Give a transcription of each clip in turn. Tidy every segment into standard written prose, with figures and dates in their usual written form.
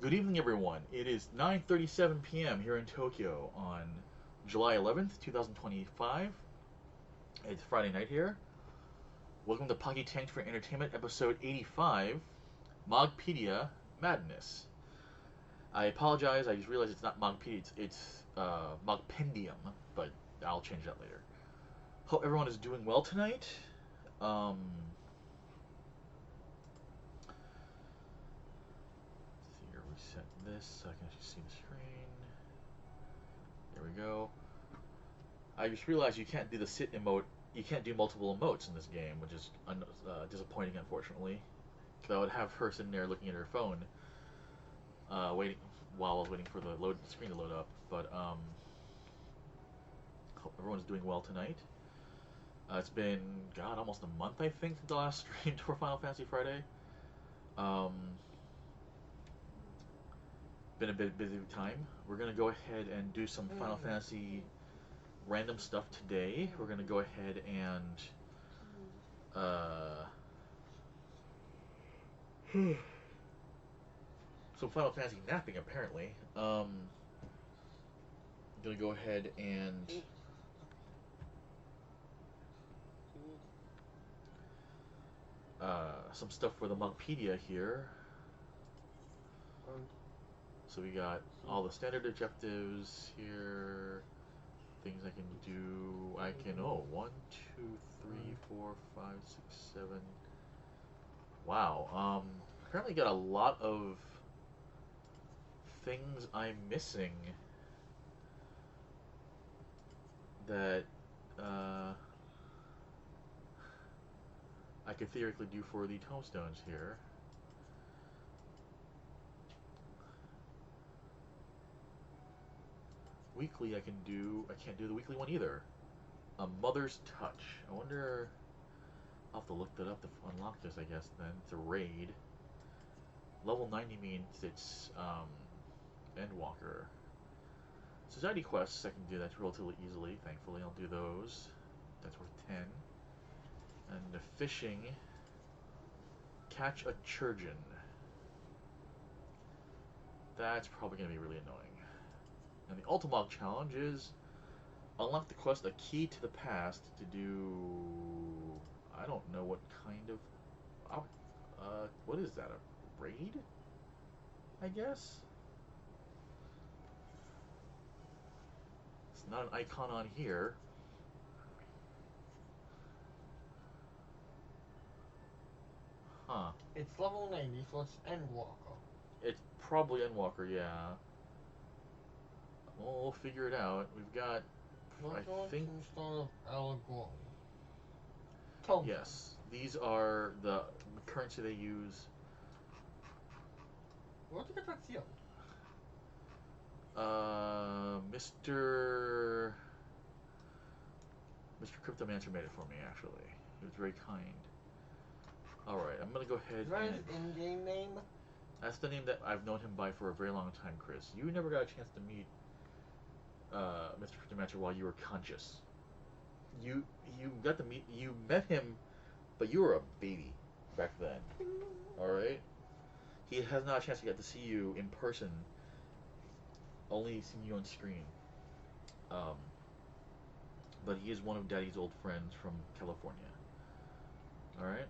Good evening, everyone. It is 9:37 p.m. here in Tokyo on July 11th, 2025. It's Friday night here. Welcome to Pocky Tanked for Entertainment, episode 85, Mogpedia Madness. I apologize. I just realized it's not Mogpedia. It's Mogpendium, but I'll change that later. Hope everyone is doing well tonight. Um, let's see here. Reset this so I can actually see the screen. There we go. I just realized you can't do the sit emote. You can't do multiple emotes in this game, which is disappointing, unfortunately. Because I would have her sitting there looking at her phone, waiting while I was waiting for the screen to load up. But hope everyone's doing well tonight. It's been almost a month I think since the last stream for Final Fantasy Friday. Um, been a bit busy time. We're gonna go ahead and do some Final Fantasy random stuff today. We're gonna go ahead and some Final Fantasy napping apparently. Gonna go ahead and some stuff for the Mogpedia here. So we got all the standard objectives here. Things I can do. I can 1, 2, 3, 4, 5, 6, 7. Wow. Apparently got a lot of things I'm missing that I could theoretically do for the tomestones here. Weekly I can't do the weekly one either. A Mother's Touch. I wonder, I'll have to look that up to unlock this, I guess, then. It's a raid. Level 90 means it's, Endwalker. Society quests, I can do that relatively easily, thankfully. I'll do those. That's worth 10. And the fishing, catch a Churgeon. That's probably going to be really annoying. And the Ultimog challenge is unlock the quest A Key to the Past to do, I don't know what kind of, what is that, a raid? I guess? It's not an icon on here. Huh. It's level 90, so it's Endwalker. It's probably Endwalker, yeah. Well, we'll figure it out. We've got, I think... Yes, these are the currency they use. Where'd you get that seal? Mr. Cryptomancer made it for me, actually. He was very kind. Alright, I'm gonna go ahead and... Is that his in-game name? That's the name that I've known him by for a very long time, Chris. You never got a chance to meet Mr. Cryptomancer while you were conscious. You met him, but you were a baby back then. Alright? He has not a chance to get to see you in person, only seen you on screen. But he is one of Daddy's old friends from California. Alright?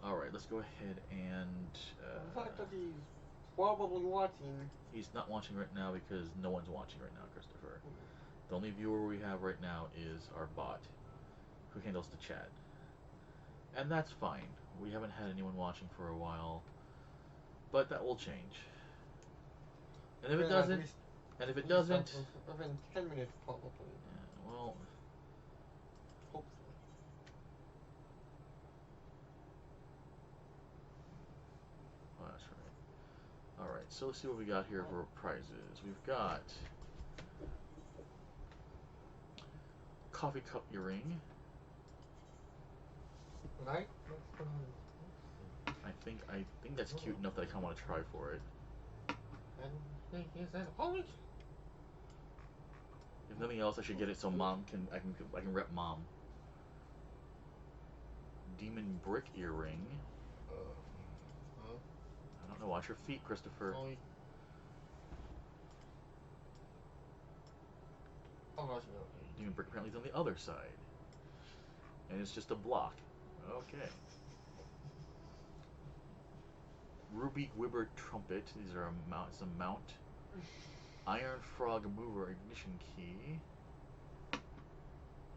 Alright, let's go ahead and... the fact that he's probably watching... He's not watching right now because no one's watching right now, Christopher. The only viewer we have right now is our bot, who handles the chat. And that's fine. We haven't had anyone watching for a while, but that will change. And if it doesn't... And if it doesn't... Within 10 minutes, probably. Yeah, well... Hopefully. Oh, that's right. Alright, so let's see what we got here for prizes. We've got... Coffee cup earring. Right? I think that's cute enough that I kind of want to try for it. And he said, "Holy!" If nothing else, I should get it so I can rep Mom. Demon brick earring. I don't know. Watch your feet, Christopher. Demon Brick apparently is on the other side. And it's just a block. Okay. Ruby Gwibber Trumpet. These are a mount. It's a mount. Iron Frog Mover Ignition Key.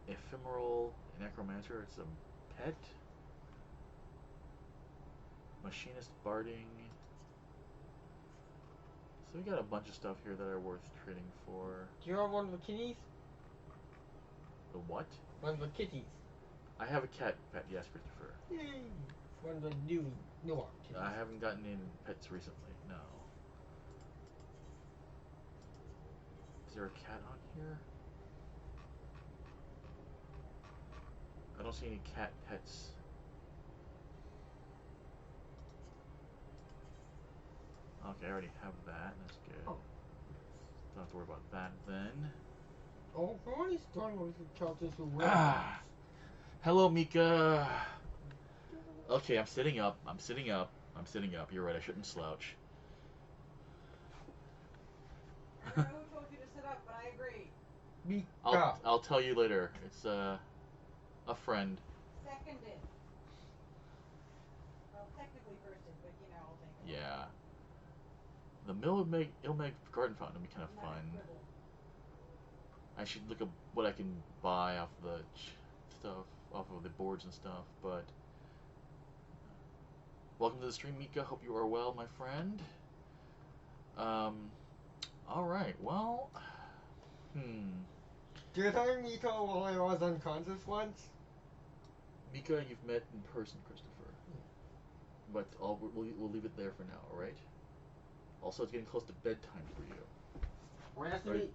Ephemeral Necromancer. It's a pet. Machinist Barding. So we got a bunch of stuff here that are worth trading for. Do you have one of the kitties? The what? One of the kitties. I have a cat pet, yes, Christopher. Yay! One of the newer kitties. I haven't gotten in pets recently, no. Is there a cat on here? I don't see any cat pets. Okay, I already have that. That's good. Oh. Don't have to worry about that then. Oh, we're already starting with the characters who wear Ah. Hello, Mika. Okay, I'm sitting up. I'm sitting up. I'm sitting up. You're right. I shouldn't slouch. I don't know who told you to sit up, but I agree. Mika. I'll tell you later. It's a friend. Seconded. Well, technically firsted, but you know, I'll take it. Yeah. The it'll make garden fountain will be kind of I'm not fun. gonna quibble. I should look up what I can buy off the stuff, off of the boards and stuff. But welcome to the stream, Mika. Hope you are well, my friend. All right. Well, Did I meet her while I was unconscious once? Mika, you've met in person, Christopher. But we'll leave it there for now. All right. Also, it's getting close to bedtime for you. Oyasumi.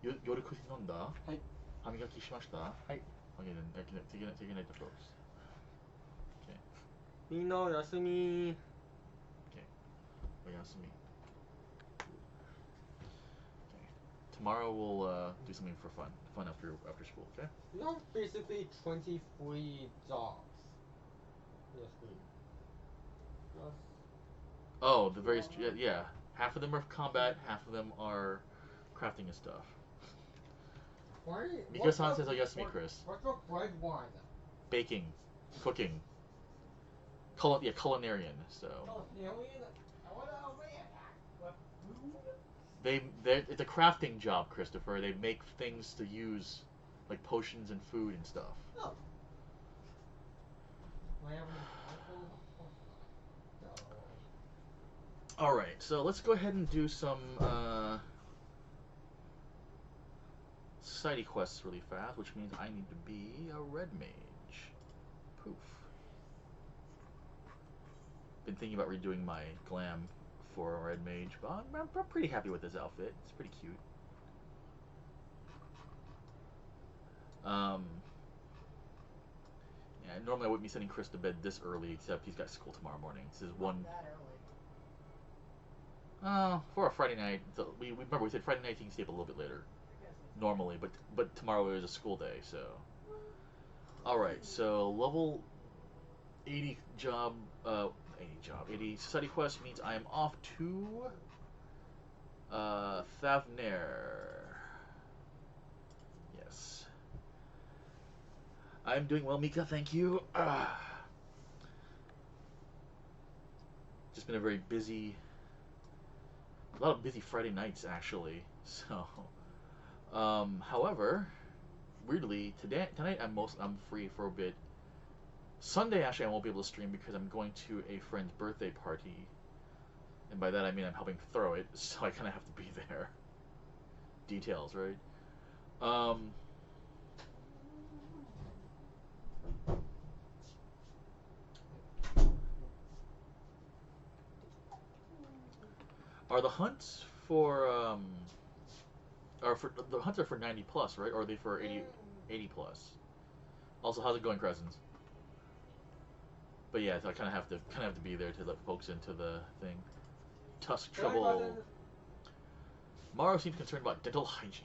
Yoru koshi nonda? Hai. Hamigaki shimashita? Hai. Okay, then take a night to folks. Okay. Minna oyasumi. Okay. Oyasumi. Okay. Tomorrow we'll do something for fun after school. Okay. We have basically 20 free jobs. Yes, we. Plus. Oh, the various yeah. Half of them are combat, half of them are crafting and stuff. Why? Mika-san says Oyasumi, Chris. What's the bread one? Baking, cooking, culinarian. So it's a crafting job, Christopher. They make things to use, like potions and food and stuff. Oh. All right, so let's go ahead and do some society quests really fast, which means I need to be a red mage. Poof. Been thinking about redoing my glam for a red mage, but I'm pretty happy with this outfit. It's pretty cute. Yeah, normally I wouldn't be sending Chris to bed this early, except he's got school tomorrow morning. This is one. That early. For a Friday night, we remember we said Friday night you can stay up a little bit later. Normally, but tomorrow is a school day, so. All right, so level 80 job, 80 society quest means I am off to Thavner. Yes. I'm doing well, Mika. Thank you. Just been a very busy. A lot of busy Friday nights, actually. So, however, weirdly, tonight I'm free for a bit. Sunday, actually, I won't be able to stream because I'm going to a friend's birthday party, and by that I mean I'm helping throw it, so I kind of have to be there. Details, right? Are the hunts for the hunts are for 90 plus, right? Or are they for 80 plus? Also, how's it going, Crescents? But yeah, so I kind of have to be there to let folks into the thing. Tusk trouble. Maro seems concerned about dental hygiene.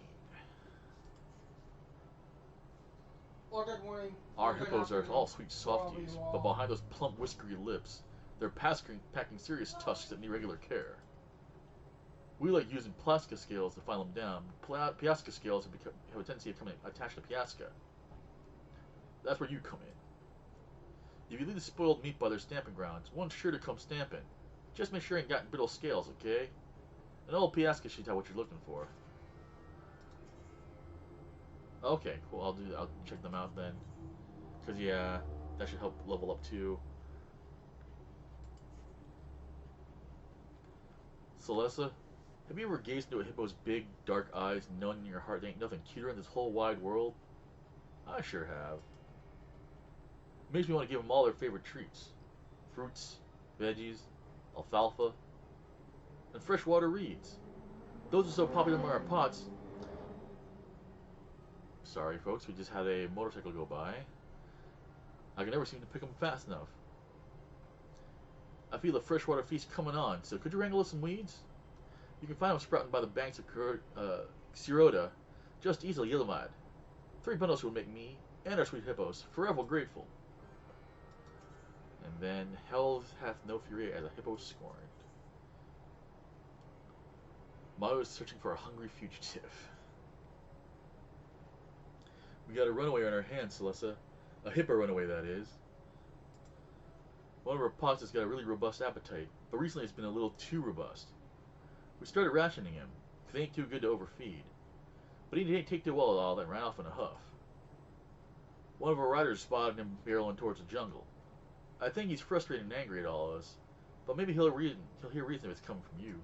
Our hippos are all sweet softies, but behind those plump, whiskery lips, they're packing serious tusks that need regular care. We like using Plasca scales to file them down. Piasca scales have a tendency of coming attached to Piasca. That's where you come in. If you leave the spoiled meat by their stamping grounds, one's sure to come stamping. Just make sure you ain't got brittle scales, okay? An old Piasca should tell what you're looking for. Okay, cool. I'll check them out then. Cause yeah, that should help level up too. Celessa, have you ever gazed into a hippo's big, dark eyes, knowing in your heart there ain't nothing cuter in this whole wide world? I sure have. Makes me want to give them all their favorite treats. Fruits, veggies, alfalfa, and freshwater reeds. Those are so popular in our pots. Sorry, folks, we just had a motorcycle go by. I can never seem to pick them fast enough. I feel a freshwater feast coming on, so could you wrangle us some weeds? You can find them sprouting by the banks of Sirota, just east of Yilamad. 3 bundles would make me and our sweet hippos forever grateful. And then hell hath no fury as a hippo scorned. Mario is searching for a hungry fugitive. We got a runaway on our hands, Celessa. A hippo runaway, that is. One of our pots has got a really robust appetite, but recently it's been a little too robust. We started rationing him, because he ain't too good to overfeed. But he didn't take too well at all, then ran off in a huff. One of our riders spotted him barreling towards the jungle. I think he's frustrated and angry at all of us, but maybe he'll hear reason if it's coming from you.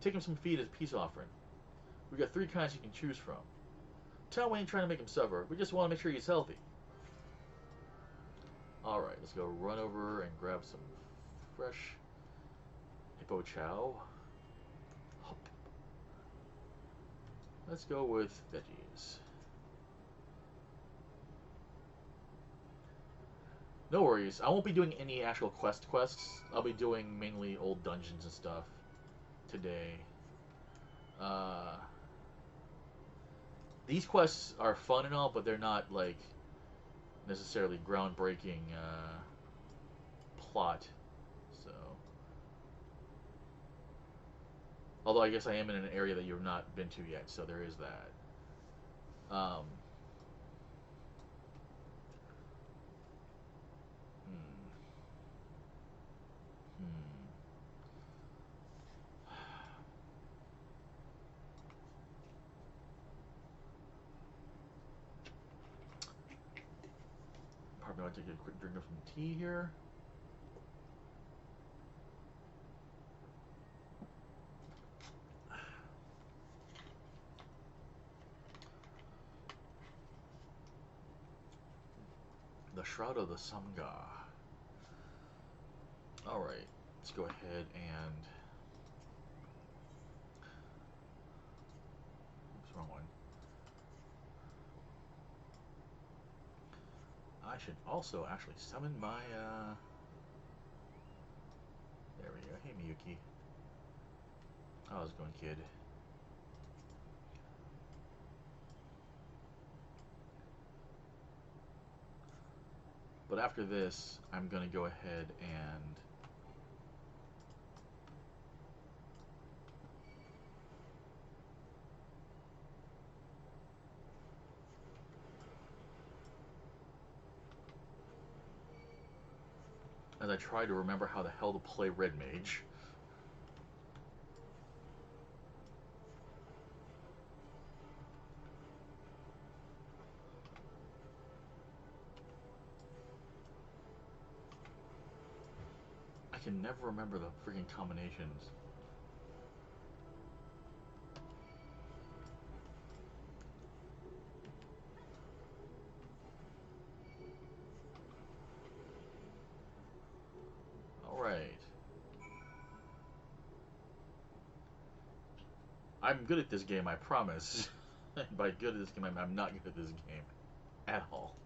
Take him some feed as a peace offering. We got 3 kinds you can choose from. Tell him we ain't trying to make him suffer, we just want to make sure he's healthy. Alright, let's go run over and grab some fresh hippo chow. Hop. Let's go with veggies. No worries, I won't be doing any actual quests. I'll be doing mainly old dungeons and stuff today. These quests are fun and all, but they're not like necessarily groundbreaking plot. So, although I guess I am in an area that you've not been to yet, so there is that. Probably want to take a quick drink of some tea here. The Shroud of the Samga. Alright, let's go ahead and... Oops, wrong one. I should also actually summon my, There we go. Hey, Miyuki. How's it going, kid? But after this, I'm going to go ahead and... as I try to remember how the hell to play Red Mage. I can never remember the freaking combinations. Alright. I'm good at this game, I promise. By good at this game, I'm not good at this game. At all.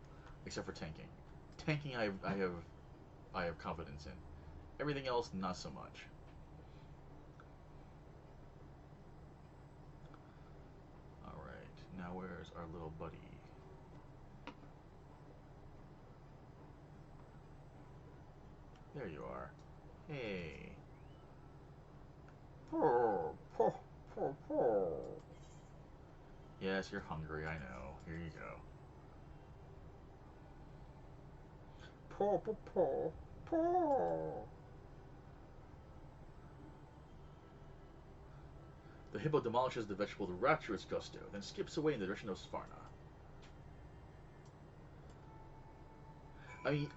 Except for tanking. Tanking I have confidence in. Everything else, not so much. Alright, now where's our little buddy? There you are. Hey. Yes, you're hungry, I know. Here you go. Paw, paw, paw, paw. The hippo demolishes the vegetable with rapturous gusto, then skips away in the direction of Svarna. I mean,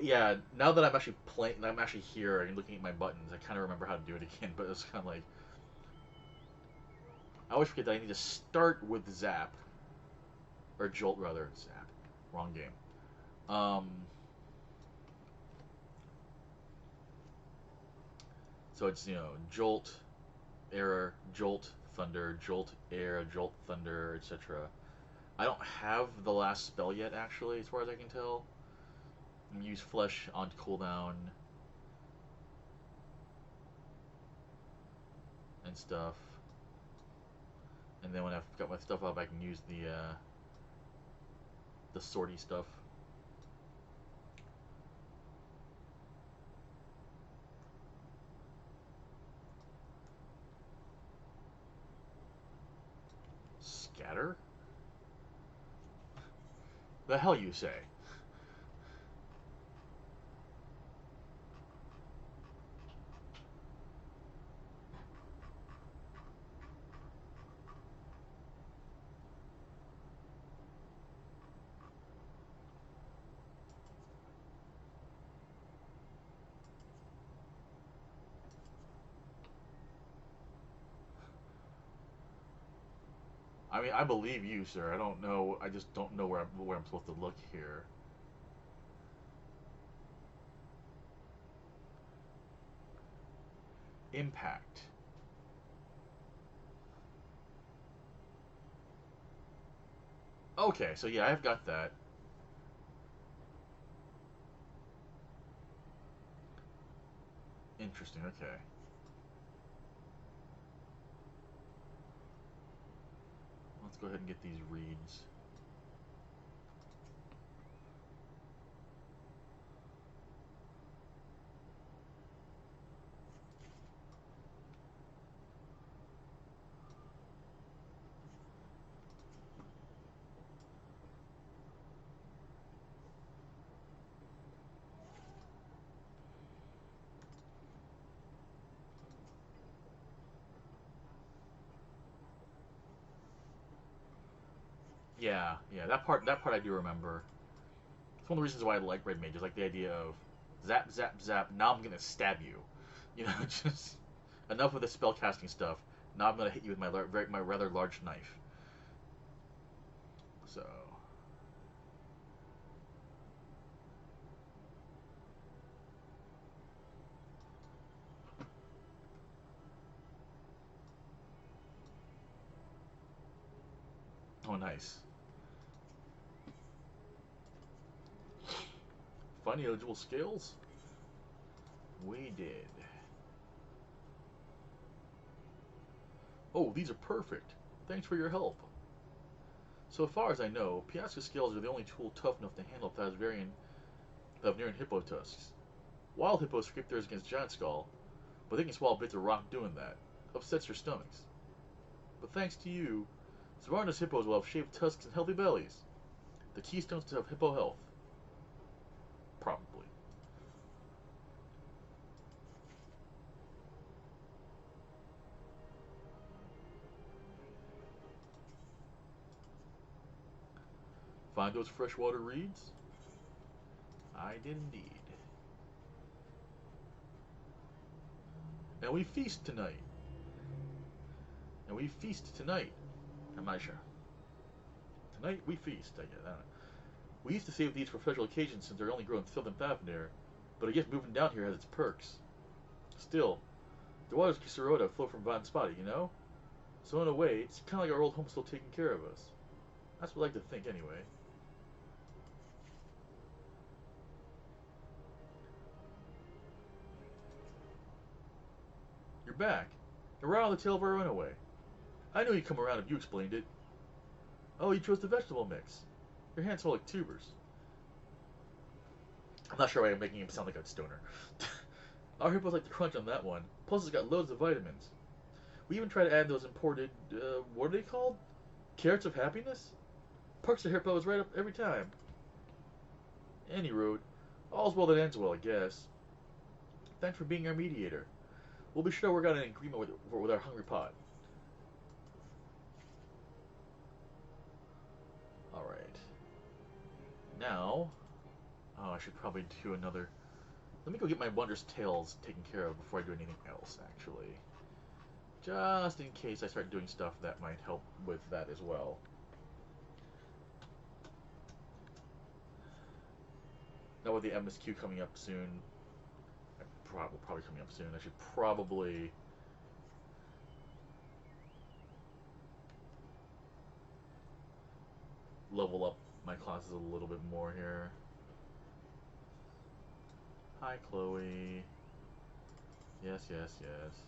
yeah. Now that I'm actually playing, I'm actually here and looking at my buttons. I kind of remember how to do it again, but it's kind of like I always forget that I need to start with Zap or Jolt rather. Zap, wrong game. So it's Jolt, Air, Jolt, Thunder, Jolt, Air, Jolt, Thunder, etc. I don't have the last spell yet, actually, as far as I can tell. Use Flesh on cooldown and stuff. And then when I've got my stuff up, I can use the sortie stuff. Scatter? The hell you say? I mean, I believe you, sir. I don't know. I just don't know where I'm supposed to look here. Impact. Okay, so yeah, I've got that. Interesting. Okay. Let's go ahead and get these reads. Yeah, yeah, that part I do remember. It's one of the reasons why I like Red Mage, is like the idea of zap, zap, zap, now I'm gonna stab you. You know, just enough with the spell casting stuff. Now I'm gonna hit you with my rather large knife. So oh nice. Find eligible scales? We did. Oh, these are perfect. Thanks for your help. So far as I know, Piasca scales are the only tool tough enough to handle Thavnarian hippo tusks. Wild hippos scrape theirs against giant skull, but they can swallow bits of rock doing that. Upsets your stomachs. But thanks to you, Svarna's hippos will have shaved tusks and healthy bellies. The keystones to have hippo health. Probably. Find those freshwater reeds? I did indeed. And we feast tonight. I'm not sure. Tonight we feast, I guess. I don't know. We used to save these for special occasions since they're only grown in southern Fafnir, but I guess moving down here has its perks. Still, the waters of Kisarota flow from Van Spada, you know? So in a way, it's kind of like our old home still taking care of us. That's what I like to think, anyway. You're back. And we're out on the tail of our runaway. I knew you'd come around if you explained it. Oh, you chose the vegetable mix. Your hands smell like tubers. I'm not sure why I'm making him sound like a stoner. Our hippos like to crunch on that one. Plus, it's got loads of vitamins. We even try to add those imported, what are they called? Carrots of happiness? Perks of Hippo is right up every time. Any road. All's well that ends well, I guess. Thanks for being our mediator. We'll be sure to work out an agreement with our hungry pot. Alright. Now, oh, I should probably do another. Let me go get my Wondrous Tales taken care of before I do anything else, actually. Just in case I start doing stuff that might help with that as well. Now with the MSQ coming up soon, probably coming up soon, I should probably level up my classes a little bit more here. Hi, Chloe. Yes, yes, yes.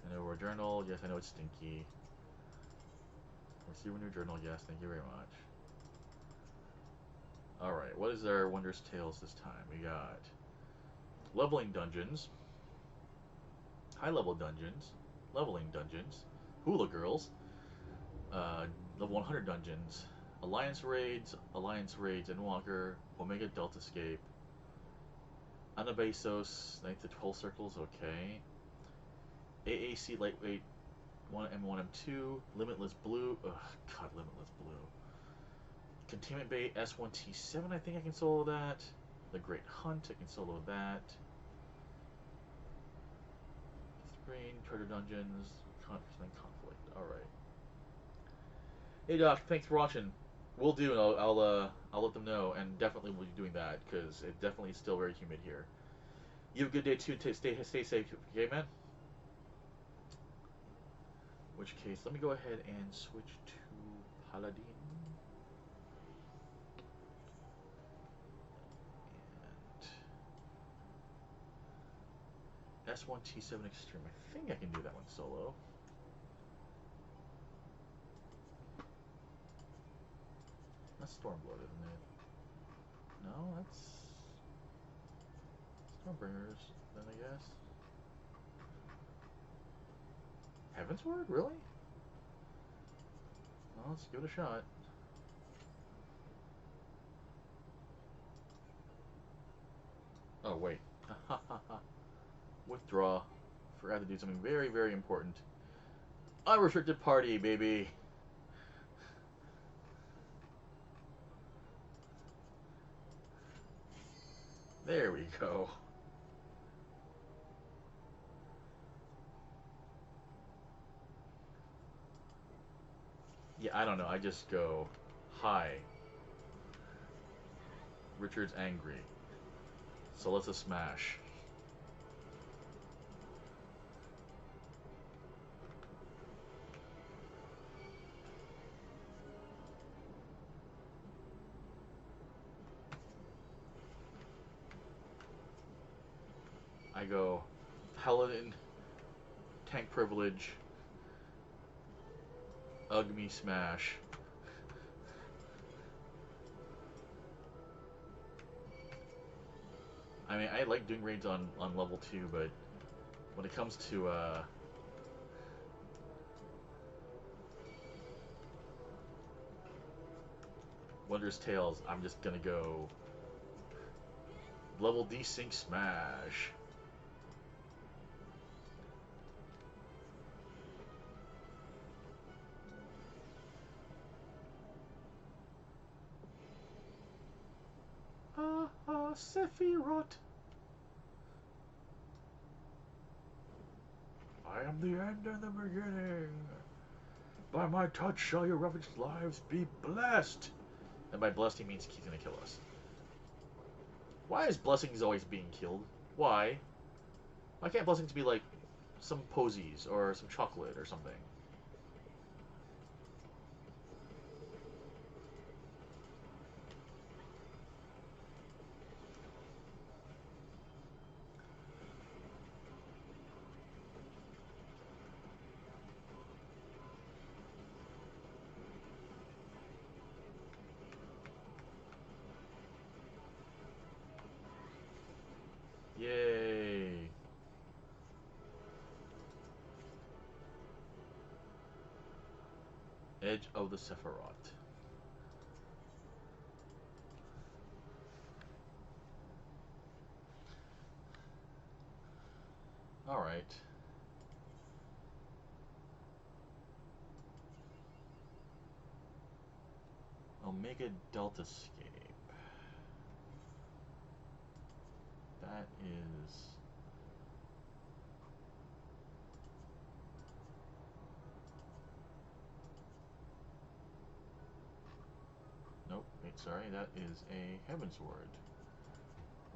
I know our journal. Yes, I know it's stinky. Receive a new journal. Yes, thank you very much. Alright, what is our Wondrous Tales this time? We got leveling dungeons, high level dungeons, leveling dungeons, hula girls, level 100 dungeons, alliance raids, Endwalker, Omega Delta Escape, Anabasos, 9th to 12 circles, okay. AAC lightweight 1M1 M2, Limitless Blue, ugh, god, Limitless Blue. Containment Bay S1T7, I think I can solo that. The Great Hunt, I can solo that. Screen, Treasure Dungeons, Conflict, alright. Hey Doc, thanks for watching. Will do, and I'll let them know, and definitely will be doing that, because it definitely is still very humid here. You have a good day too, stay safe, okay man? In which case, let me go ahead and switch to Paladin. And S1T7 Extreme. I think I can do that one solo. That's Stormblood, isn't it? No, that's Stormbringers, then I guess. Heavensward? Really? Well, let's give it a shot. Oh, wait. Withdraw. Forgot to do something very, very important. Unrestricted party, baby! There we go. Yeah, I don't know. I just go, hi. Richard's angry. So let's a smash. I go, Paladin, tank privilege, ug me smash. I mean, I like doing raids on level 2, but when it comes to, Wondrous Tales, I'm just gonna go level desync smash. Sephiroth. I am the end and the beginning. By my touch shall your ravaged lives be blessed. And by blessed he means he's gonna kill us. Why is Blessings always being killed? Why? Why can't Blessings be like some posies or some chocolate or something? Yay. Edge of the Sephiroth. Alright. Omega Delta Scape. That is... Nope, wait, sorry, that is a Heavensward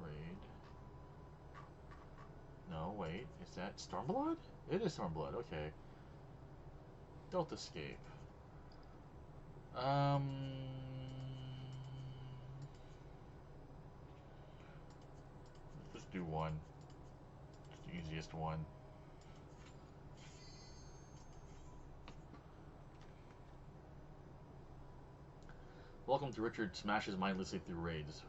raid. No, wait, is that Stormblood? It is Stormblood, okay. Delta Scape. Let's just do one. Just the easiest one. Welcome to Richard Smashes Mindlessly Through Raids.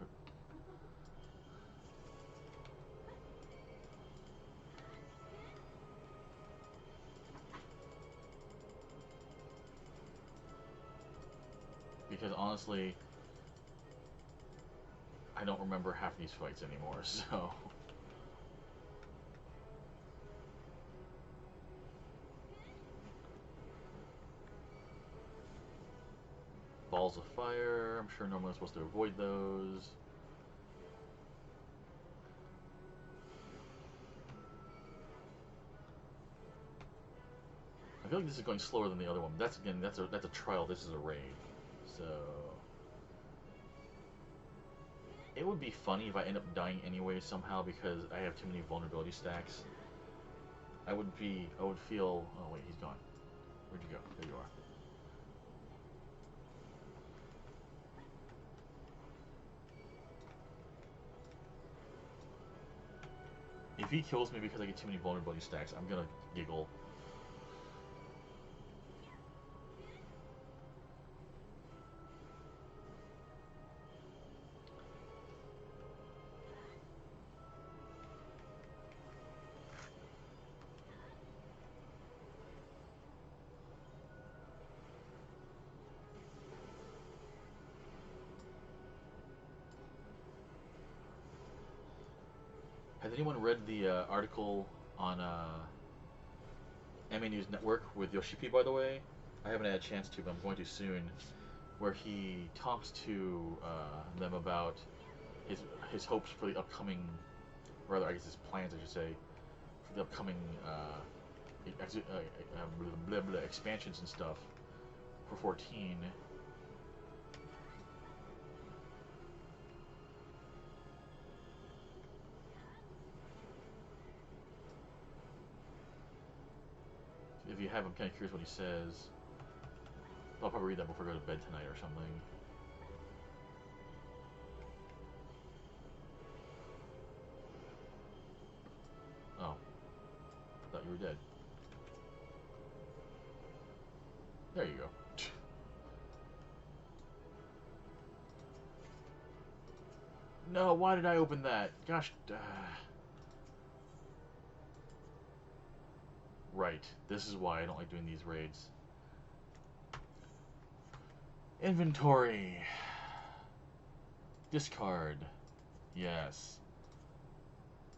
Because honestly, I don't remember half these fights anymore, so... Balls of Fire, I'm sure normally I'm supposed to avoid those. I feel like this is going slower than the other one. That's again, that's a trial. This is a raid, so it would be funny if I end up dying anyway somehow because I have too many vulnerability stacks. I would feel. Oh wait, he's gone. Where'd you go? There you are. If he kills me because I get too many vulnerability stacks, I'm gonna giggle. Has anyone read the article on MA News Network with Yoshipi, by the way? I haven't had a chance to, but I'm going to soon. Where he talks to them about his hopes for the upcoming, rather I guess his plans I should say, for the upcoming blah, blah, expansions and stuff for 14. If you have, I'm kind of curious what he says. I'll probably read that before I go to bed tonight or something. Oh. Thought you were dead. There you go. No, why did I open that? Gosh. Right. This is why I don't like doing these raids. Inventory. Discard. Yes.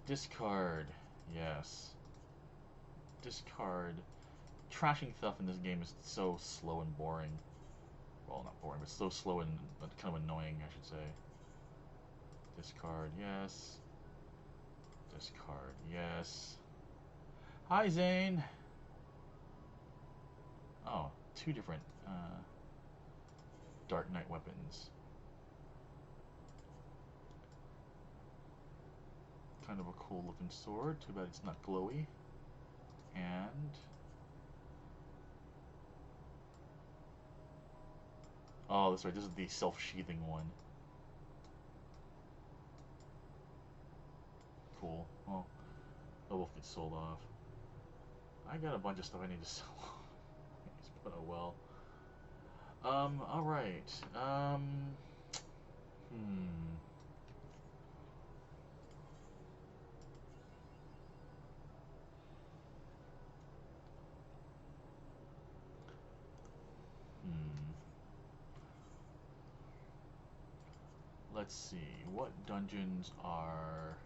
Discard. Yes. Discard. Trashing stuff in this game is so slow and boring. Well, not boring, but so slow and kind of annoying, I should say. Discard, yes. Discard, yes. Hi, Zane! Oh, two different Dark Knight weapons. Kind of a cool looking sword. Too bad it's not glowy. And... oh, that's right. This is the self-sheathing one. Cool. Well, they'll both get sold off. I got a bunch of stuff I need to sell off. But oh well. Alright. let's see. What dungeons are...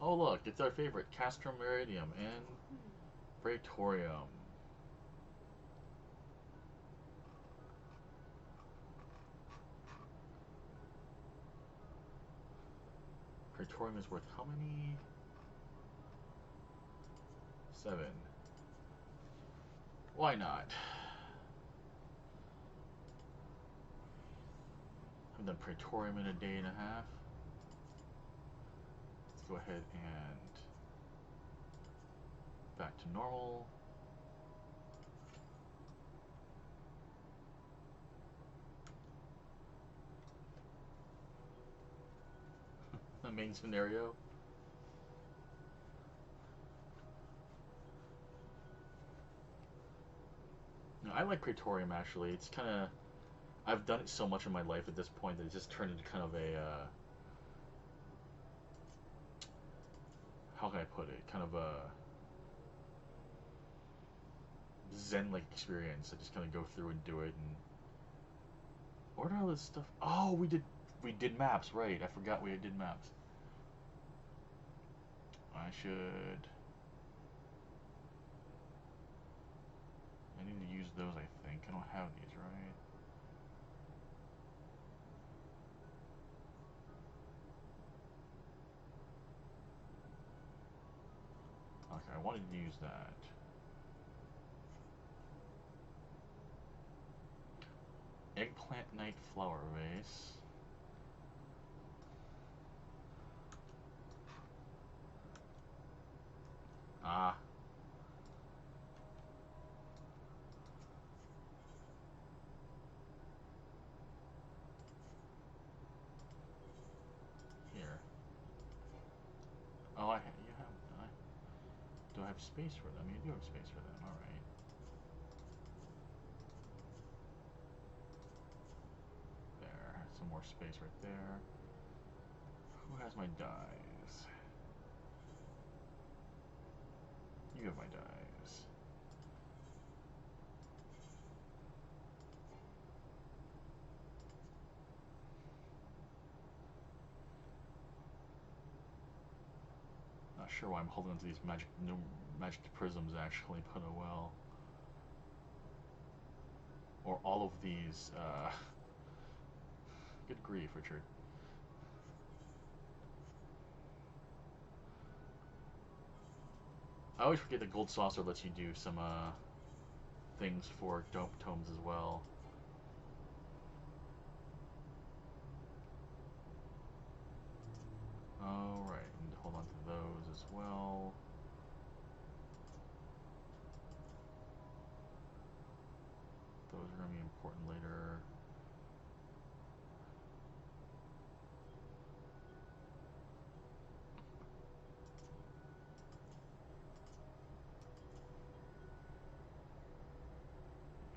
Oh look, it's our favorite, Castrum Meridium and Praetorium. Praetorium is worth how many? 7. Why not? I've done Praetorium in a day and a half. Let's go ahead and back to normal. The main scenario. No, I like Praetorium actually. It's kind of... I've done it so much in my life at this point that it's just turned into kind of a... how can I put it? Kind of a... Zen-like experience. I just kind of go through and do it. And what are all this stuff? Oh, we did maps, right? I forgot we did maps. I need to use those, I think. I don't have these, right? Okay, I wanted to use that. Eggplant Night Flower Vase. Ah. Here. Oh, you have... do I have space for them? You do have space for them, alright. There, some more space right there. Who has my dies? You have my dies. Not sure why I'm holding onto these magic prisms actually, but oh well. Or all of these, good grief, Richard. I always forget that Gold Saucer lets you do some, things for dope tomes as well. Alright, need to hold on to those as well. Those are going to be important later.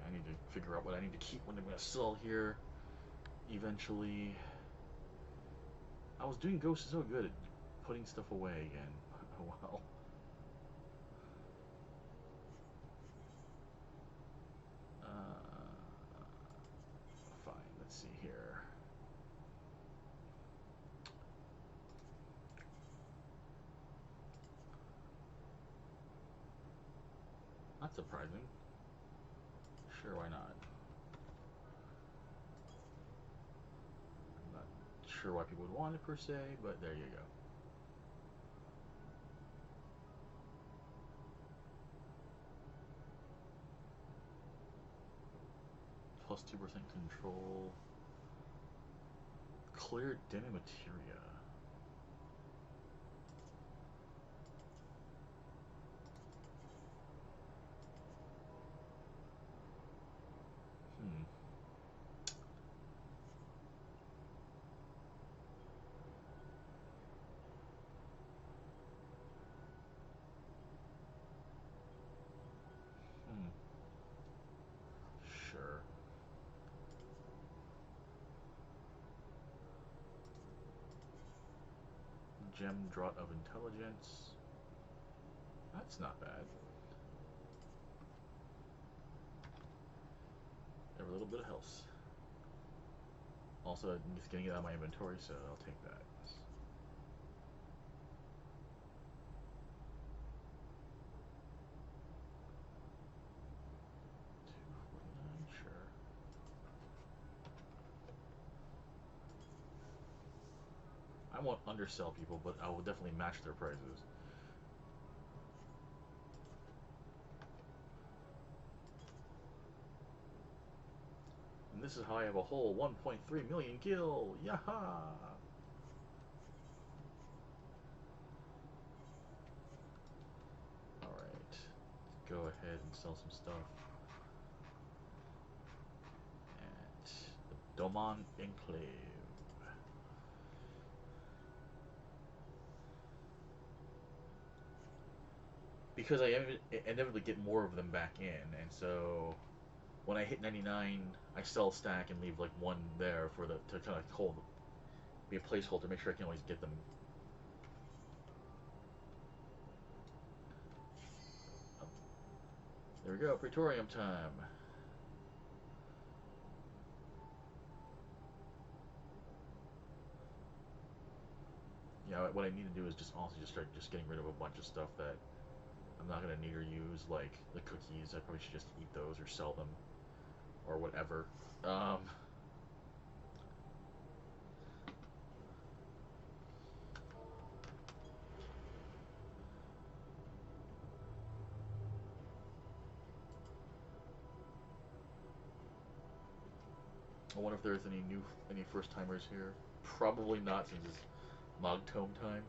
I need to figure out what I need to keep when I'm going to sell here eventually. I was doing Ghost so good at putting stuff away again. Oh well. Fine, let's see here. Not surprising. Sure, why not? I'm not sure why people would want it per se, but there you go. Plus 2% control. Clear demi-materia. Sure. Gem Draught of Intelligence. That's not bad. Every little bit of helps. Also, I'm just getting it out of my inventory, so I'll take that. 249, sure. I won't undersell people, but I will definitely match their prices. And this is how I have a whole 1.3 million gil. Yaha! Alright. Go ahead and sell some stuff. At the Doman Enclave. Because I inevitably get more of them back in, and so when I hit 99, I sell a stack and leave like one there for the to kind of hold, be a placeholder, make sure I can always get them. There we go, Praetorium time. Yeah, what I need to do is just honestly just start just getting rid of a bunch of stuff that I'm not gonna need or use, like the cookies. I probably should just eat those or sell them or whatever. I wonder if there's any first timers here. Probably not, since it's Mogtome time.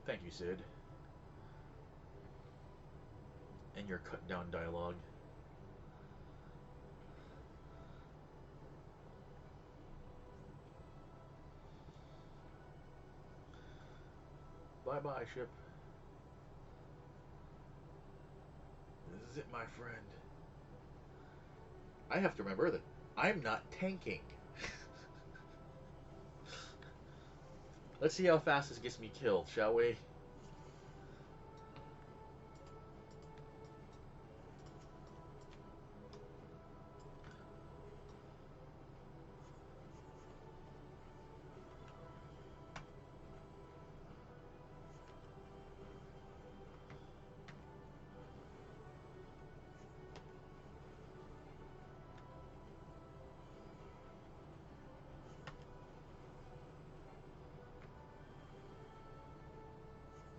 Thank you, Sid. And your cut down dialogue. Bye bye, ship. This is it, my friend. I have to remember that I'm not tanking. Let's see how fast this gets me killed, shall we?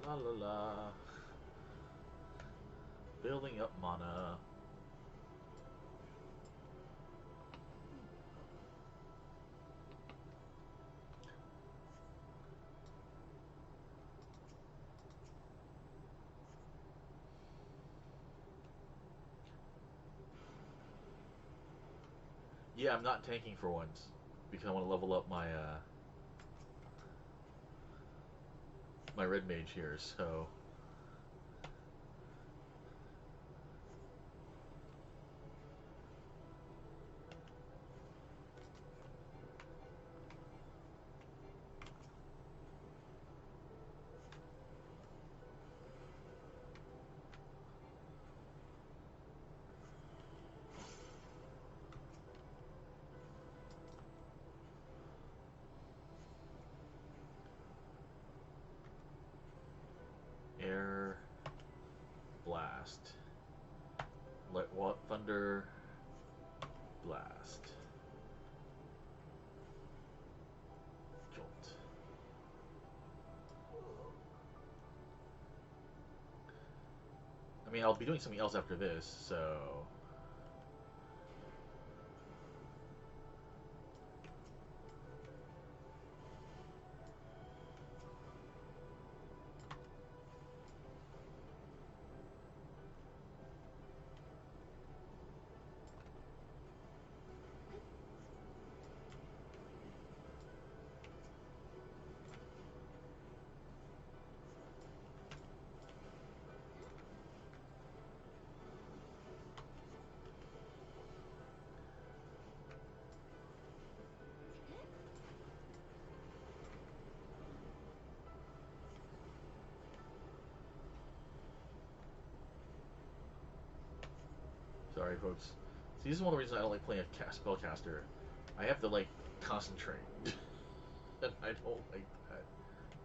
La la la. Building up mana. Yeah, I'm not tanking for once because I want to level up my red mage here, so air blast. Let what thunder blast. Jolt. I mean, I'll be doing something else after this, so Sorry, folks. See, this is one of the reasons I don't like playing a spellcaster. I have to, like, concentrate. And I don't like that.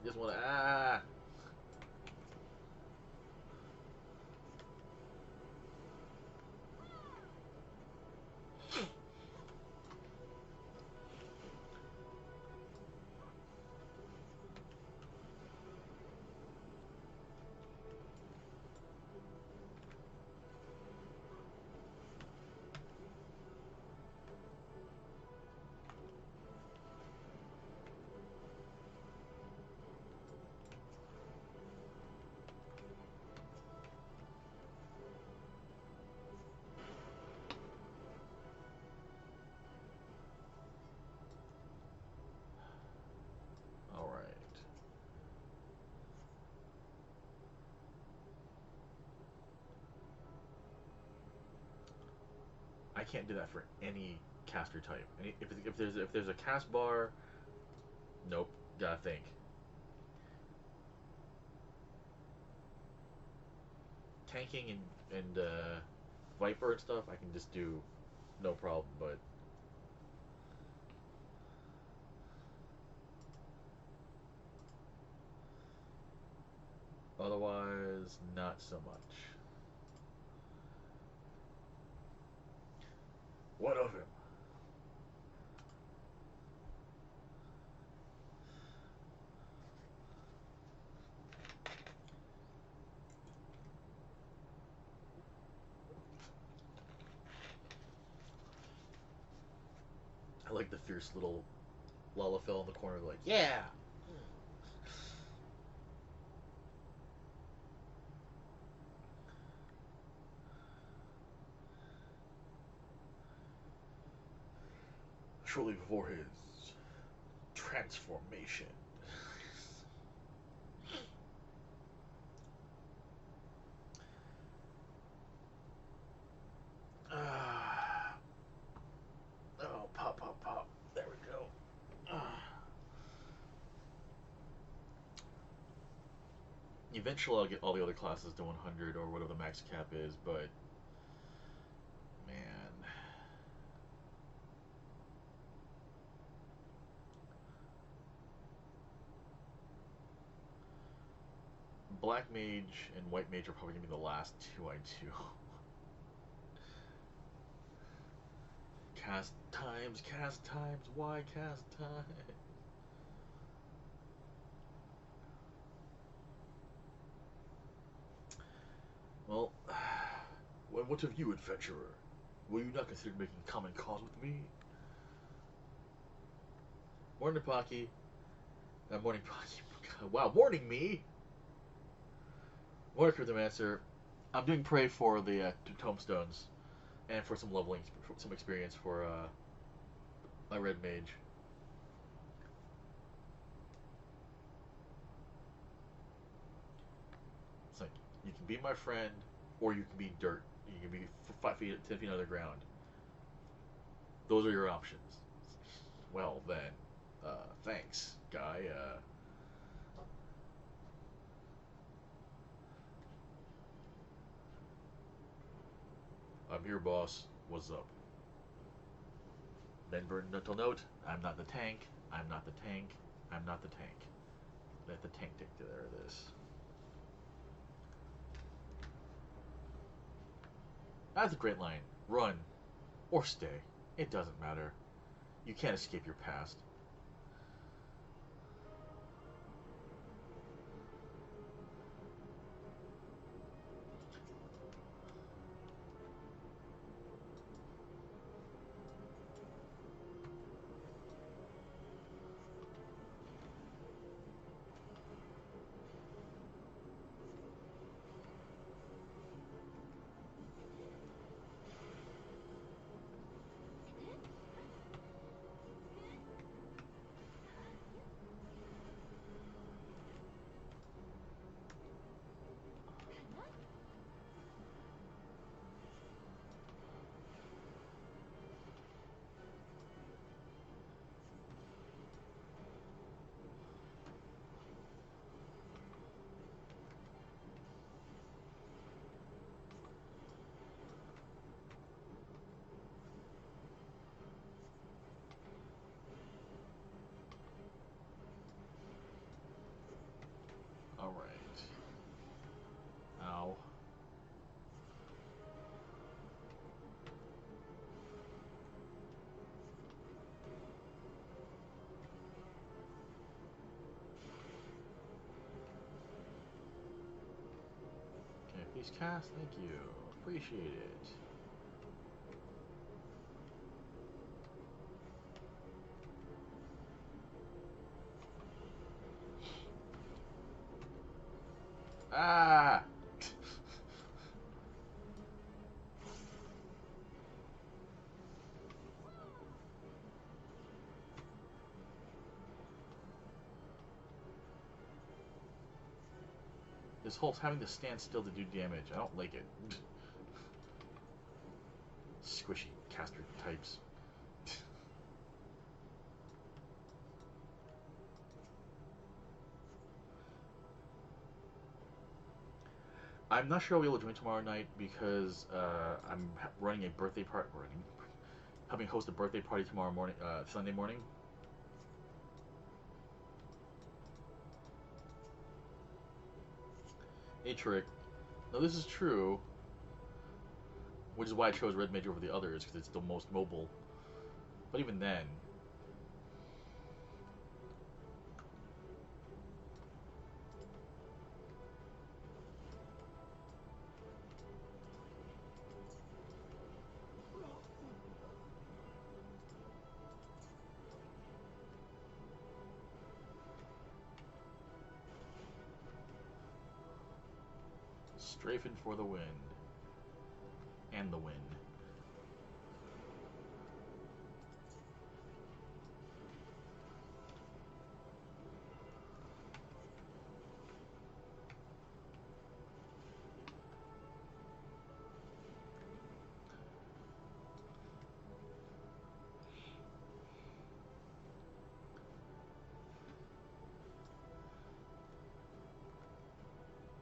I just want to, Alright. I can't do that for any caster type. If there's a cast bar, nope, gotta think. Tanking and Viper and stuff, I can just do no problem, but otherwise, not so much. What of him? I like the fierce little Lalafell in the corner, like, yeah! Shortly before his transformation. Oh, pop, pop, pop. There we go. Eventually I'll get all the other classes to 100 or whatever the max cap is, but man. Black Mage and White Mage are probably going to be the last two I do. Cast times, why cast time? Well, what of you, adventurer? Will you not consider making common cause with me? Morning, Pocky. Morning, Pocky. Wow, morning, me! Morning, Cryptomancer. I'm doing pray for the tomestones and for some leveling, some experience for my red mage. It's like, you can be my friend, or you can be dirt. You can be 5 feet, 10 feet under the ground. Those are your options. Well, then, thanks, guy. I'm here, boss. What's up? Ben Burton mental note. I'm not the tank. I'm not the tank. I'm not the tank. Let the tank take care of this. That's a great line. Run. Or stay. It doesn't matter. You can't escape your past. Please cast. Thank you. Appreciate it. Ah! This whole having to stand still to do damage, I don't like it. Squishy caster types. I'm not sure I'll be able to join tomorrow night because I'm running a birthday party. Helping host a birthday party tomorrow morning, Sunday morning. A trick. Now this is true, which is why I chose Red Mage over the others because it's the most mobile. But even then, strafing for the wind and the wind.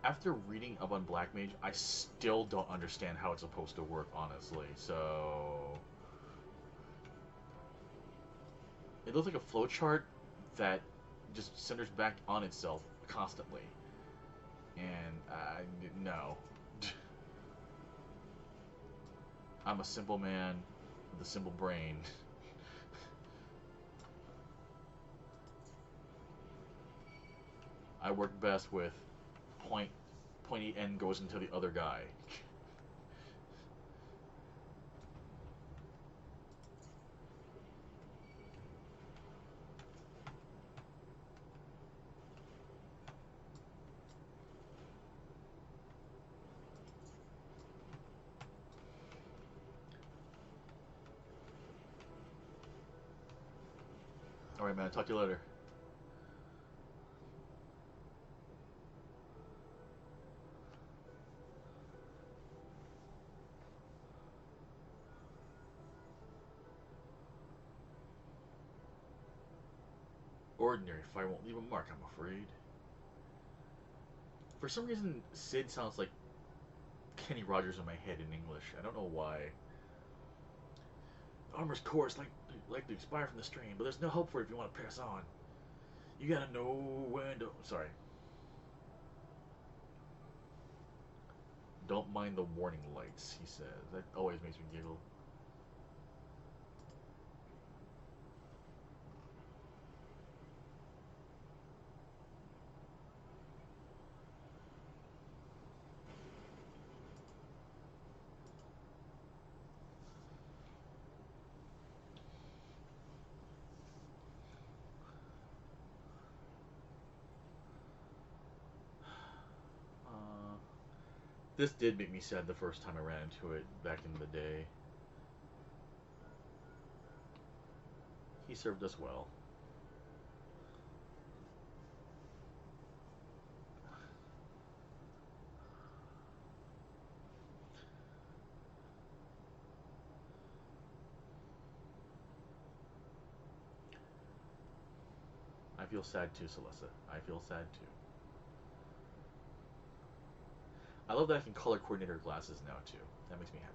After reading up on Black Mage, I still don't understand how it's supposed to work, honestly. So it looks like a flowchart that just centers back on itself constantly, and no. I'm a simple man with a simple brain. I work best with pointy end goes into the other guy. Alright, man. Talk to you later. Ordinary fire won't leave a mark, I'm afraid. For some reason, Sid sounds like Kenny Rogers in my head in English. I don't know why. The armor's core is like to expire from the strain, but there's no help for it if you want to pass on. You gotta know when to... Sorry. Don't mind the warning lights, he says. That always makes me giggle. This did make me sad the first time I ran into it back in the day. He served us well. I feel sad too, Celessa. I feel sad too. I love that I can color coordinate her glasses now too. That makes me happy.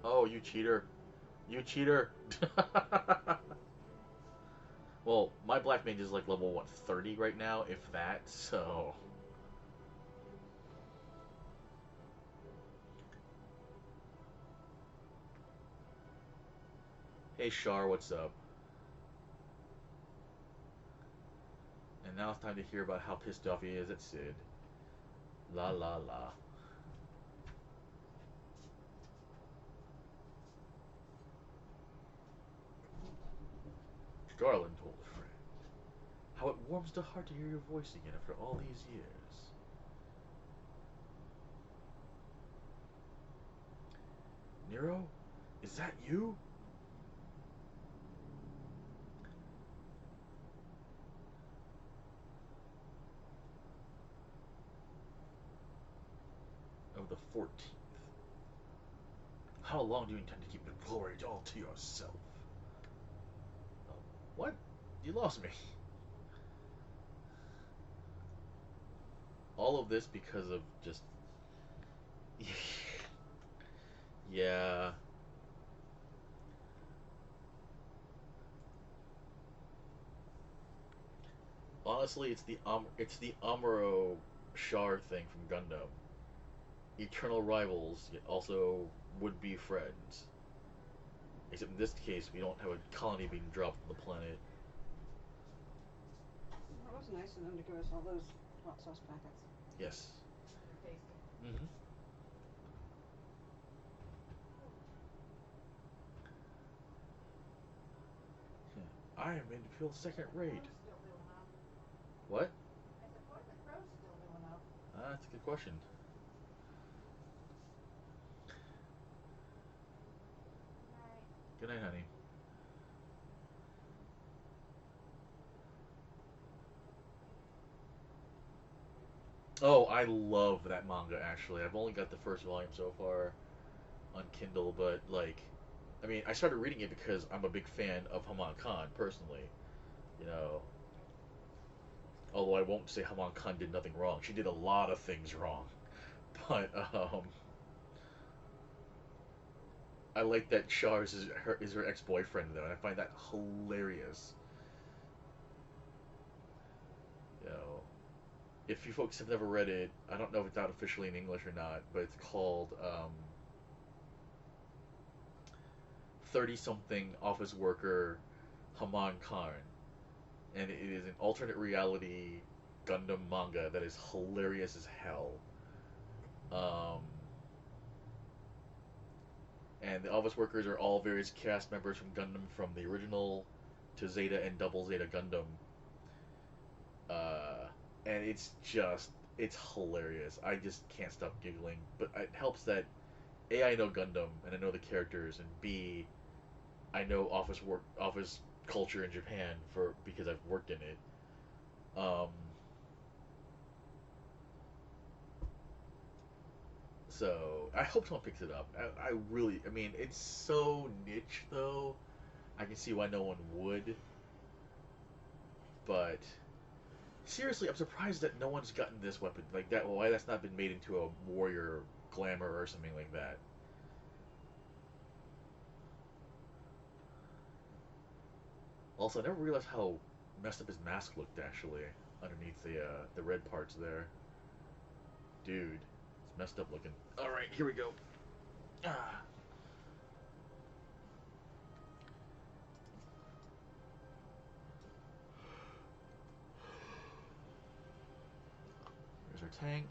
Oh, you cheater. You cheater. Well, my Black Mage is like level, what, 30 right now, if that, so... Hey Shar, what's up? And now it's time to hear about how pissed off he is at Sid. La la la. Starlin told a friend how it warms the heart to hear your voice again after all these years. Nero, is that you? Of the 14th. How long do you intend to keep the glory all to yourself? What? You lost me. All of this because of just... yeah. Honestly, it's the Amuro Char thing from Gundam. Eternal rivals, yet also would-be friends. Except in this case, we don't have a colony being dropped on the planet. That was nice of them to give us all those hot sauce packets. Yes. They're tasty. Mm-hmm. I am in Phil's second raid. Crow's still doing up. What? I said, what are the crows still doing up? That's a good question. Alright. Good night, honey. Oh, I love that manga, actually. I've only got the first volume so far on Kindle, but, like, I mean, I started reading it because I'm a big fan of Haman Khan, personally. You know, although I won't say Haman Khan did nothing wrong. She did a lot of things wrong. But, I like that Char's is her ex-boyfriend, though, and I find that hilarious. You know, if you folks have never read it, I don't know if it's out officially in English or not, but it's called 30-something office worker Haman Khan, and it is an alternate reality Gundam manga that is hilarious as hell. Um, and the office workers are all various cast members from Gundam, from the original to Zeta and Double Zeta Gundam. And it's hilarious. I just can't stop giggling. But it helps that A, I know Gundam and I know the characters, and B, I know office culture in Japan because I've worked in it. Um, so I hope someone picks it up. I really, I mean, it's so niche though. I can see why no one would. But seriously, I'm surprised that no one's gotten this weapon like that. Why that's not been made into a warrior glamour or something like that. Also, I never realized how messed up his mask looked actually underneath the red parts there. Dude, it's messed up looking. All right, here we go. Ah. There's our tank.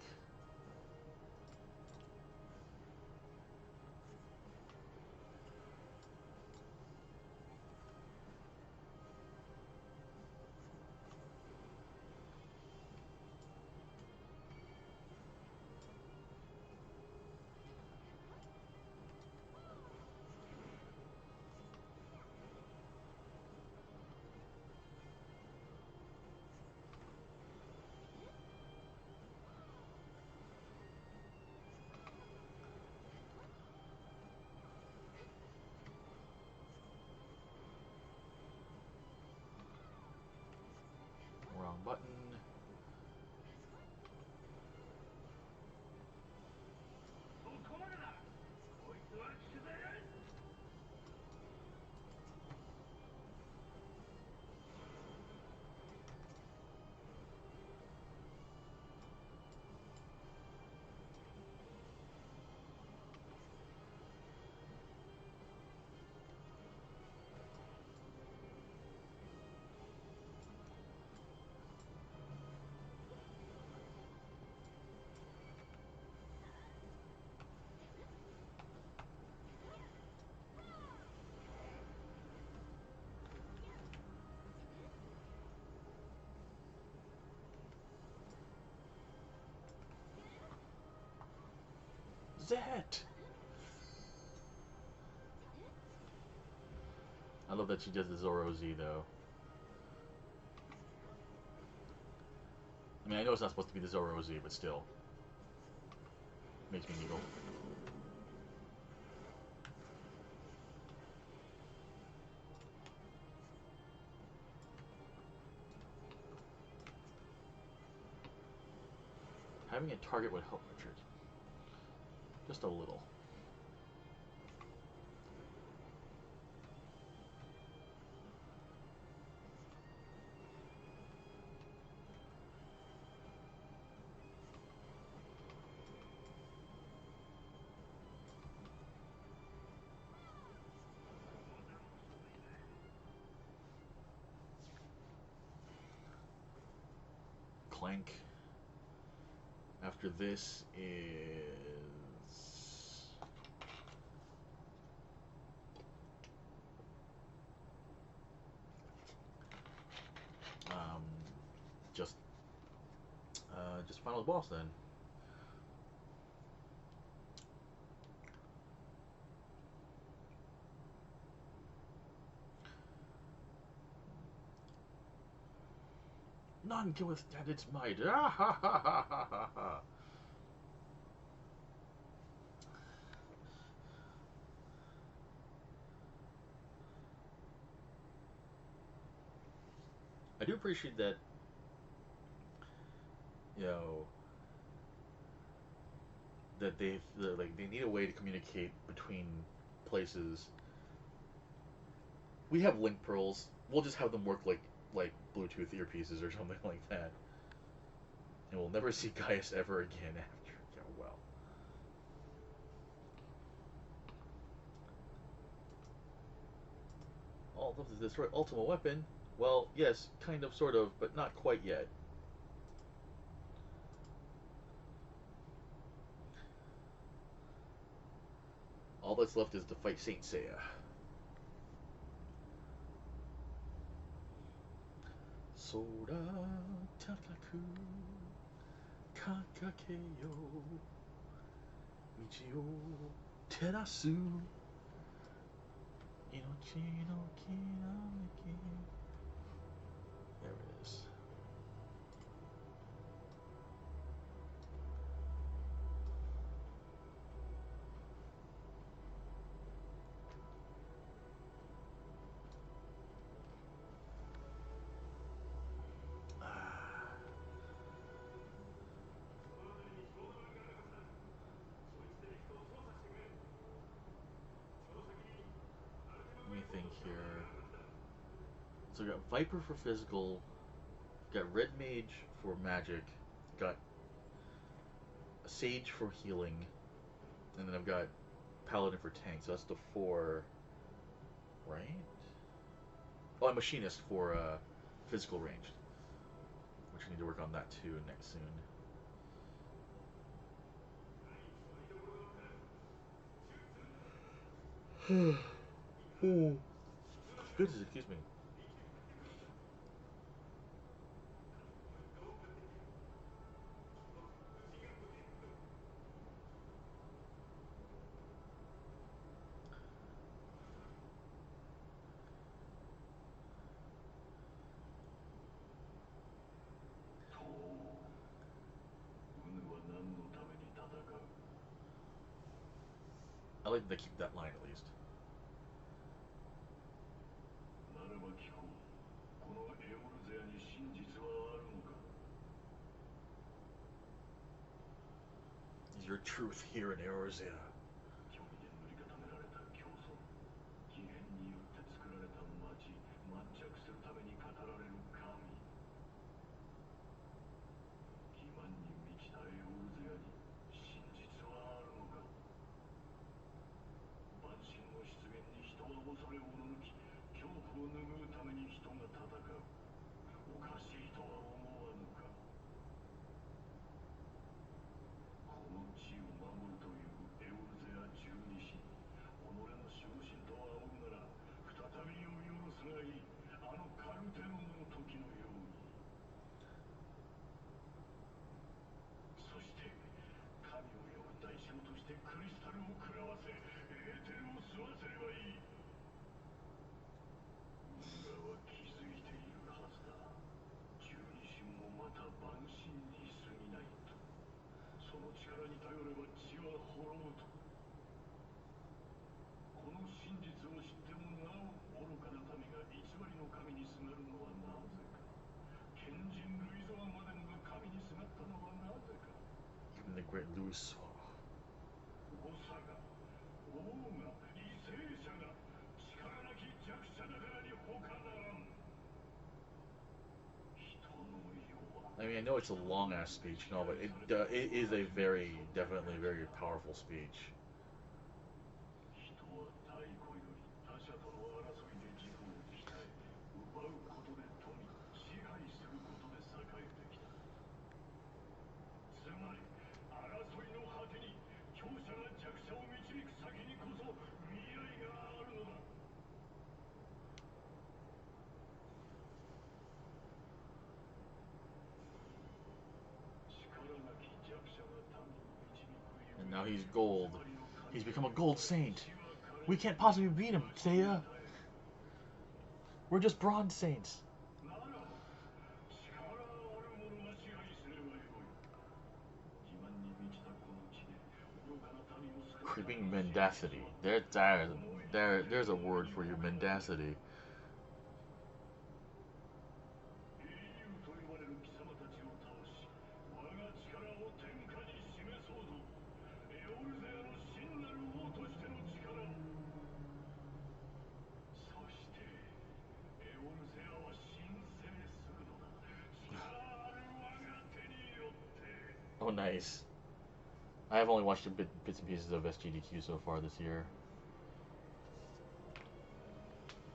Wrong button. it? I love that she does the Zoro Z though. I mean, I know it's not supposed to be the Zoro Z, but still. Makes me giggle. Having a target would help Richard. Just a little. Clank. After this is um, just final boss then. None can withstand its might. Ah, ha, ha, ha, ha, ha, ha. I do appreciate that, you know, that they need a way to communicate between places. We have link pearls. We'll just have them work like Bluetooth earpieces or something like that, and we'll never see Gaius ever again after. Yeah, well. All of the destroy Ultima weapon. Well, yes, kind of, sort of, but not quite yet. All that's left is to fight Saint Seiya. Sora takaku kakakeyo michi o terasu inochi no kirameki. There it is. Let me think here. So we got Viper for physical, got Red Mage for magic, got a Sage for healing, and then I've got Paladin for tank. So that's the 4, right? Oh, I'm Machinist for physical ranged, which I need to work on that too next soon. Goodness, excuse me. I like that they keep that line at least. Is your truth here in Eorzea? Even the great Louis. I mean, I know it's a long ass speech and all, but it is a very, definitely very powerful speech. And now he's gold. He's become a gold saint. We can't possibly beat him, Seiya. We're just bronze saints. Creeping mendacity. There's a word for your mendacity. Oh, nice. I have only watched bits and pieces of SGDQ so far this year.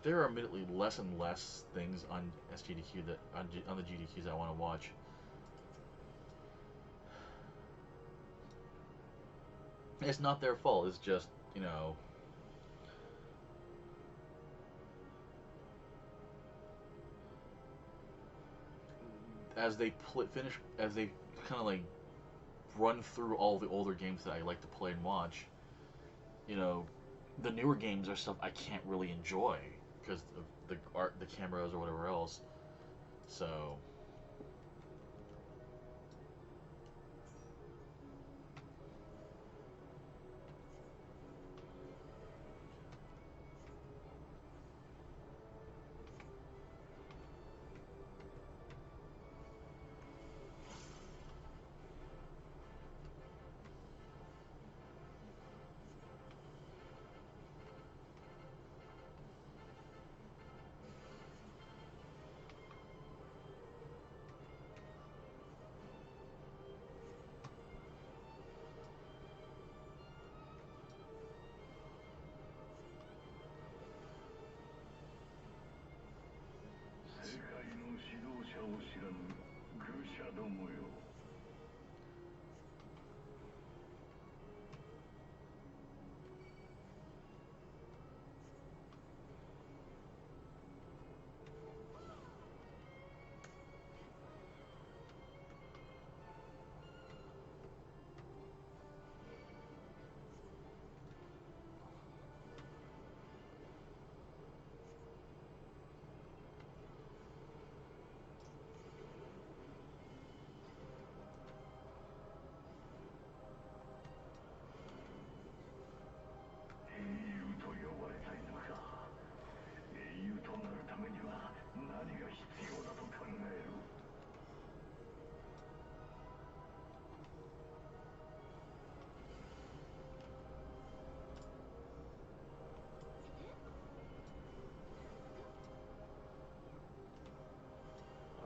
There are admittedly less and less things on SGDQ that on the GDQs I want to watch. It's not their fault. It's just, you know, as they finish, as they kind of like run through all the older games that I like to play and watch. You know, the newer games are stuff I can't really enjoy because of the art, the cameras, or whatever else. So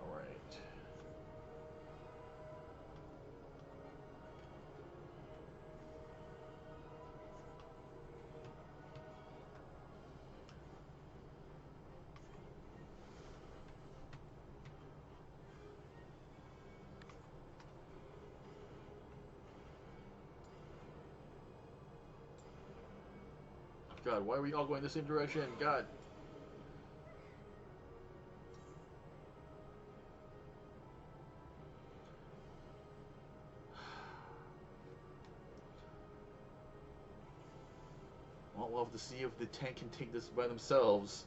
all right. God, why are we all going the same direction? God. Well, we'll have to see if the tank can take this by themselves.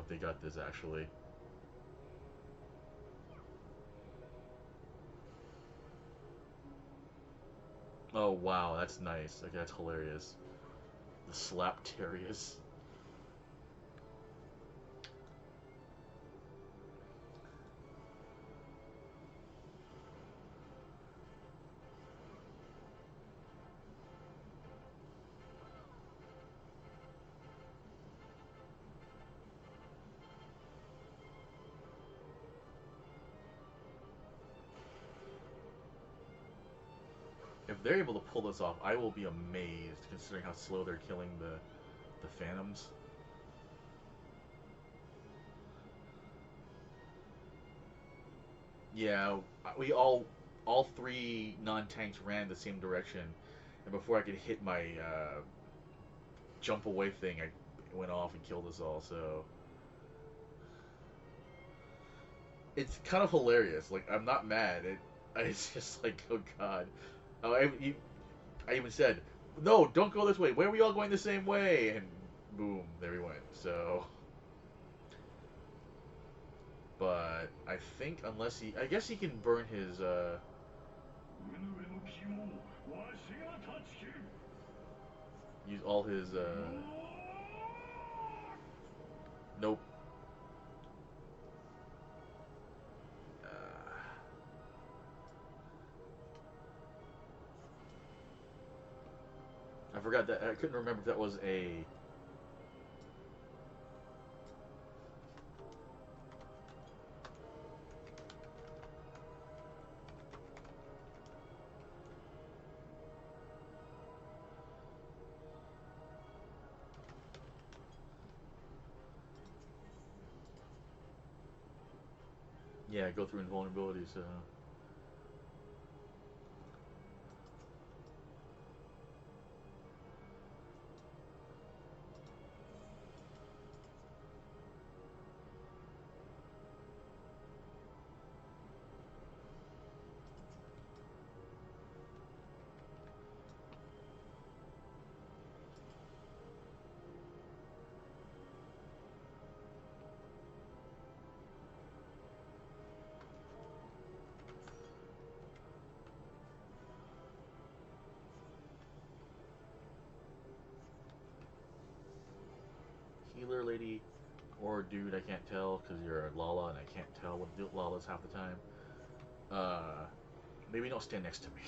they got this actually. Oh wow, that's nice. Okay, that's hilarious. The slap terriers. If they're able to pull this off, I will be amazed considering how slow they're killing the phantoms. Yeah, we all three non-tanks ran the same direction, and before I could hit my jump away thing, I went off and killed us all. So it's kind of hilarious. Like I'm not mad. It's just like, oh god. Oh, I even said, no, don't go this way. Why are we all going the same way? And boom, there we went. So, but I think unless I guess he can burn his use all his nope. I forgot that. I couldn't remember if that was a. Yeah, go through invulnerability. So. Healer lady or dude, I can't tell because you're a Lala and I can't tell what Lala's half the time. Maybe don't stand next to me.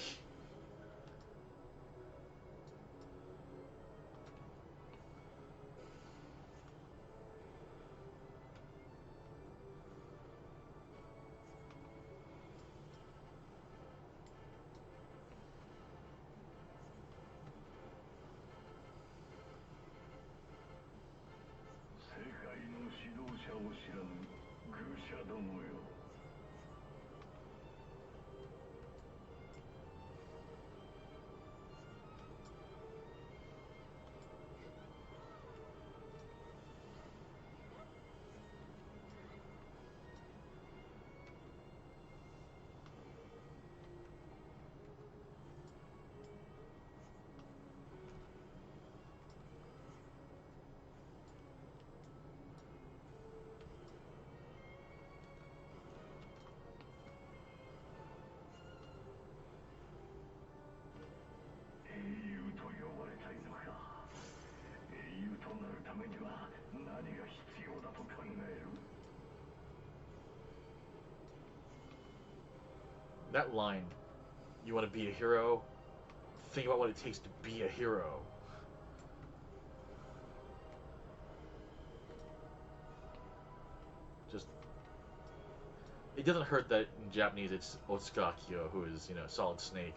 That line, you want to be a hero? Think about what it takes to be a hero. Just, it doesn't hurt that in Japanese it's Otsuka Kyo, who is, Solid Snake,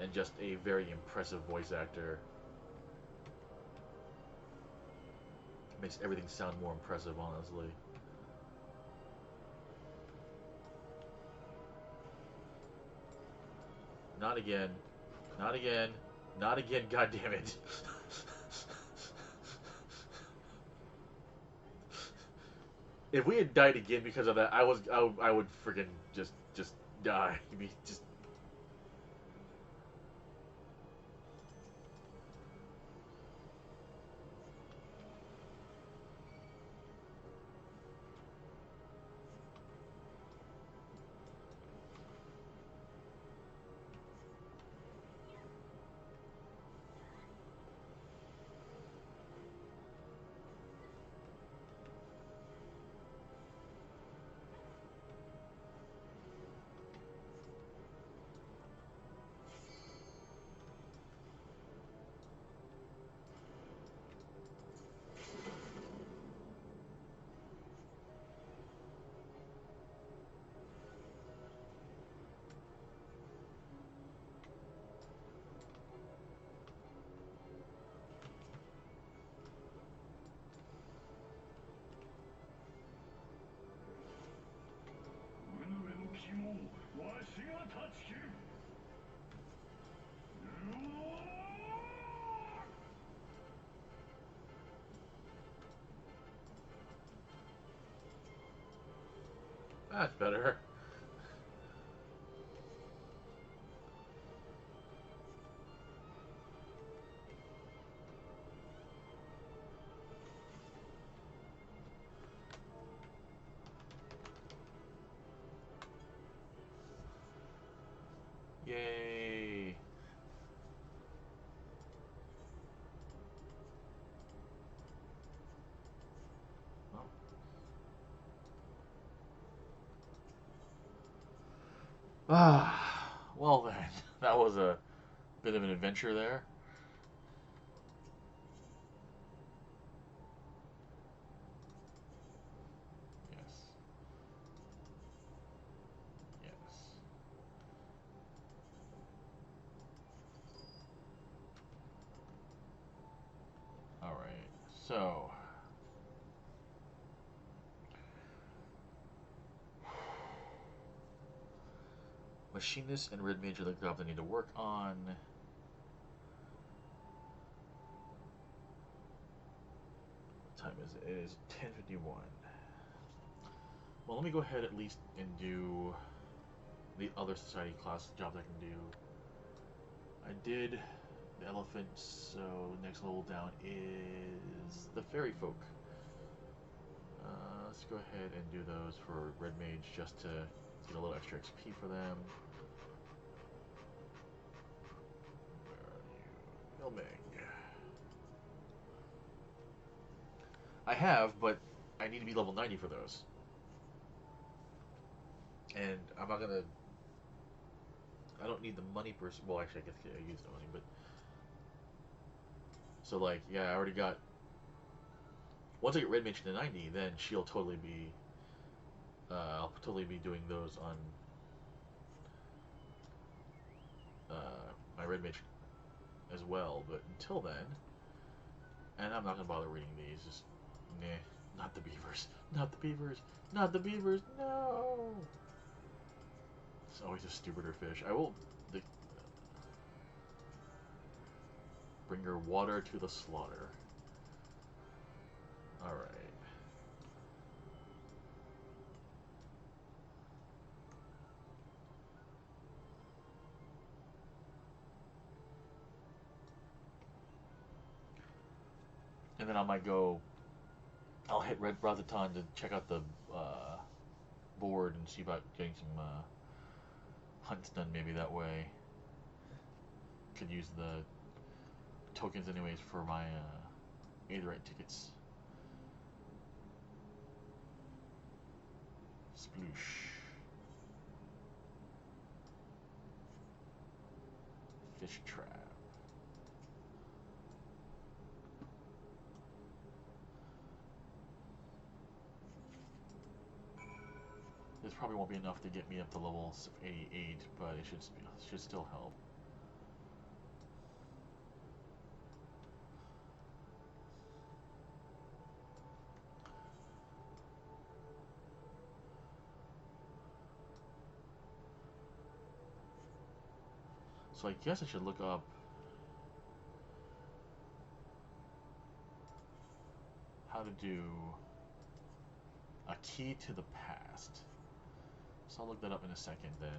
and just a very impressive voice actor. Makes everything sound more impressive, honestly. Not again. Not again. Not again, goddammit. If we had died again because of that, I would freaking just die. Just That's better. Yay. Oh. Ah, well then, that was a bit of an adventure there. Yes. Yes. Alright, so. Machinist and Red Mage are the jobs I need to work on. What time is it? It is 10:51. Well, let me go ahead at least and do the other society class jobs I can do. I did the elephants, so next level down is the fairy folk. Let's go ahead and do those for Red Mage just to get a little extra XP for them. Where are you? Ilming. I have, but I need to be level 90 for those. And I'm not gonna. I don't need the money per. Well, actually, I guess I use the money, but. So, like, yeah, I already got. Once I get Red Mage to 90, then she'll totally be. I'll totally be doing those on. My Red Mage as well, but until then. And I'm not gonna bother reading these, just. Nah. Not the beavers. Not the beavers. Not the beavers. No! It's always a stupider fish. I will. The, bring your water to the slaughter. Alright. And then I might go. I'll hit Red Brazaton to check out the board and see about getting some hunts done maybe that way. Could use the tokens anyways for my Aetherite tickets. Sploosh. Fish trap. This probably won't be enough to get me up to level 88, but it should still help. So I guess I should look up how to do a key to the past. So I'll look that up in a second then.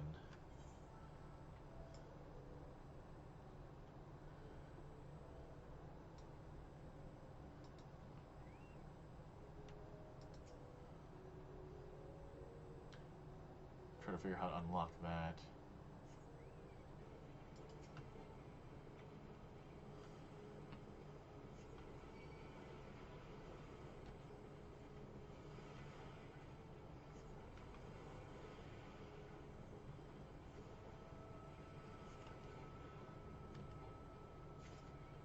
Try to figure out how to unlock that.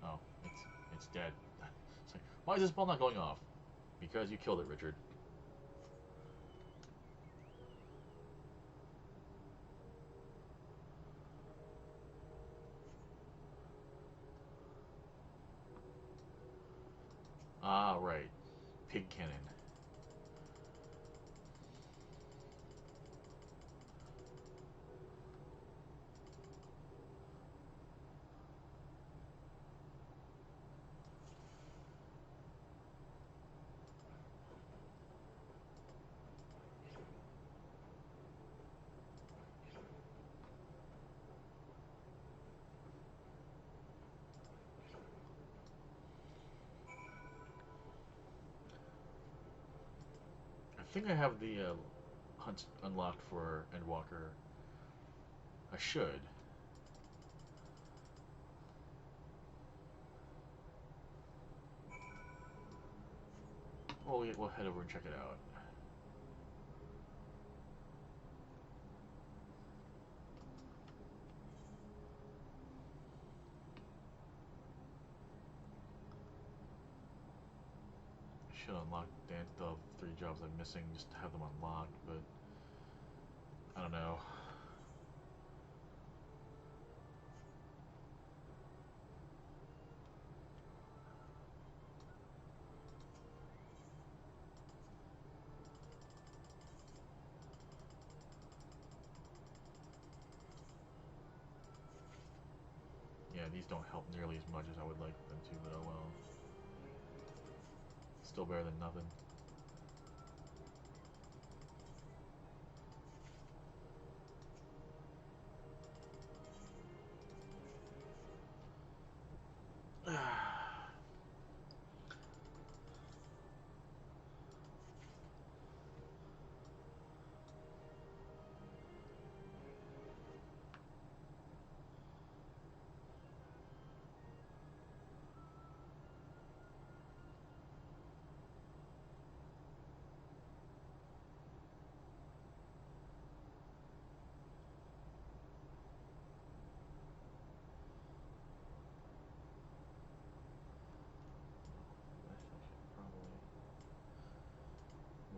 Oh, it's dead. It's like, why is this ball not going off? Because you killed it, Richard. Ah, right. Pig cannon. think I have the hunt unlocked for Endwalker. I should. We'll head over and check it out. Should unlock the 3 jobs I'm missing just to have them unlocked, but I don't know. Yeah, these don't help nearly as much as I would like them to, but oh well. Still better than nothing.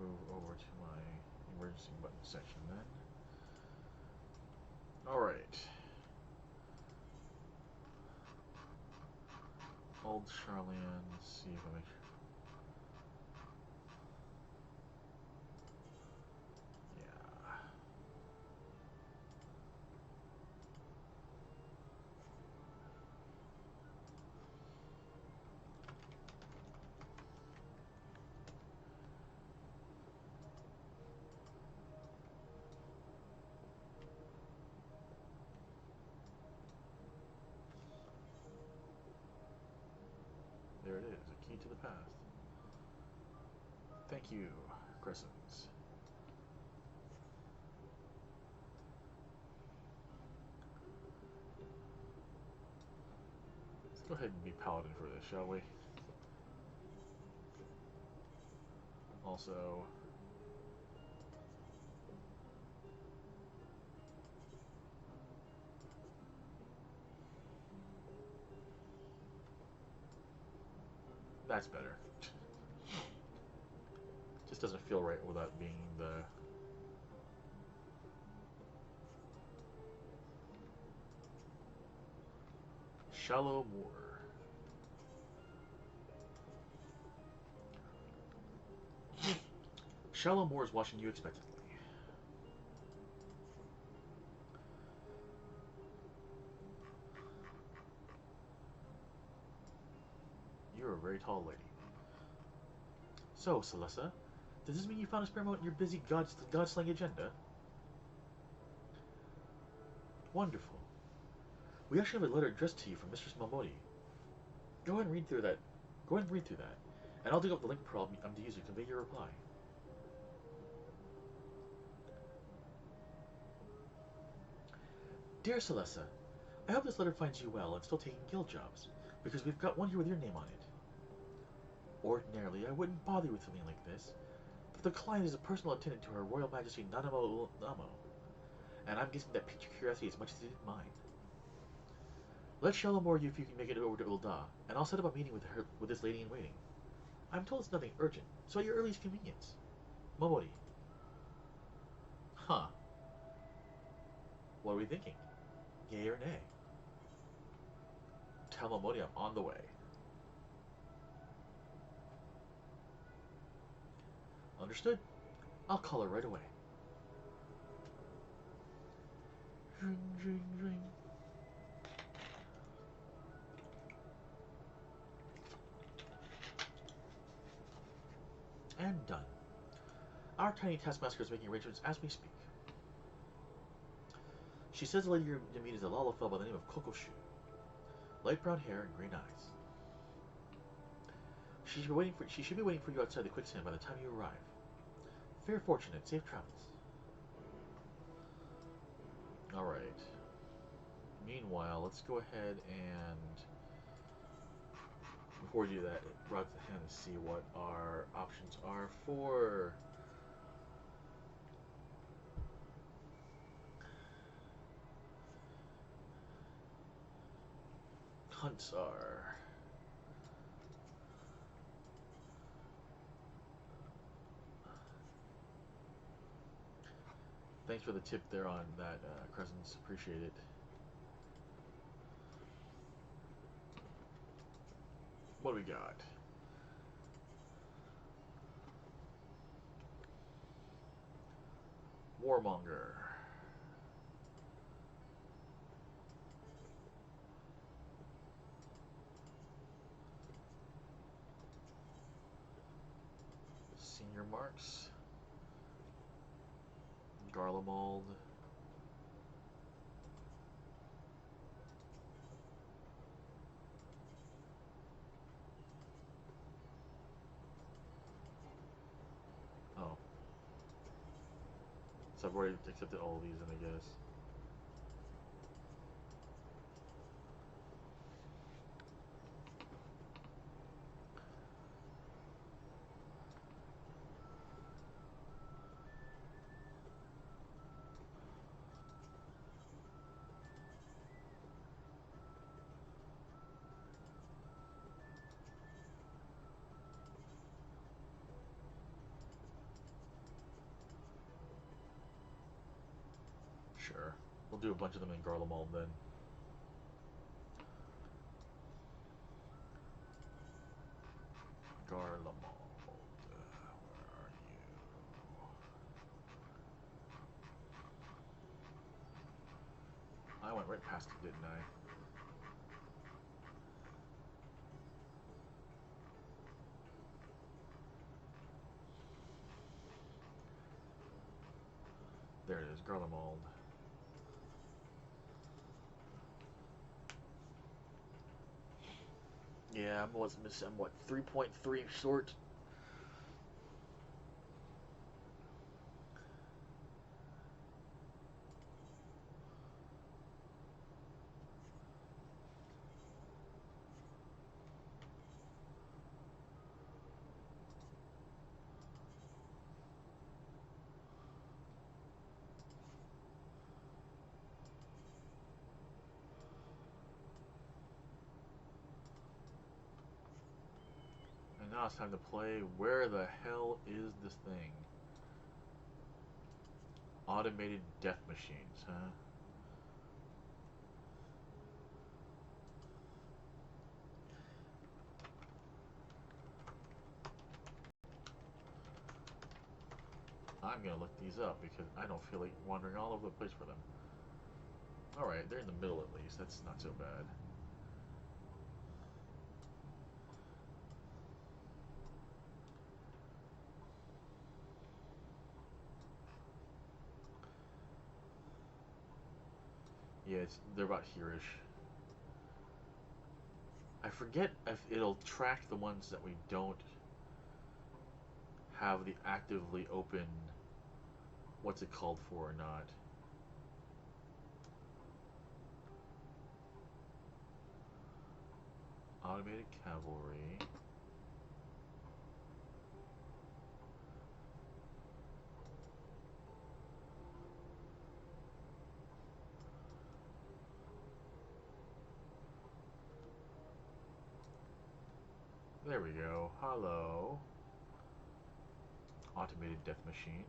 Move over to my emergency button section then. Alright. Old Charlian, see if I make sure. Yeah. There it is, a key to the past. Thank you, Crescents. Let's go ahead and be Paladin for this, shall we? Also, that's better. Just doesn't feel right without being the Shallow Moor. Shallow Moor is watching you expectantly. You're a very tall lady. So, Celessa, does this mean you found a spare moment in your busy god-slaying agenda? Wonderful. We actually have a letter addressed to you from Mistress Momodi. Go ahead and read through that. Go ahead and read through that, and I'll dig up the link problem I'm to use to convey your reply. Dear Celessa, I hope this letter finds you well and still taking guild jobs, because we've got one here with your name on it. Ordinarily, I wouldn't bother you with something like this, but the client is a personal attendant to Her Royal Majesty Nanamo Ulamo, and I'm guessing that piqued your curiosity as much as it did mine. Let Shalamore you if you can make it over to Ul'dah, and I'll set up a meeting with this lady in waiting. I'm told it's nothing urgent, so at your earliest convenience. Momodi. Huh. What are we thinking? Yay or nay? Tell Momodi I'm on the way. Understood. I'll call her right away. Ring, ring, ring. And done. Our tiny taskmaster is making arrangements as we speak. She says the lady you're to meet is a Lalafell by the name of Kokoshu. Light brown hair and green eyes. She should be waiting for you outside the quicksand by the time you arrive. Very fortunate. Safe travels. Alright. Meanwhile, let's go ahead and, before we do that, route the hand and see what our options are for hunts are. Thanks for the tip there on that, Crescents. Appreciate it. What do we got? Warmonger. Senior Marks. Garlemald. Oh. So I've already accepted all of these, then, I guess. Sure. We'll do a bunch of them in Garlemald then. Garlemald. Where are you? I went right past it, didn't I? There it is, Garlemald. Yeah, I'm what, 3.3 short? And now it's time to play Where the Hell Is This Thing? Automated death machines, huh? I'm gonna look these up because I don't feel like wandering all over the place for them. Alright, they're in the middle at least. That's not so bad. Yeah, they're about here-ish. I forget if it'll track the ones that we don't have the actively open, what's it called for or not. Automated cavalry. There we go. Hello. Automated death machine.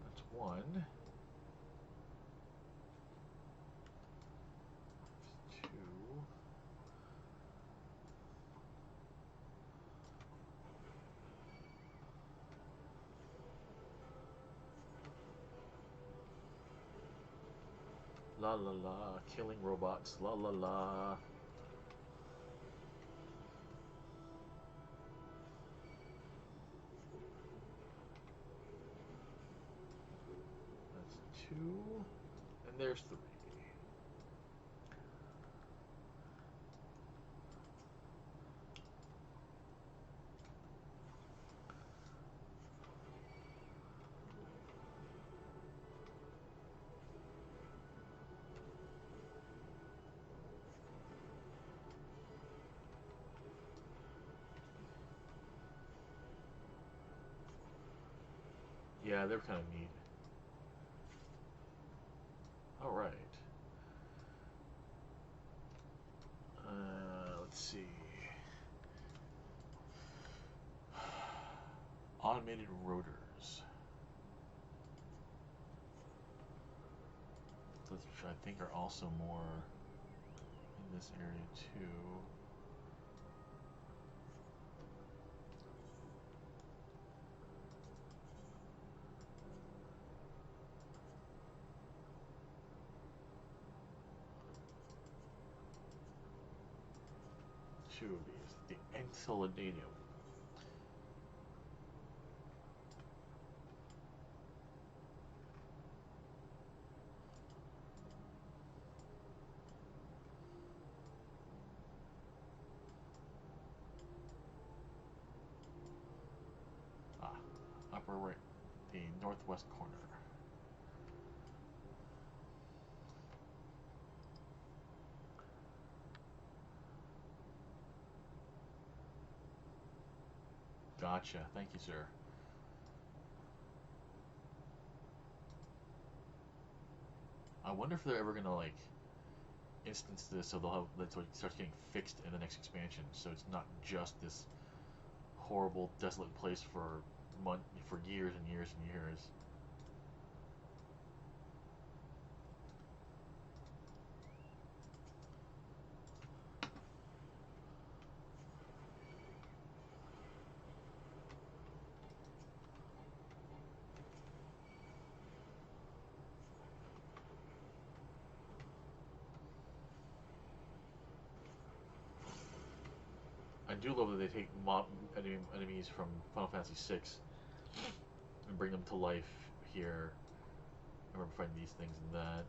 That's one. Two. La la la. Killing robots. La la la. That's 2. And there's 3. Yeah, they're kind of neat. Alright. Let's see. Automated rotors. Which I think are also more in this area too. Two of these. The Enceladanium. Ah, upper right, the northwest corner. Gotcha. Thank you, sir. I wonder if they're ever gonna like instance this so they'll have that so it starts getting fixed in the next expansion, so it's not just this horrible, desolate place for for years and years and years. I do love that they take enemies from Final Fantasy VI and bring them to life here. I remember finding these things in that.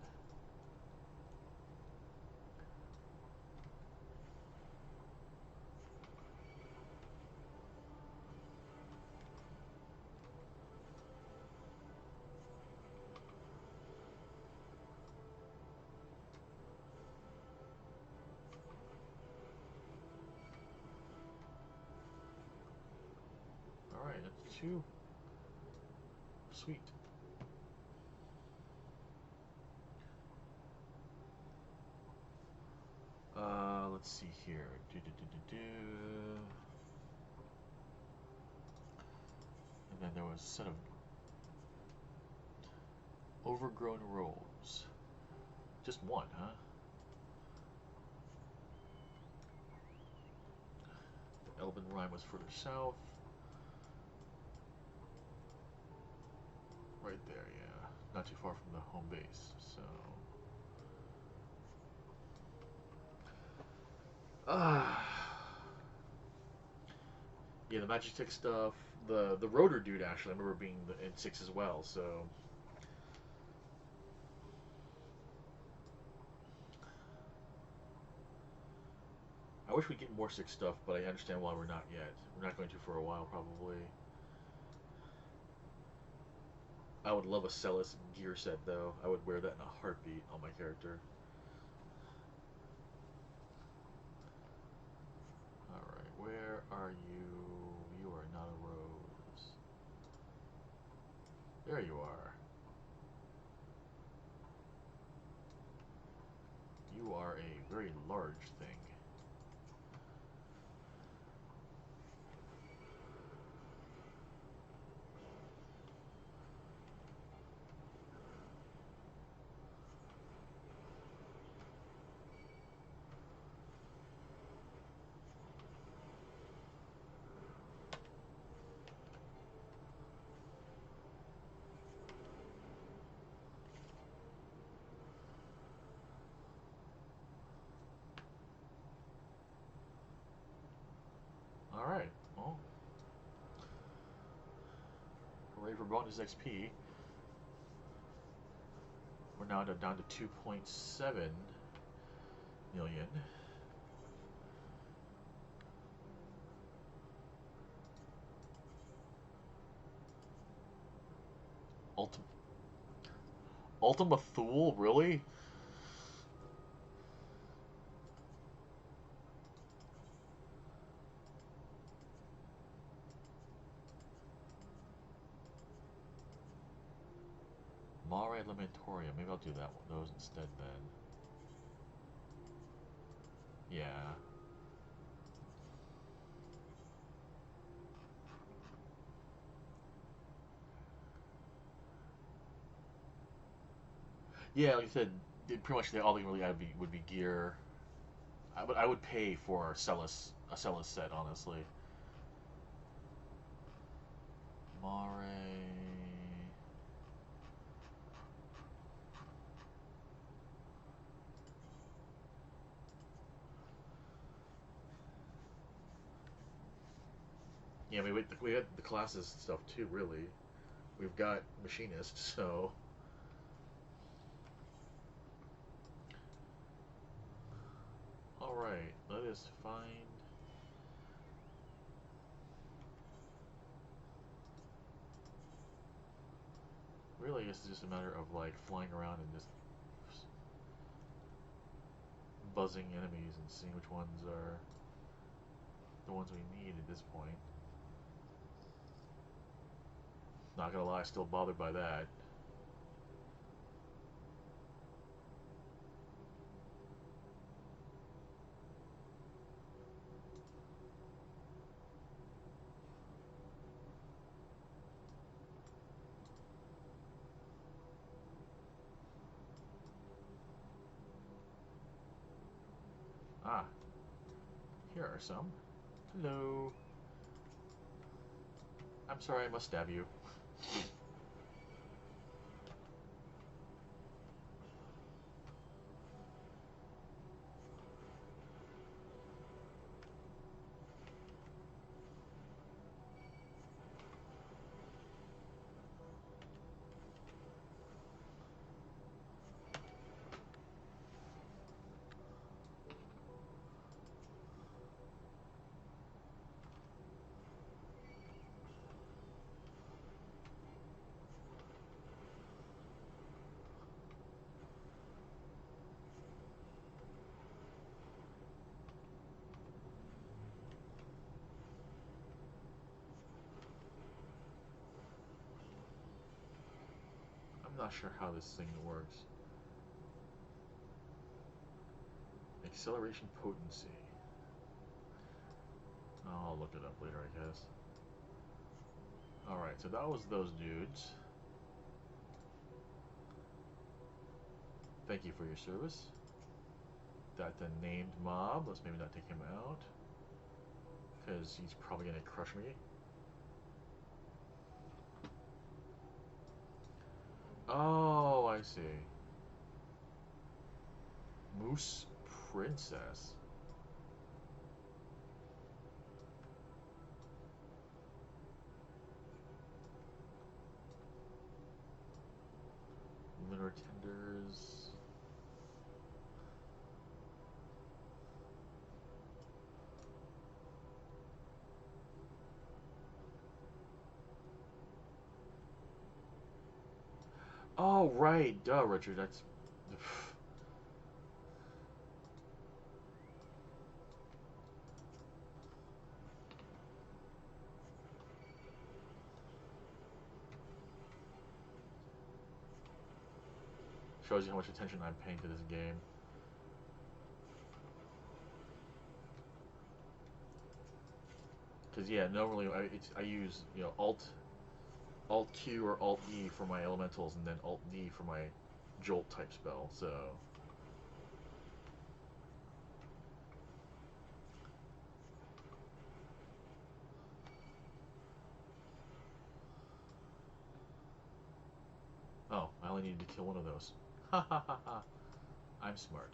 Alright, that's 2. Sweet. Let's see here. And then there was a set of overgrown roads. Just one, huh? The Elben Rhine was further south. Right there, yeah. Not too far from the home base, so... Yeah, the Magitech stuff. The rotor dude, actually, I remember being in 6 as well, so... I wish we'd get more 6 stuff, but I understand why we're not yet. We're not going to for a while, probably. I would love a Celis gear set, though. I would wear that in a heartbeat on my character. Alright, where are you? You are not a rose. There you are. You are a very large thing. ready for bonus XP. We're now down to 2.7 million. Ultima Thule, really? Mare Lamentorium. Maybe I'll do those instead then. Yeah. Yeah, like I said, pretty much all they really add would be gear. I would pay for a Celis set, honestly. Mare. Yeah, I mean, we had the classes stuff too, really. We've got Machinist, so. Alright, let us find. Really, I guess it's just a matter of like flying around and just buzzing enemies and seeing which ones are the ones we need at this point. Not gonna lie, still bothered by that. Ah, here are some. Hello. I'm sorry, I must stab you. I'm not sure how this thing works. Acceleration potency. I'll look it up later, I guess. Alright, so that was those dudes. Thank you for your service. That the named mob. Let's maybe not take him out, because he's probably gonna crush me. Oh, I see. Moose Princess. Lunar Tenders. Oh, right. Duh, Richard. That's... Shows you how much attention I'm paying to this game. Because, yeah, normally I use, you know, Alt Q or Alt E for my elementals, and then Alt D for my Jolt type spell, so... Oh, I only needed to kill one of those. Ha ha ha ha. I'm smart.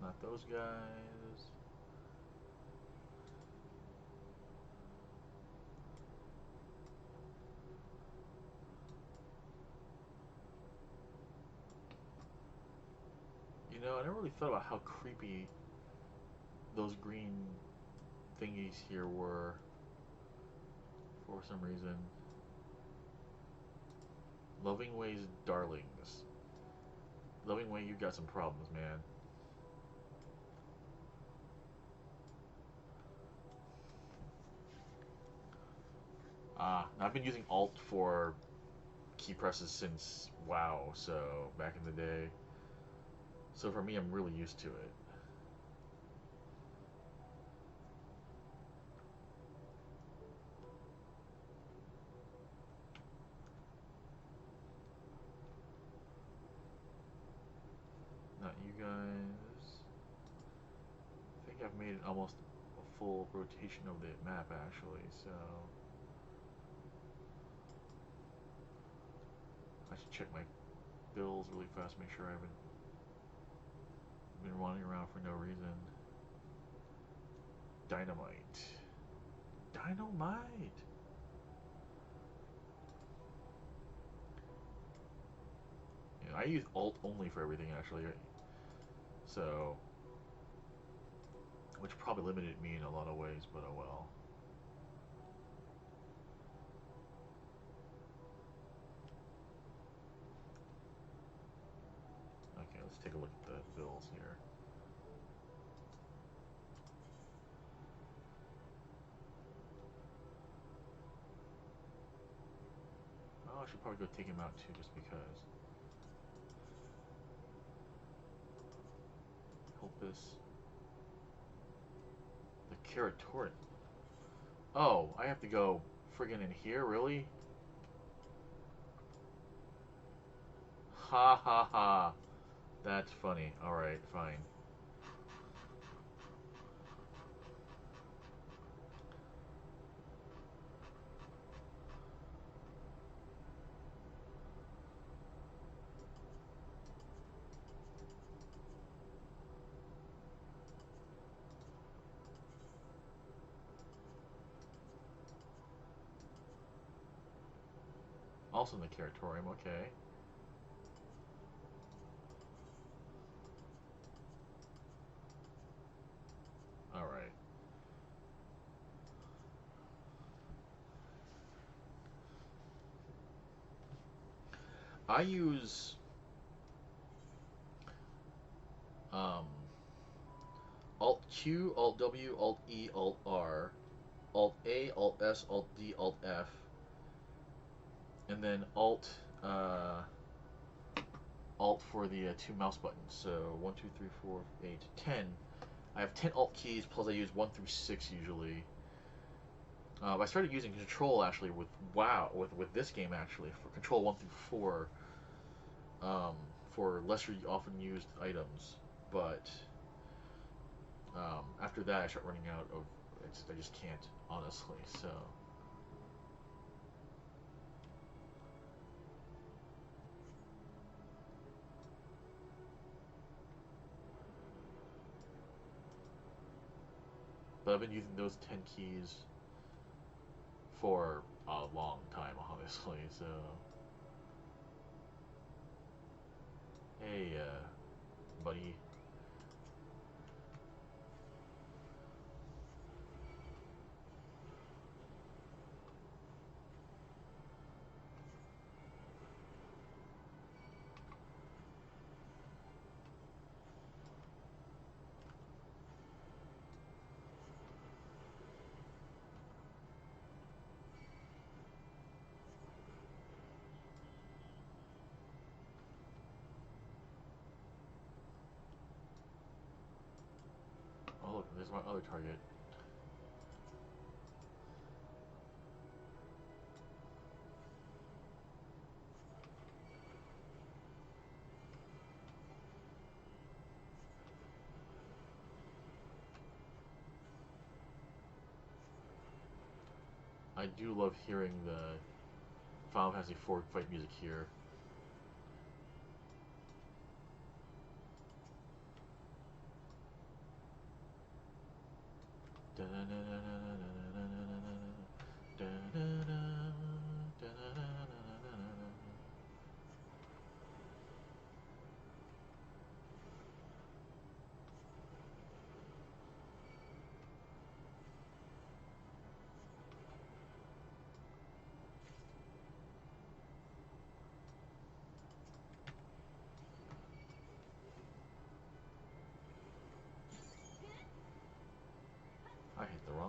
Not Not those guys. You know, I never really thought about how creepy those green thingies here were for some reason. Loving Way's darlings. Loving Way, you've got some problems, man. I've been using Alt for key presses since WoW, so back in the day. So for me, I'm really used to it. Not you guys. I think I've made almost a full rotation of the map actually, so I should check my bills really fast, make sure I haven't been running around for no reason. Dynamite. Dynamite! Yeah, I use Alt only for everything actually, so which probably limited me in a lot of ways, but oh well. Okay, let's take a look at the bills here. Oh, I should probably go take him out too, just because. Helpus. The Keratorn. Oh, I have to go friggin' in here, really? Ha ha ha. That's funny. Alright, fine. Also in the Keratorium, okay. Alright. I use um, Alt Q, Alt W, Alt E, Alt R, Alt A, Alt S, Alt D, Alt F, and then Alt for the two mouse buttons. So 1, 2, 3, 4, 8, 10. I have 10 Alt keys, plus I use 1 through 6 usually. I started using Control actually with WoW, with this game actually, for Control 1 through 4, for lesser often used items. But after that, I start running out of. I just can't, honestly. So. But I've been using those 10 keys for a long time, honestly. So. Hey, buddy. Oh, look, there's my other target. I do love hearing the Final Fantasy IV fight music here.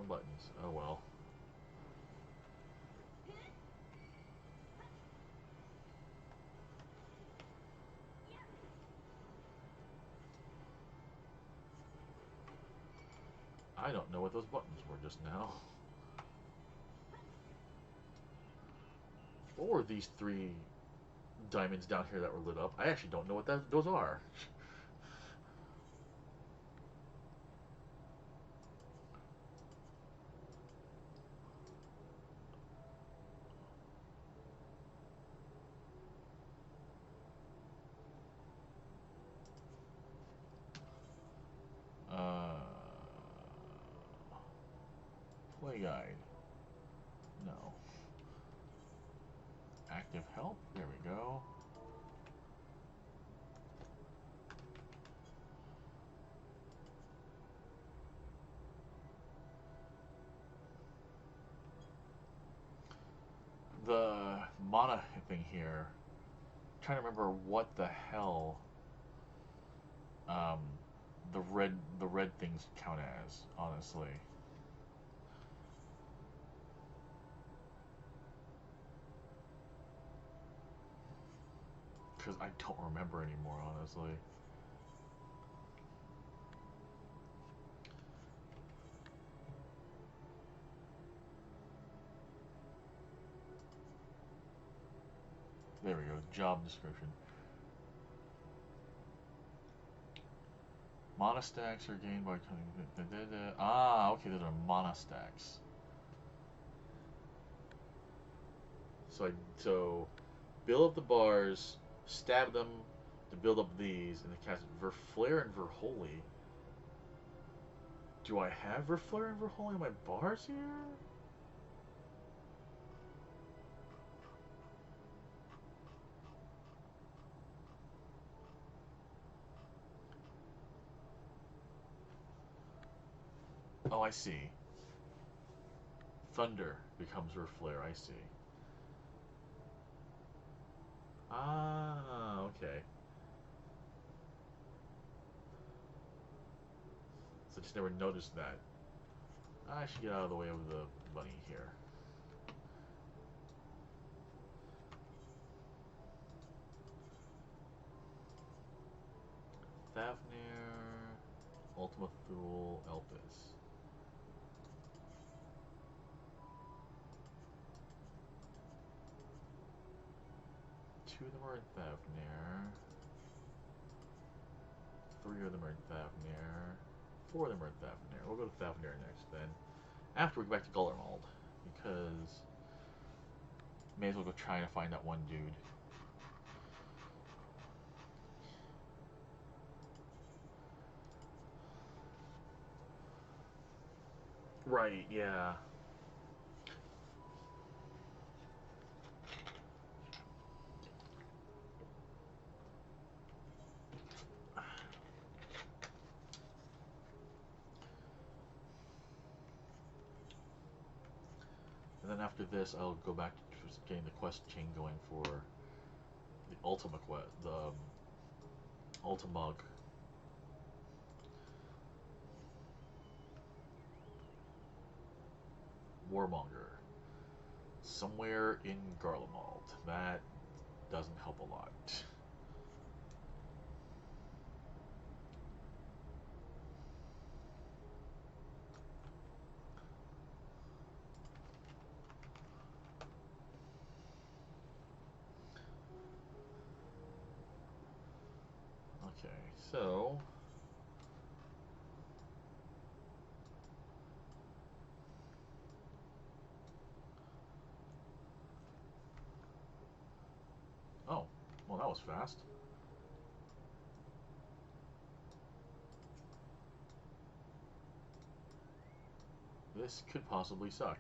buttons. Oh well. I don't know what those buttons were just now. What were these three diamonds down here that were lit up? I actually don't know what those are. Uh, Play guide. No. Active help. There we go. The mana thing here. I'm trying to remember what the hell um, the red things count as, honestly. Because I don't remember anymore, honestly. There we go. Job description. Mana stacks are gained by... Ah, okay, those are mana stacks. So build up the bars, stab them to build up these, and then cast Verflare and Verholy. Do I have Verflare and Verholy on my bars here? Oh, I see. Thunder becomes Verflare, I see. Ah, okay. So I just never noticed that. I should get out of the way of the bunny here. Thavnir, Ultima Thule, Elpis. Two of them are in Thavnir. Three of them are in Thavnir. Four of them are in Thavnir. We'll go to Thavnir next then. After we go back to Gullermold. Because may as well go try to find that one dude. Right, yeah. And then after this, I'll go back to just getting the quest chain going for the Ultima quest, the Ultimug. Warmonger. Somewhere in Garlemald. That doesn't help a lot. Okay, so... Oh, well that was fast. This could possibly suck.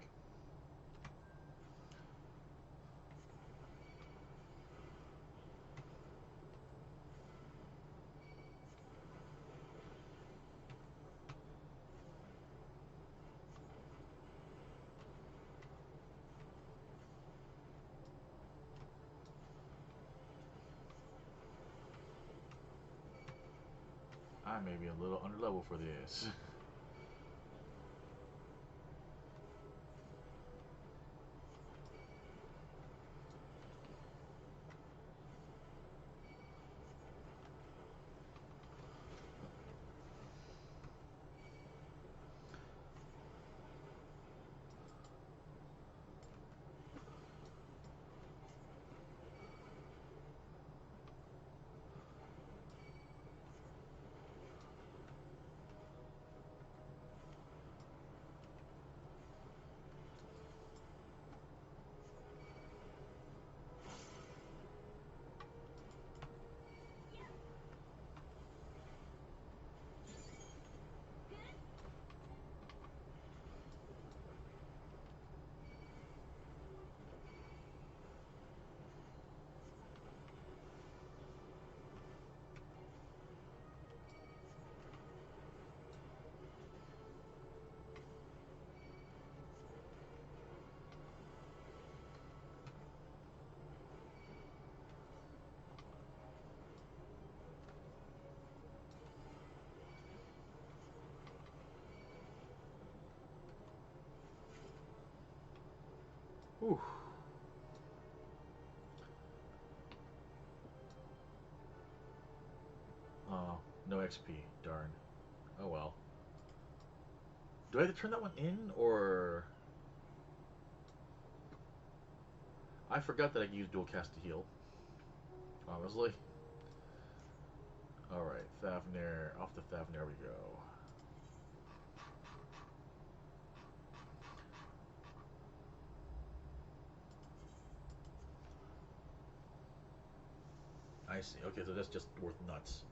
I may be a little under level for this. Whew. Oh, no XP. Darn. Oh well. Do I have to turn that one in, or... I forgot that I could use dual cast to heal. Honestly. Alright, Thavnir. Off to Thavnir we go. I see. Okay, so that's just worth nuts.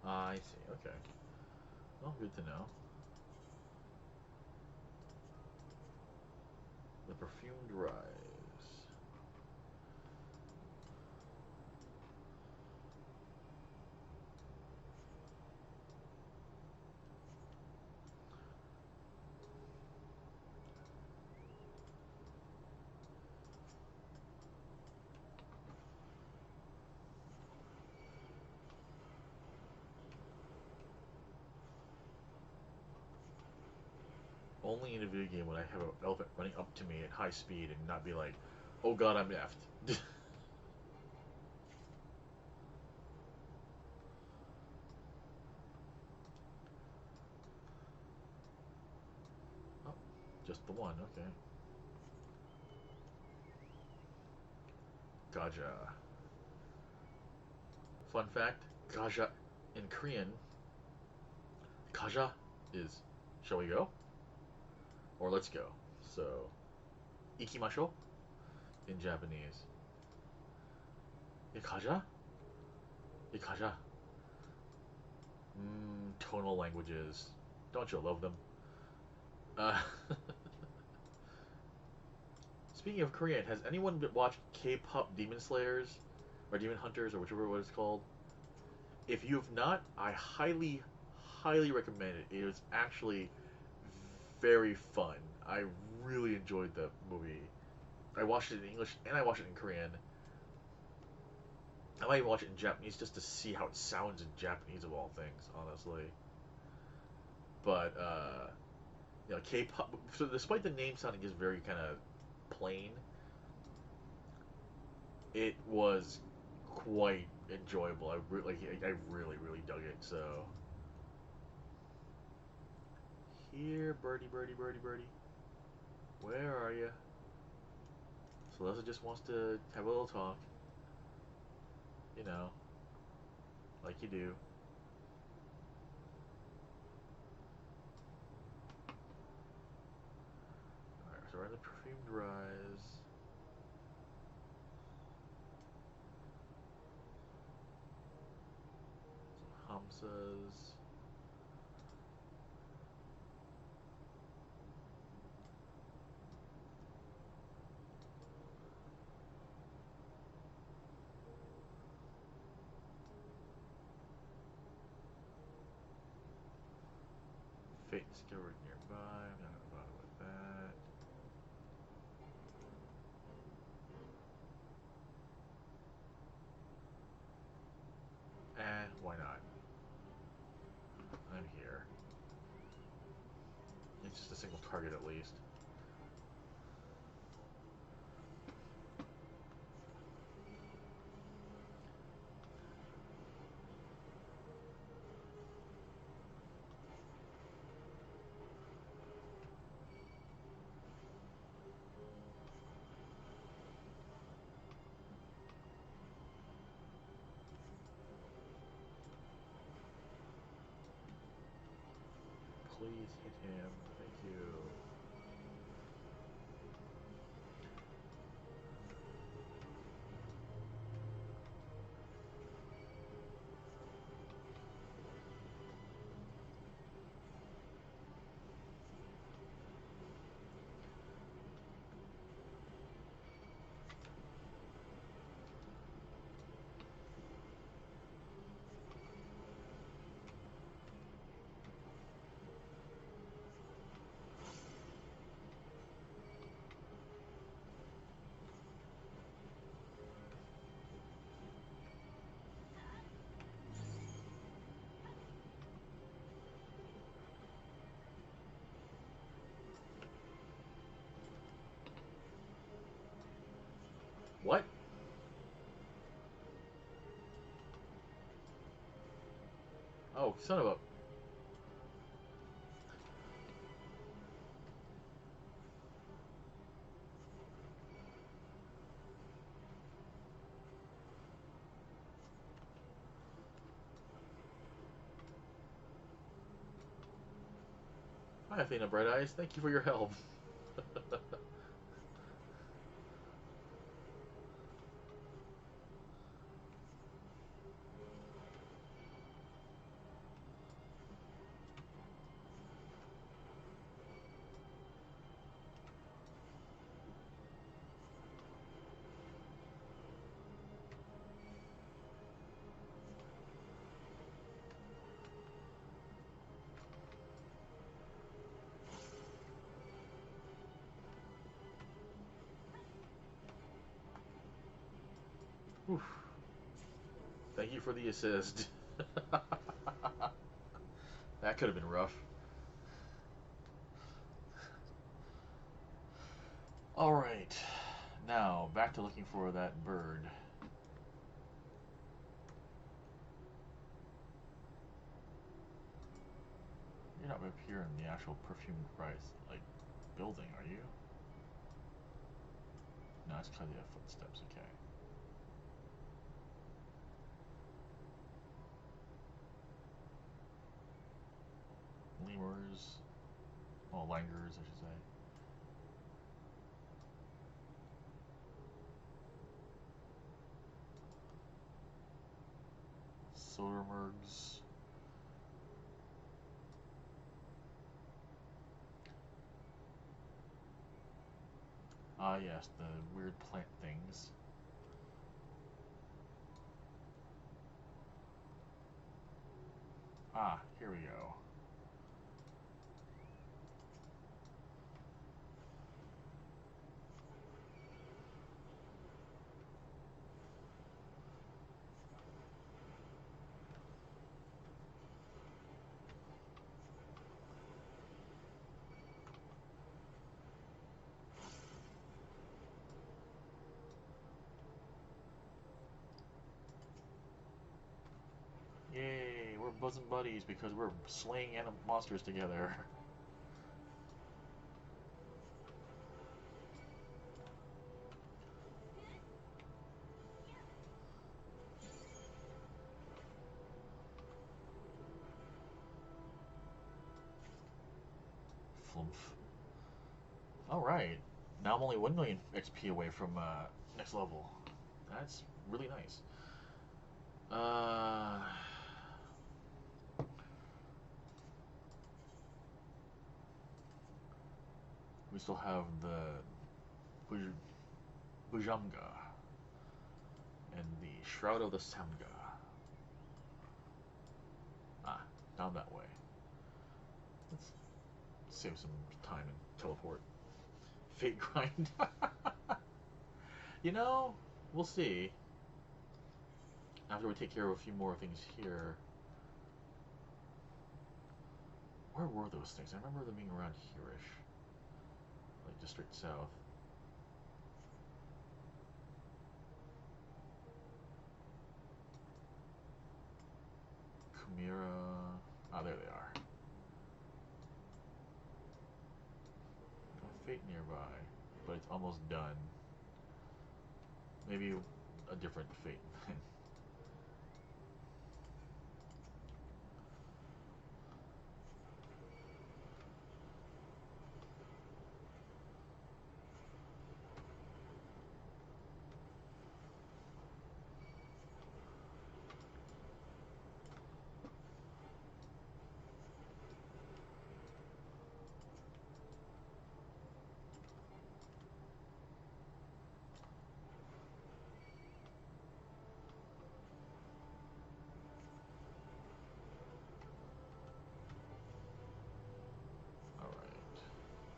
I see. Okay. Well, good to know. The Perfumed Rise. Only in a video game would I have an elephant running up to me at high speed and not be like, oh god, I'm effed. Oh, just the one, okay. Gaja. Fun fact, Gaja in Korean, Gaja is shall we go? Or let's go. So, ikimasho in Japanese. Gaja? Gaja. Tonal languages. Don't you love them? Uh, Speaking of Korean, has anyone watched K-pop Demon Slayers? Or Demon Hunters, or whichever what it's called? If you have not, I highly, highly recommend it. It is actually very fun. I really enjoyed the movie. I watched it in English and I watched it in Korean. I might even watch it in Japanese just to see how it sounds in Japanese of all things, honestly. But K-pop. So despite the name sounding just very kind of plain, it was quite enjoyable. I really, really dug it. So here, birdie, birdie, birdie, birdie, where are you? Celeste just wants to have a little talk, you know, like you do. Alright, so we're in the Perfumed Rise. Some Hamsas. Fate discovered nearby. I'm not gonna bother with that. Why not? I'm here. It's just a single target at least. Please hit him. Thank you. What? Oh, son of a... Hi, Athena Bright Eyes. Thank you for your help. Oof. Thank you for the assist. That could have been rough. Alright. Now, back to looking for that bird. You're not up here in the actual perfume price, like, building, are you? No, it's because you have footsteps, okay. Lemurs. Well, langurs, I should say. Sodermergs. Ah, yes, the weird plant things. Ah, here we go. Yay, we're bosom buddies because we're slaying monsters together. Flumph. Alright, now I'm only 1 million XP away from next level. That's really nice. We still have the Bujamga and the Shroud of the Samga. Ah, down that way. Let's save some time and teleport. Fate grind. You know, we'll see. After we take care of a few more things here. Where were those things? I remember them being around here-ish. Like just straight south. Chimera. Ah, there they are. No Fate nearby, but it's almost done. Maybe a different Fate then.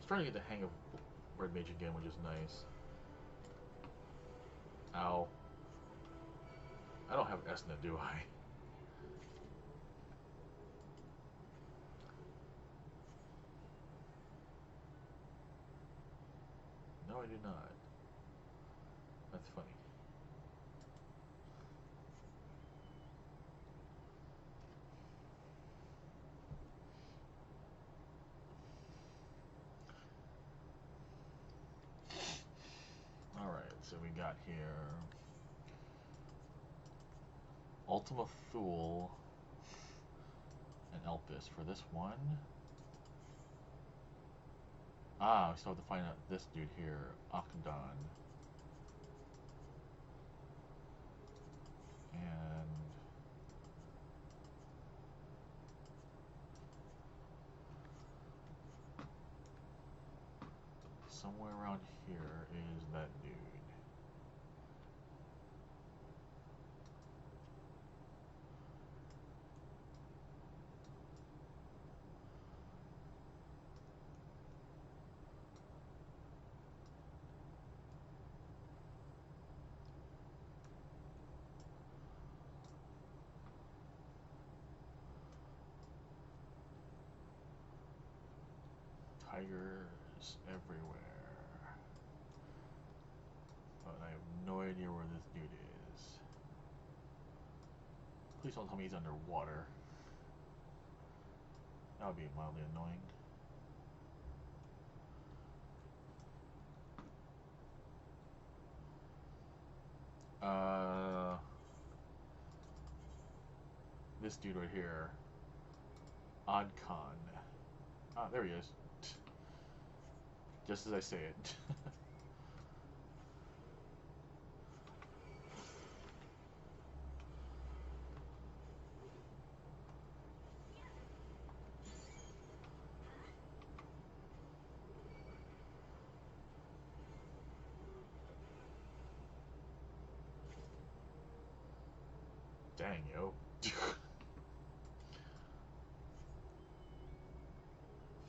Trying to get the hang of Red Mage again, which is nice. Ow. I don't have Esna, do I? No, I do not. That's funny. Alright, so we got here Ultima Thule and Elpis for this one. Ah, we still have to find out this dude here, Akdon. And somewhere around here is that dude. Tigers everywhere. But I have no idea where this dude is. Please don't tell me he's underwater. That would be mildly annoying. This dude right here. Oddcon. Ah, there he is. Just as I say it. Dang, yo.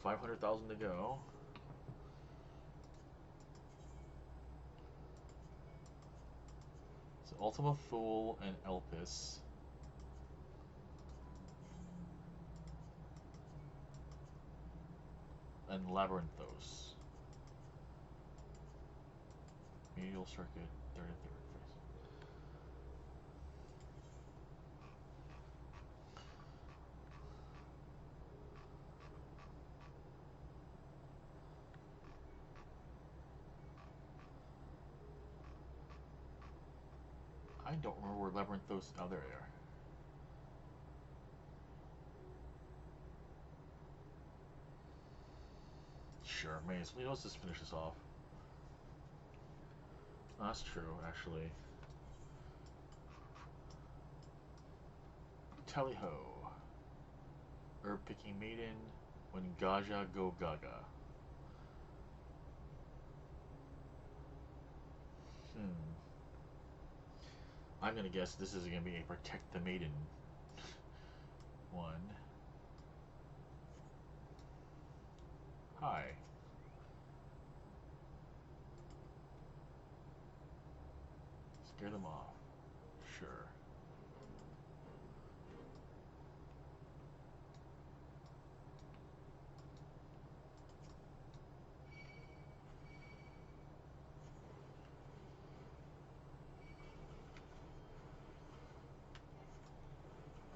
500,000 to go. So Ultima Thule and Elpis. And Labyrinthos. Medial circuit, 33rd phase. I don't remember where Labyrinthos. Oh, there they are. Sure, let's just finish this off. Oh, that's true, actually. Tally ho. Herb picking maiden. When Gaja go gaga. I'm gonna guess this is gonna be a protect the maiden one. Hi. Scare them off. Sure.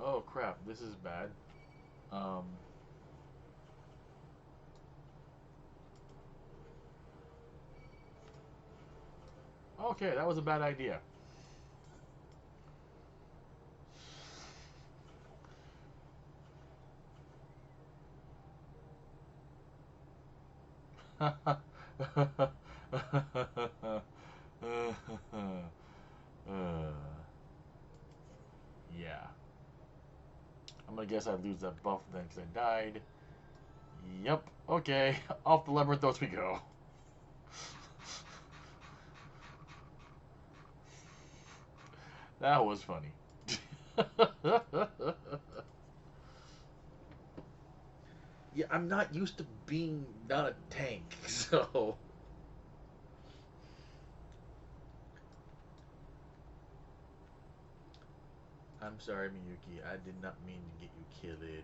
Oh crap, this is bad. Okay, that was a bad idea. Yeah. I'm gonna guess I lose that buff then because I died. Yep. Okay. Off the Labyrinthos we go. That was funny. Yeah, I'm not used to being not a tank, so. I'm sorry, Miyuki. I did not mean to get you killed.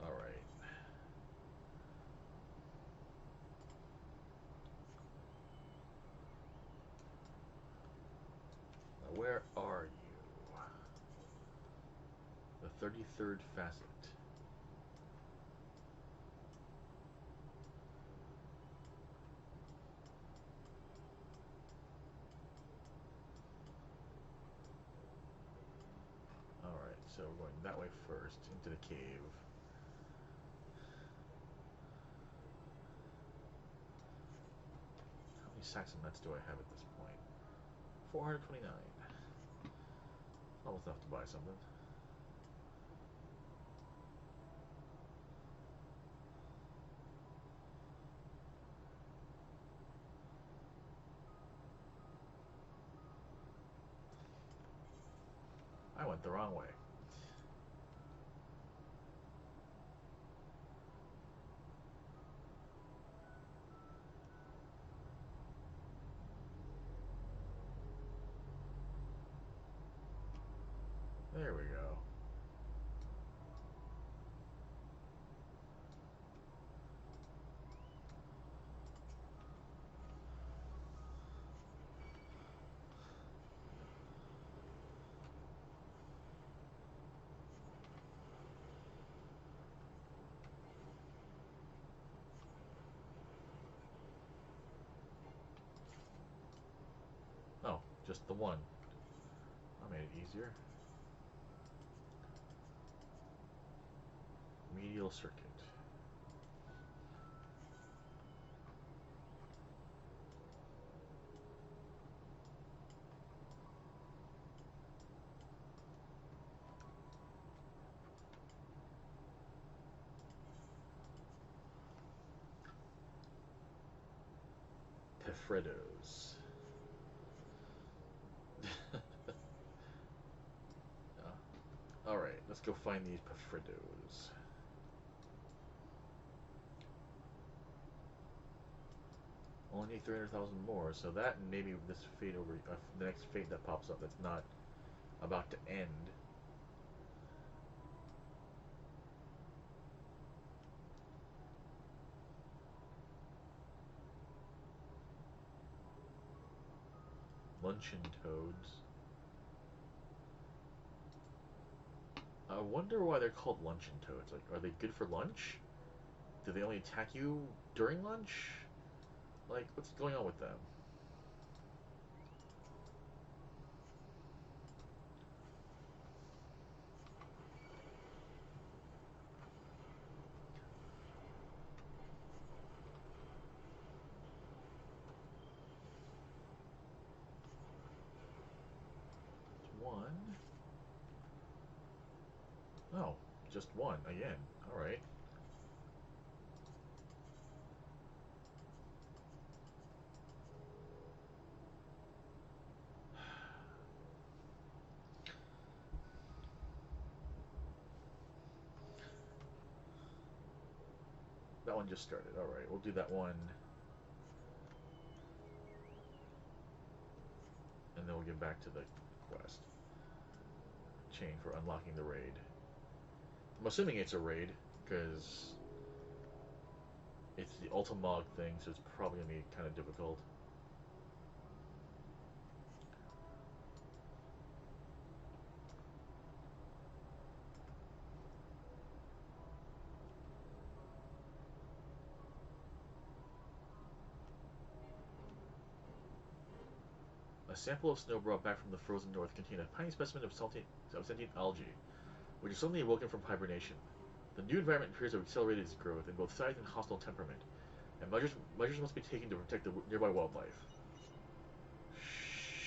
Alright. Where are you? The 33rd facet. Alright, so we're going that way first, into the cave. How many sacks of nuts do I have at this point? 429. Almost enough to buy something. I went the wrong way. There we go. Oh, just the one. I made it easier. Medial circuit. Pefredos. Alright, let's go find these Pefredos. Only need 300,000 more, so that and maybe this fate over the next fate that pops up that's not about to end. Luncheon toads. I wonder why they're called luncheon toads. Like, are they good for lunch? Do they only attack you during lunch? Like, what's going on with them? One. Oh, just one again. All right. That one just started. All right, we'll do that one, and then we'll get back to the quest chain for unlocking the raid. I'm assuming it's a raid because it's the Ultimog thing, so it's probably gonna be kind of difficult. A sample of snow brought back from the frozen north contained a tiny specimen of sentient algae, which is suddenly awoken from hibernation. The new environment appears to have accelerated its growth in both size and hostile temperament, and measures must be taken to protect the nearby wildlife.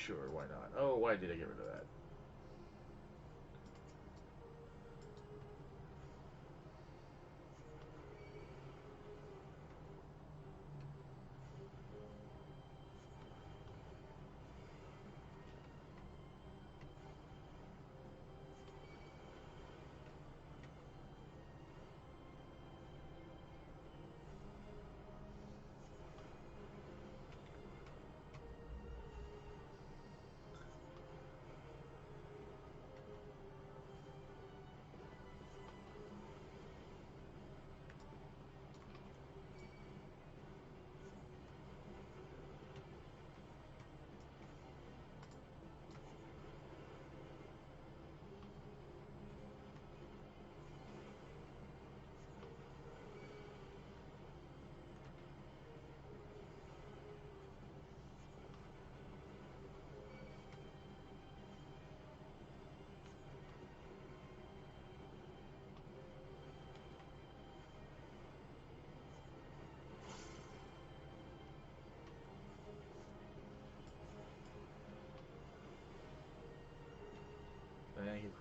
Sure, why not? Oh, why did I get rid of that?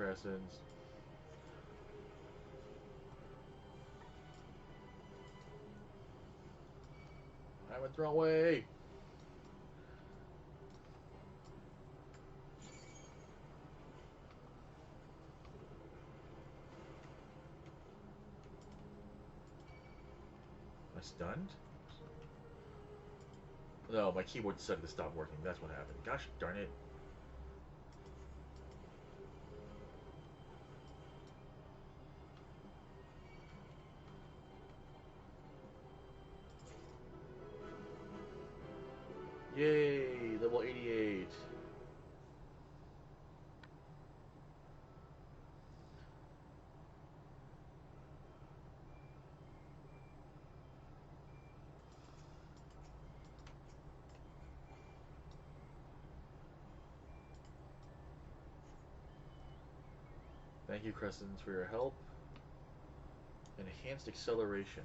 Crescents. I went the wrong way. Am I stunned? No, my keyboard decided to stop working. That's what happened. Gosh darn it. Yay! Level 88. Thank you, Crescents, for your help. Enhanced acceleration.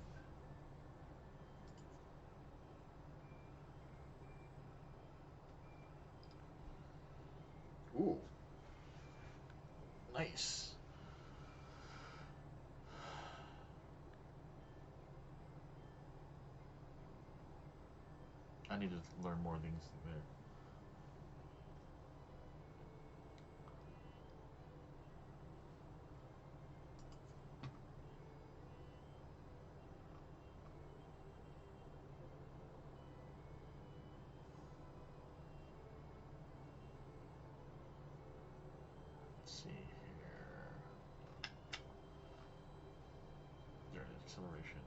Ooh. Nice. I need to learn more things there. Let's see here. There it is, acceleration.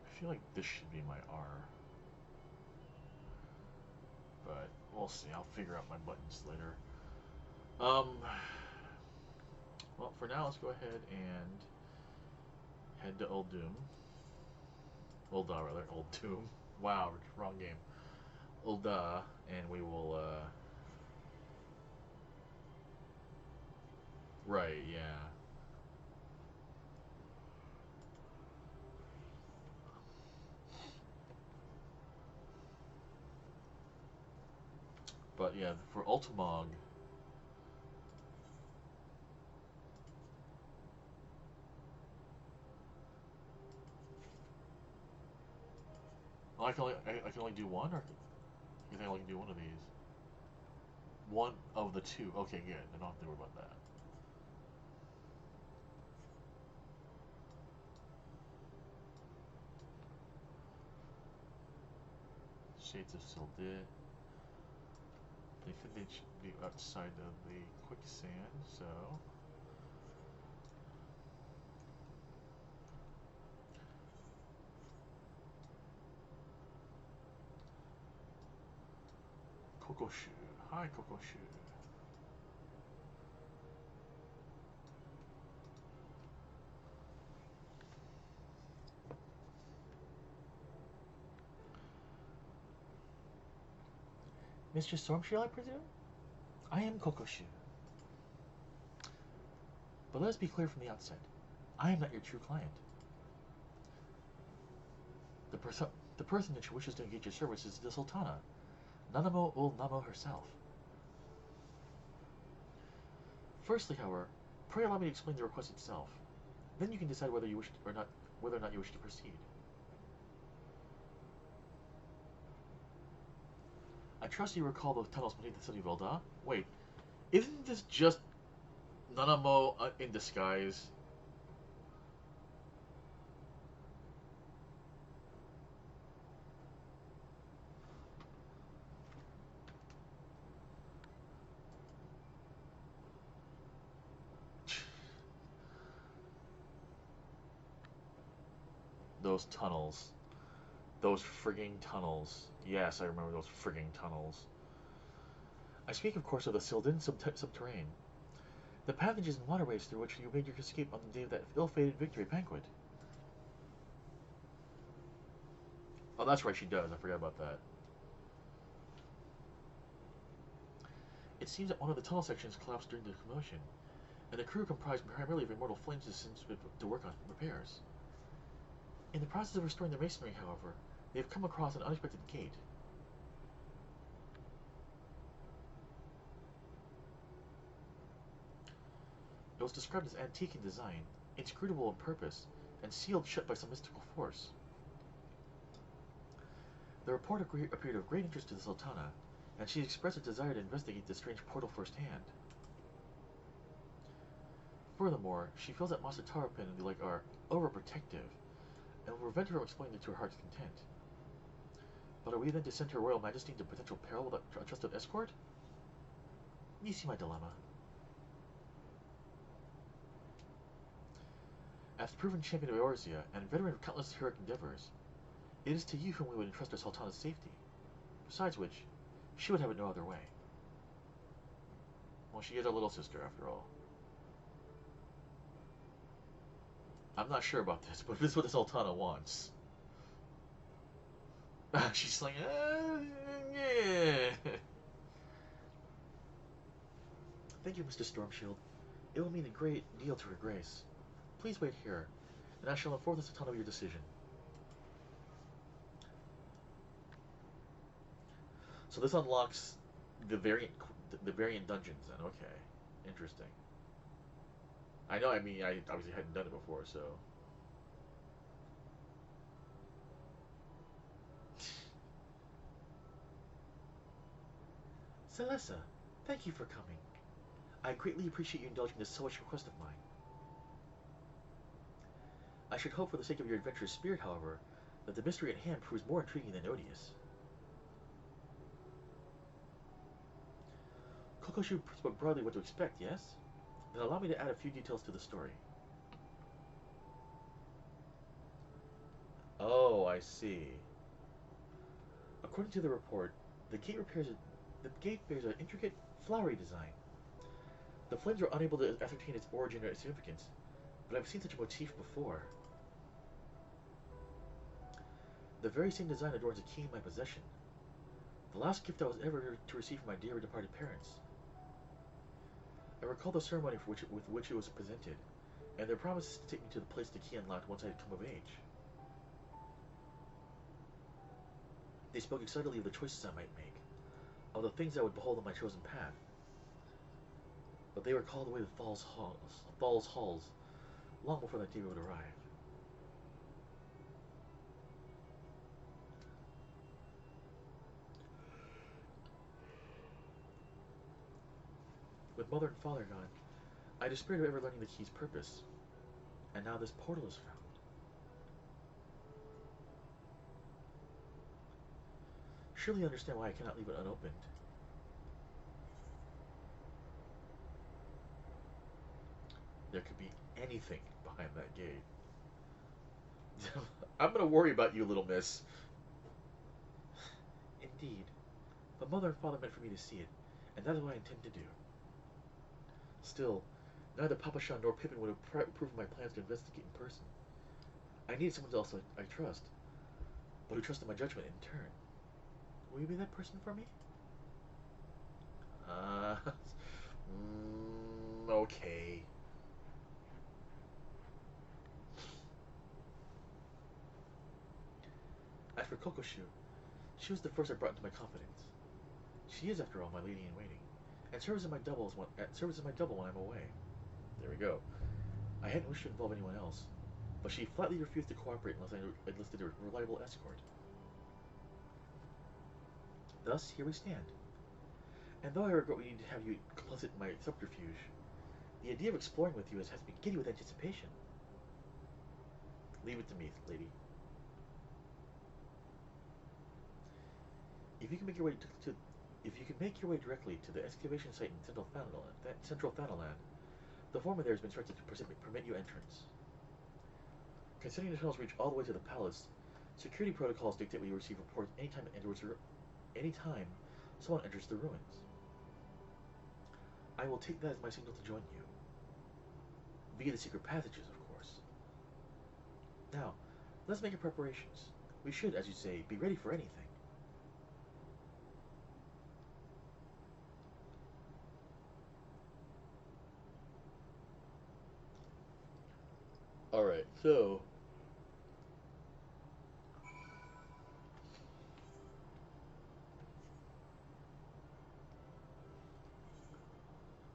I feel like this should be my R. But we'll see. I'll figure out my buttons later. Well, for now, let's go ahead and head to Old Doom. Rather. Old Doom. Wow, wrong game. Ulda, and we will, right, yeah. But yeah, for Ultimog, I can only do one, or you think I can do one of these? One of the two. Okay, good. I don't have to worry about that. Shades of Sildid. They think they should be outside of the quicksand, so Kokoshu. Hi, Kokoshu. Mr. Stormshield, I presume? I am Kokoshu. But let us be clear from the outset. I am not your true client. The person that wishes to engage your service is the Sultana, Nanamo ul Namo herself. Firstly, however, pray allow me to explain the request itself. Then you can decide whether you wish to, or not, whether or not you wish to proceed. I trust you recall those tunnels beneath the city of Elda? Wait, isn't this just Nanamo in disguise? Those tunnels. Those frigging tunnels. Yes, I remember those frigging tunnels. I speak, of course, of the Sildin subterrane. The passages and waterways through which you made your escape on the day of that ill-fated victory banquet. Oh, that's right, she does. I forgot about that. It seems that one of the tunnel sections collapsed during the commotion, and the crew comprised primarily of immortal flames to work on repairs. In the process of restoring the masonry, however, they have come across an unexpected gate. It was described as antique in design, inscrutable in purpose, and sealed shut by some mystical force. The report appeared of great interest to the Sultana, and she expressed a desire to investigate the strange portal firsthand. Furthermore, she feels that Master Tarapin and the like are overprotective, and will prevent her from explaining it to her heart's content. But are we then to send her Royal Majesty into potential peril without a trusted escort? You see my dilemma. As proven champion of Eorzea and veteran of countless heroic endeavors, it is to you whom we would entrust our Sultana's safety. Besides which, she would have it no other way. Well, she is our little sister, after all. I'm not sure about this, but this is what the Sultana wants. She's like, yeah. Thank you, Mr. Stormshield. It will mean a great deal to her grace. Please wait here, and I shall inform the Sultana of your decision. So this unlocks the variant dungeons then. Okay, interesting. I know. I mean, I obviously hadn't done it before, so. Celessa, thank you for coming. I greatly appreciate you indulging this selfish request of mine. I should hope for the sake of your adventurous spirit, however, that the mystery at hand proves more intriguing than odious. Kokoshu spoke broadly what to expect, yes? Then allow me to add a few details to the story. Oh, I see. According to the report, the gate bears an intricate, flowery design. The flames are unable to ascertain its origin or significance, but I've seen such a motif before. The very same design adorns a key in my possession. The last gift I was ever to receive from my dear departed parents. I recall the ceremony with which it was presented, and their promises to take me to the place the key unlocked once I had come of age. They spoke excitedly of the choices I might make, of the things I would behold on my chosen path. But they were called away to Falls Halls, long before that day would arrive. With mother and father gone, I despaired of ever learning the key's purpose, and now this portal is found. Surely you understand why I cannot leave it unopened. There could be anything behind that gate. I'm gonna worry about you, little miss. Indeed. But mother and father meant for me to see it, and that is what I intend to do. Still, neither Papa Shan nor Pippin would have approved my plans to investigate in person. I needed someone else I trust, but who trusted my judgment in turn. Will you be that person for me? Okay. As for Kokoshu, she was the first I brought into my confidence. She is, after all, my lady-in-waiting, and serves as my double when I'm away. There we go. I hadn't wished to involve anyone else, but she flatly refused to cooperate unless I enlisted a reliable escort. Thus, here we stand. And though I regret we need to have you complicit in my subterfuge, the idea of exploring with you has me giddy with anticipation. Leave it to me, lady. If you can make your way directly to the excavation site in Central Thanaland, the foreman there has been instructed to permit you entrance. Considering the tunnels reach all the way to the palace, security protocols dictate we receive reports anytime someone enters the ruins. I will take that as my signal to join you. Via the secret passages, of course. Now, let's make our preparations. We should, as you say, be ready for anything. Alright, so...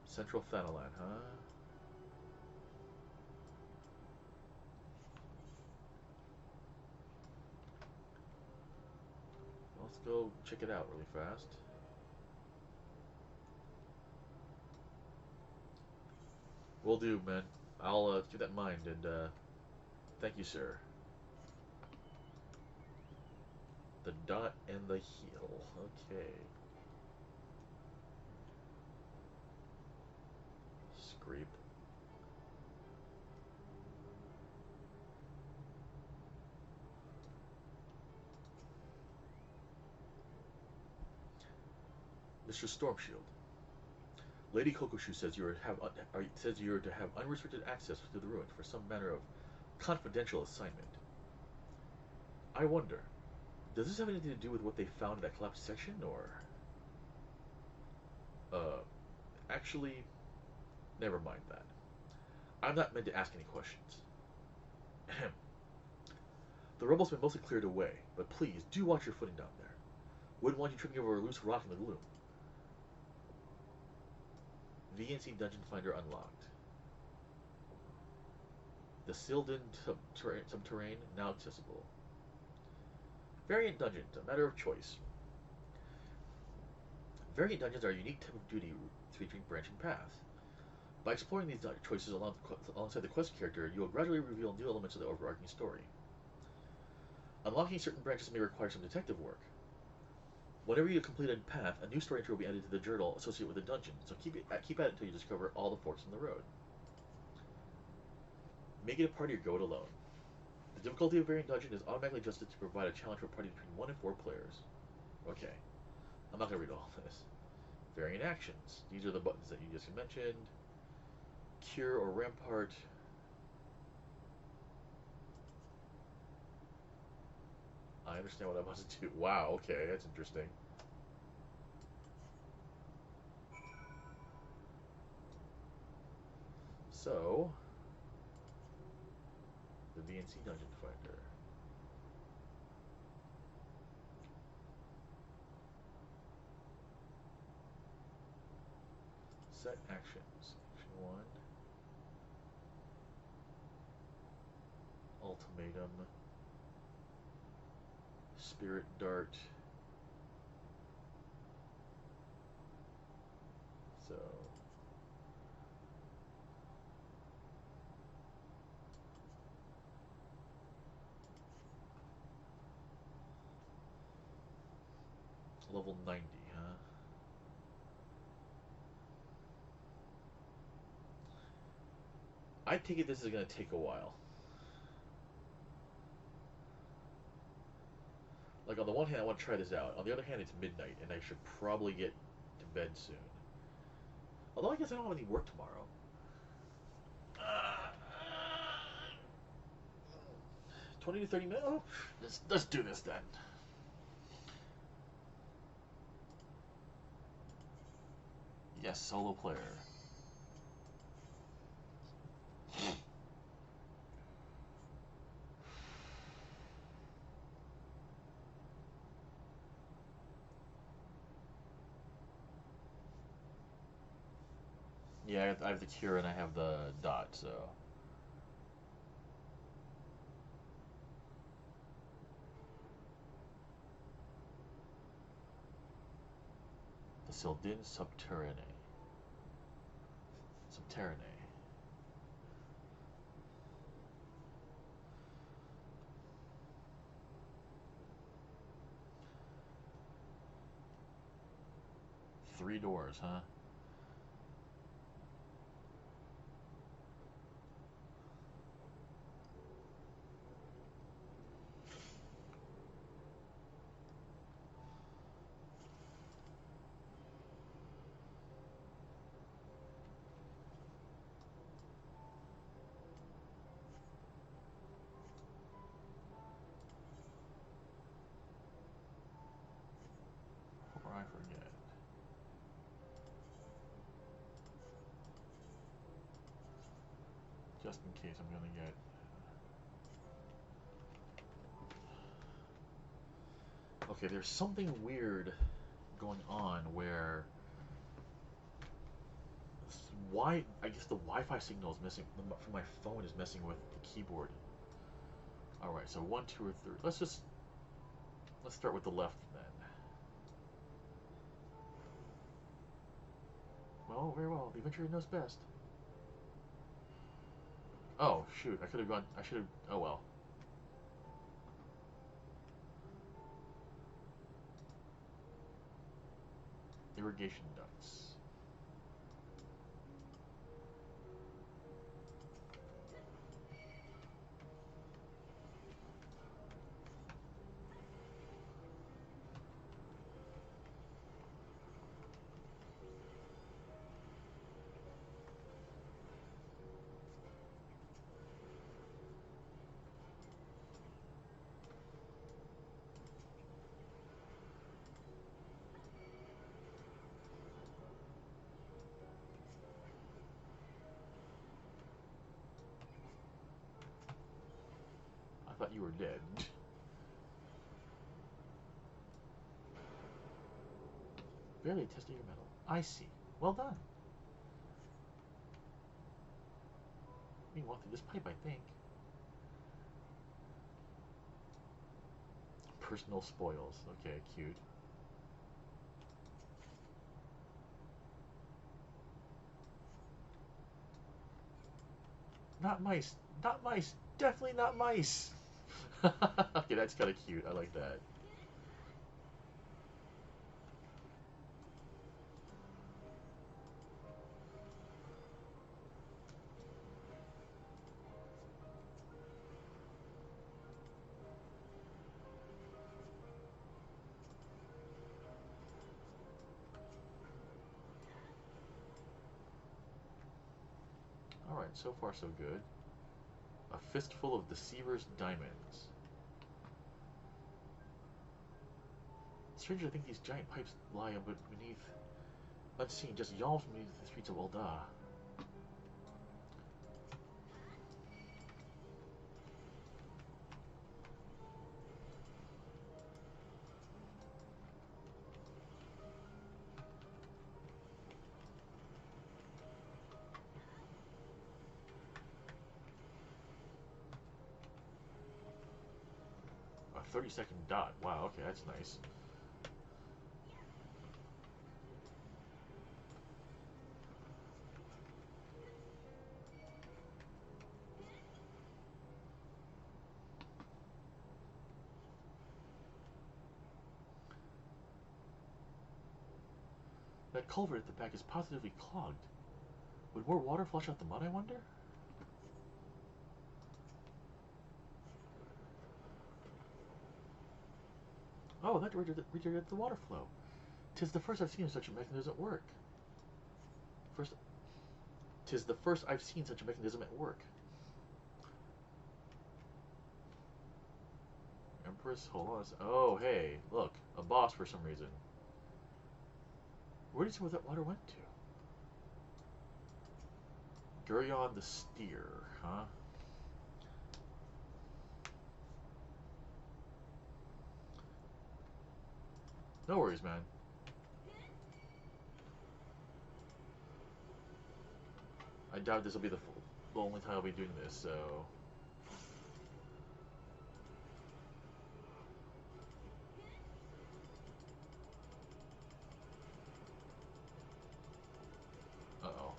Central Thanaland, huh? go check it out really fast. Will do, man. I'll keep that in mind, and thank you, sir. The dot and the heel. Okay. Scrape. Mr. Stormshield. Lady Kokoshu says you are to have unrestricted access to the ruin for some manner of confidential assignment. I wonder, does this have anything to do with what they found in that collapsed section, or... Actually, never mind that. I'm not meant to ask any questions. Ahem. The rebels have been mostly cleared away, but please, do watch your footing down there. Wouldn't want you tripping over a loose rock in the gloom. VNC Dungeon Finder unlocked. The sealed-in subterranean now accessible. Variant dungeons, a matter of choice. Variant dungeons are a unique type of duty featuring branching paths. By exploring these choices alongside the quest character, you will gradually reveal new elements of the overarching story. Unlocking certain branches may require some detective work. Whenever you complete a path, a new story entry will be added to the journal associated with the dungeon, so keep at it until you discover all the forks in the road. Make it a party or go it alone. The difficulty of Variant Dungeon is automatically adjusted to provide a challenge for a party between 1 and 4 players. Okay, I'm not going to read all this. Variant actions. These are the buttons that you just mentioned. Cure or Rampart. I understand what I want to do. Wow, okay, that's interesting. So, the VNC Dungeon Finder. Set actions. Action 1. Ultimatum. Spirit Dart. So... Level 90, huh? I take it this is going to take a while. Like, on the one hand, I want to try this out. On the other hand, it's midnight, and I should probably get to bed soon. Although I guess I don't have any work tomorrow. 20 to 30 minutes? Oh, let's do this then. Yes, solo player. Yeah, I have the cure and I have the dot, so... The sealed-in subterranean. 3 doors, huh? Before I forget. Just in case I'm gonna get... Okay, there's something weird going on where... Why? I guess the Wi-Fi signal is missing from my phone is messing with the keyboard. All right, so 1, 2, or 3. Let's start with the left then. Oh, very well. The adventurer knows best. Oh, shoot. I could have gone... I should have... Oh, well. Irrigation ducts. I thought you were dead. Barely tested your metal. I see. Well done. We can walk through this pipe, I think. Personal spoils. Okay, cute. Not mice. Not mice. Definitely not mice. Okay, that's kind of cute. I like that. Alright, so far so good. A fistful of deceiver's diamonds. Stranger to think these giant pipes lie beneath, unseen, just yawns beneath the streets of Ulda. A 30-second dot. Wow, okay, that's nice. That culvert at the back is positively clogged. Would more water flush out the mud, I wonder? Oh, that redirected the water flow. 'Tis the first I've seen such a mechanism at work. First, 'tis the first I've seen such a mechanism at work. Empress, hold on. Oh, hey, look, a boss for some reason. Where do you see where that water went to? Gurion the Steer, huh? No worries, man. I doubt this will be the only time I'll be doing this, so... Uh-oh.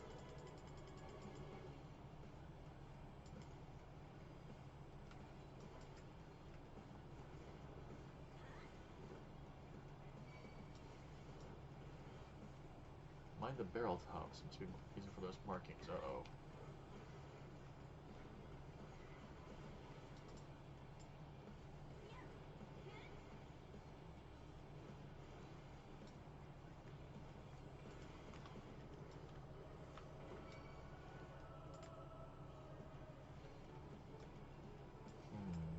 Mind the barrel tops. Must be easy for those markings. Uh-oh. Hmm.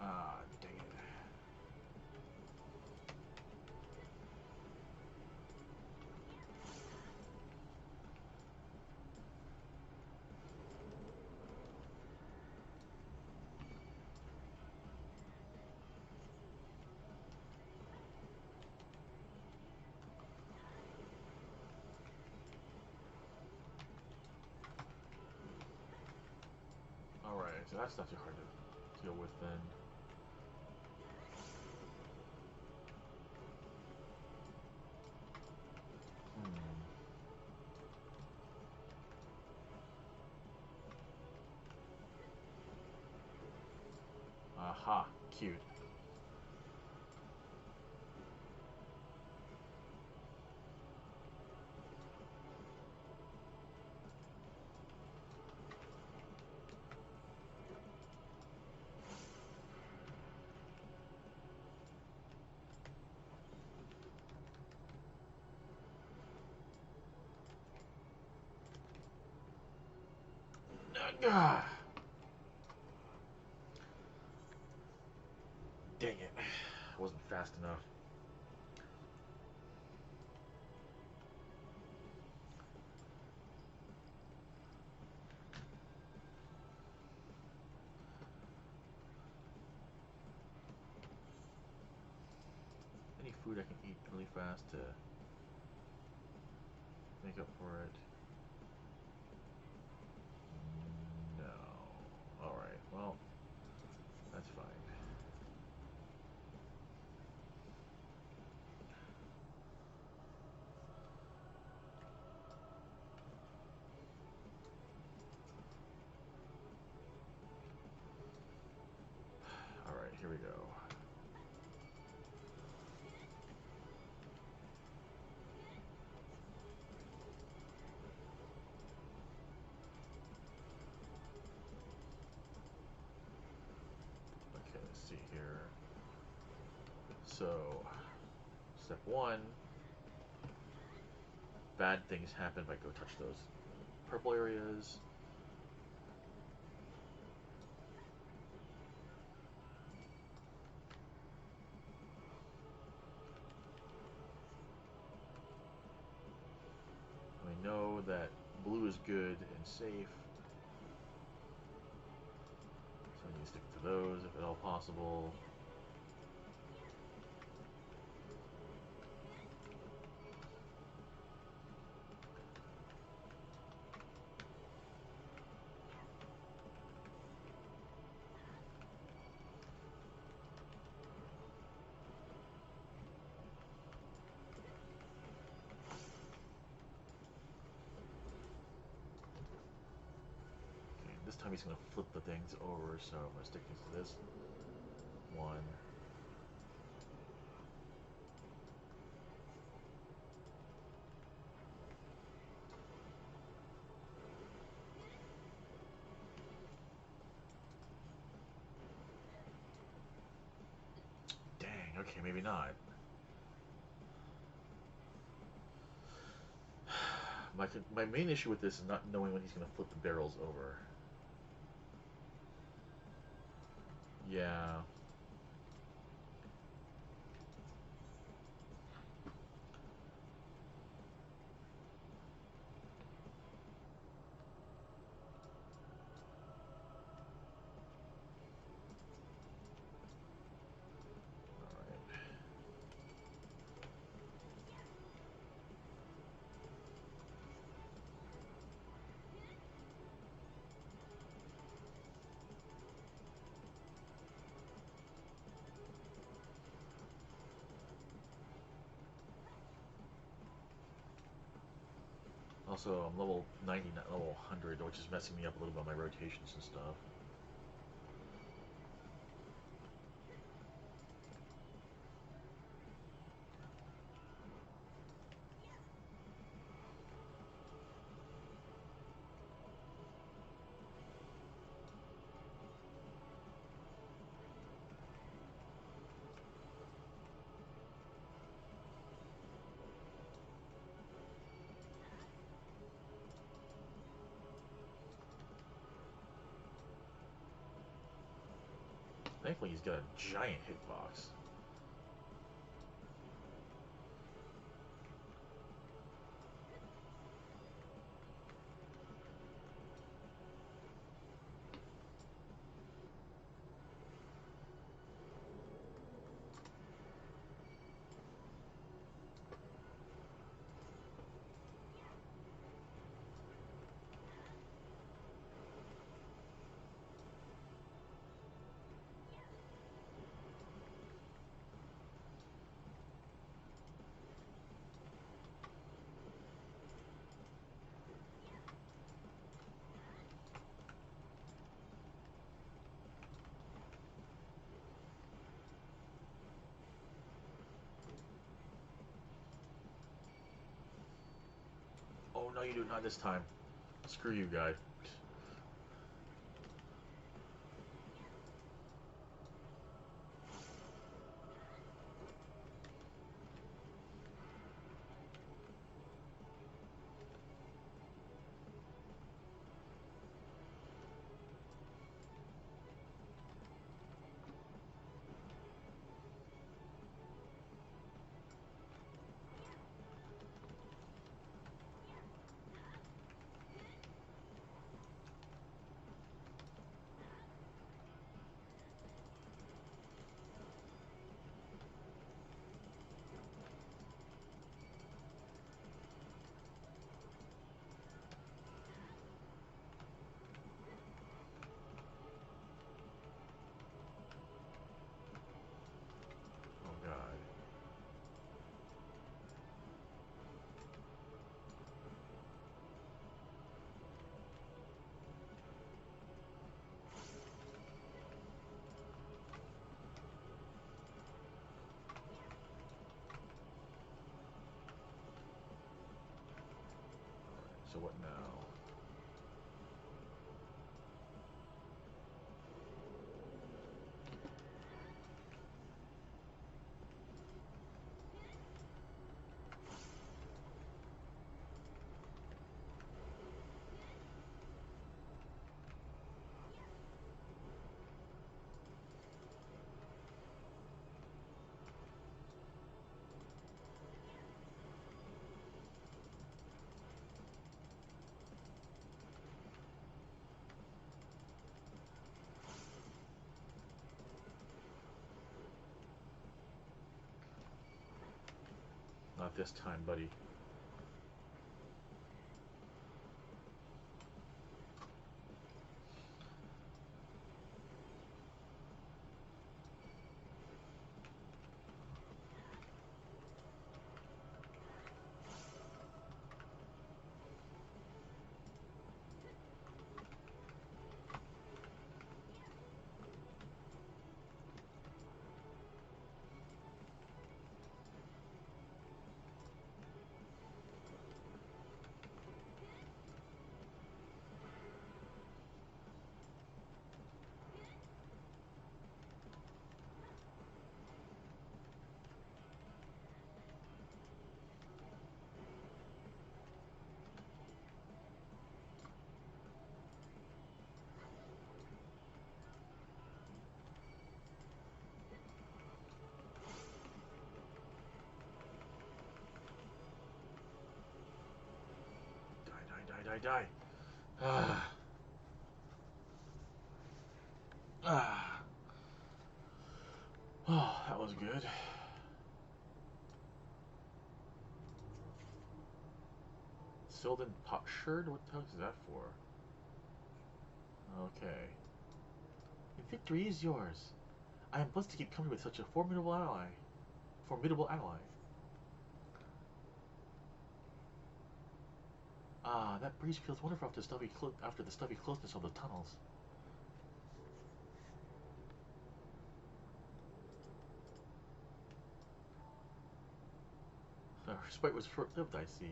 Ah, dang it. Alright, so that's not too hard to deal with then. Ha, cute. Ah. Dang it. I wasn't fast enough. Any food I can eat really fast to make up for it? No. Alright, well, that's fine. Alright, here we go. Okay, let's see here. So, step one, bad things happen if I go touch those purple areas. I know that blue is good and safe, so I need to stick to those if at all possible. Okay, this time he's going to flip the things over, so I'm going to stick things to this. One. Dang, okay, maybe not. My main issue with this is not knowing when he's going to flip the barrels over. Yeah. Alright. Also, I'm level 90, not level 100, which is messing me up a little bit on my rotations and stuff. Thankfully, he's got a giant hitbox. No, you do not this time. Screw you, guy. Oh god. So what now? Not this time, buddy. Die, die, die, die. Ah. Ah. Oh, that was good. Sylvan Potsherd? What the heck is that for? Okay. Victory is yours. I am blessed to keep company with such a formidable ally. Formidable ally. Ah, that breeze feels wonderful after the stuffy closeness of the tunnels. Her respite was short-lived, I see.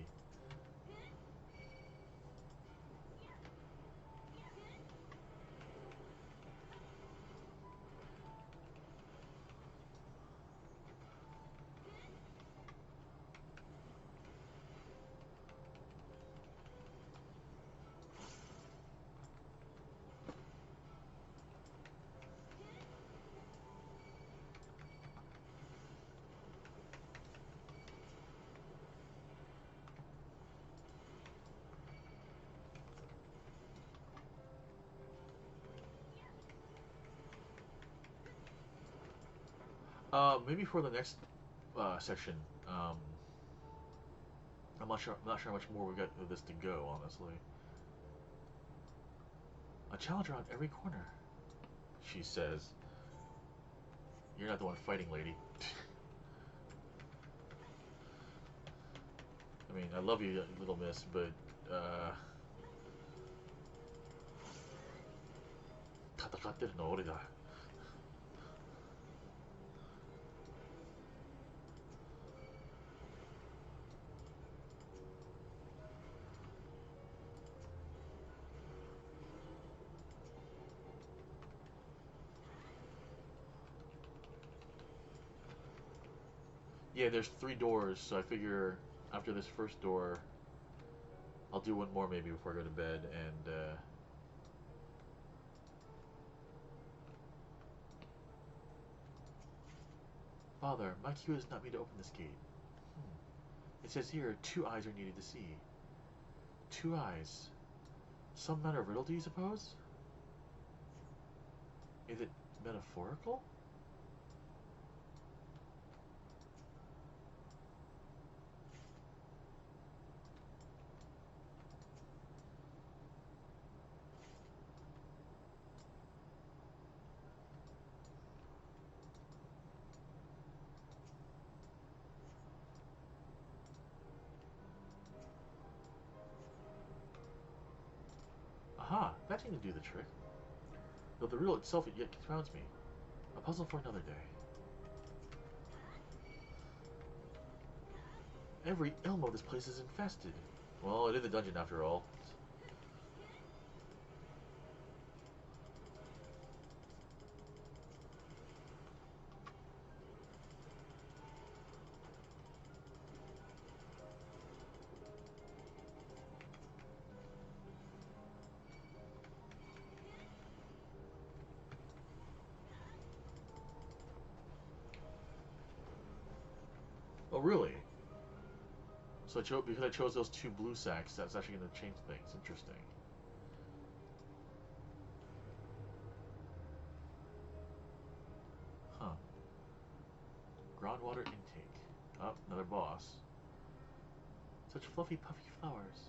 Maybe for the next section. I'm not sure. I'm not sure how much more we got of this to go. Honestly, a challenge around every corner. She says, "You're not the one fighting, lady." I mean, I love you, little miss, but uh, 戦ってるのは俺だ。Yeah, there's 3 doors, so I figure after this first door, I'll do one more maybe before I go to bed, and Father, my cue is not me to open this gate. It says here, 2 eyes are needed to see. 2 eyes. Some matter of riddle, do you suppose? Is it metaphorical? Aha, that seemed to do the trick. Though the riddle itself yet confounds me. A puzzle for another day. Every elm of this place is infested. Well, it is a dungeon after all. Oh, really? So because I chose those 2 blue sacks, that's actually going to change things. Interesting. Huh. Groundwater intake. Oh, another boss. Such fluffy, puffy flowers.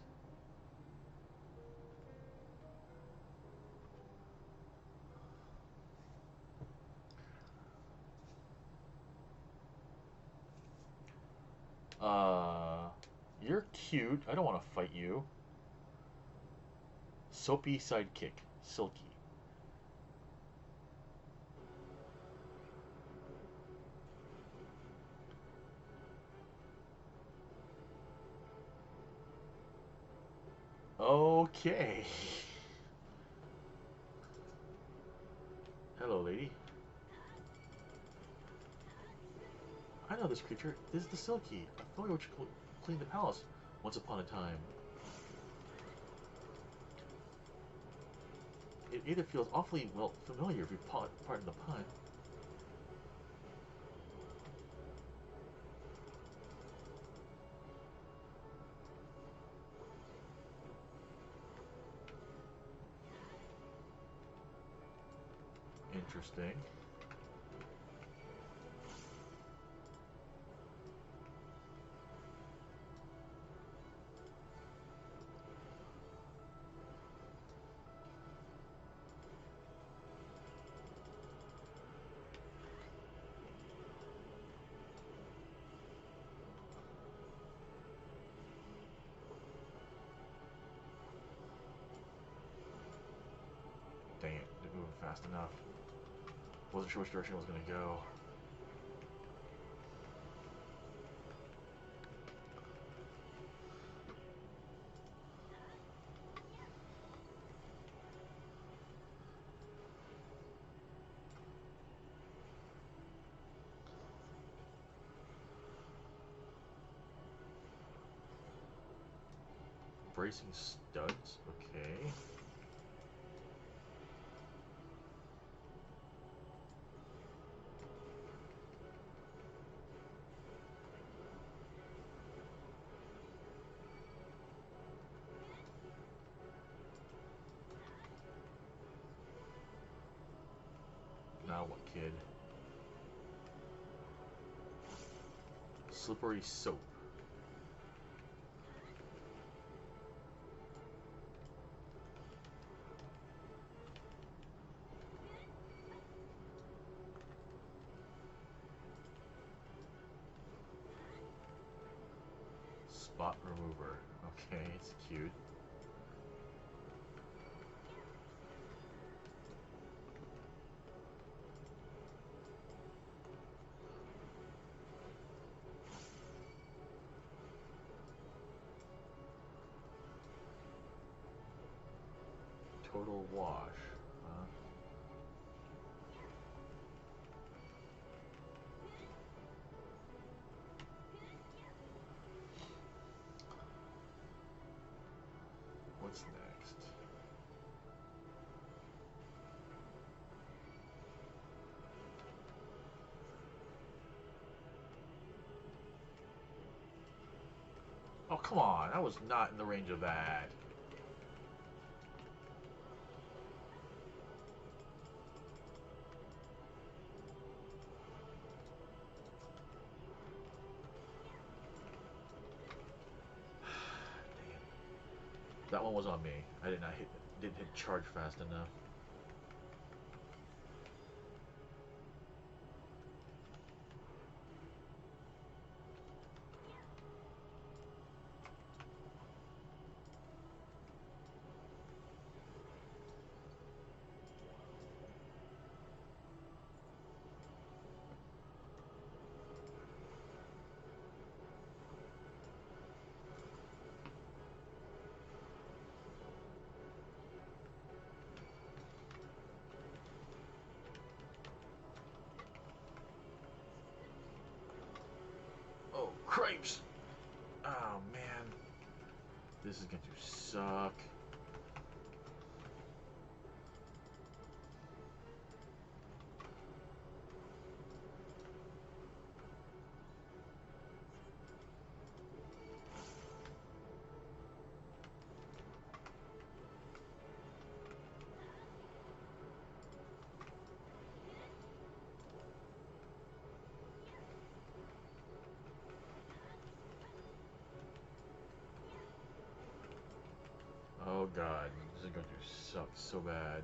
You're cute. I don't want to fight you. Soapy sidekick. Silky. Okay. Hello, lady. I know this creature. This is the Silky, a familiar which cleaned the palace once upon a time. It either feels awfully, well, familiar if you pardon the pun. Interesting. Dang it, didn't move fast enough. Wasn't sure which direction I was gonna go. Bracing studs, okay. Now what, kid? Slippery soap. Spot remover. Okay, it's cute. Total wash. come on. I was not in the range of that. Dang it. That one was on me. I didn't hit charge fast enough. Oh, cripes! Oh, man. This is going to suck. Oh god, this is going to suck so bad.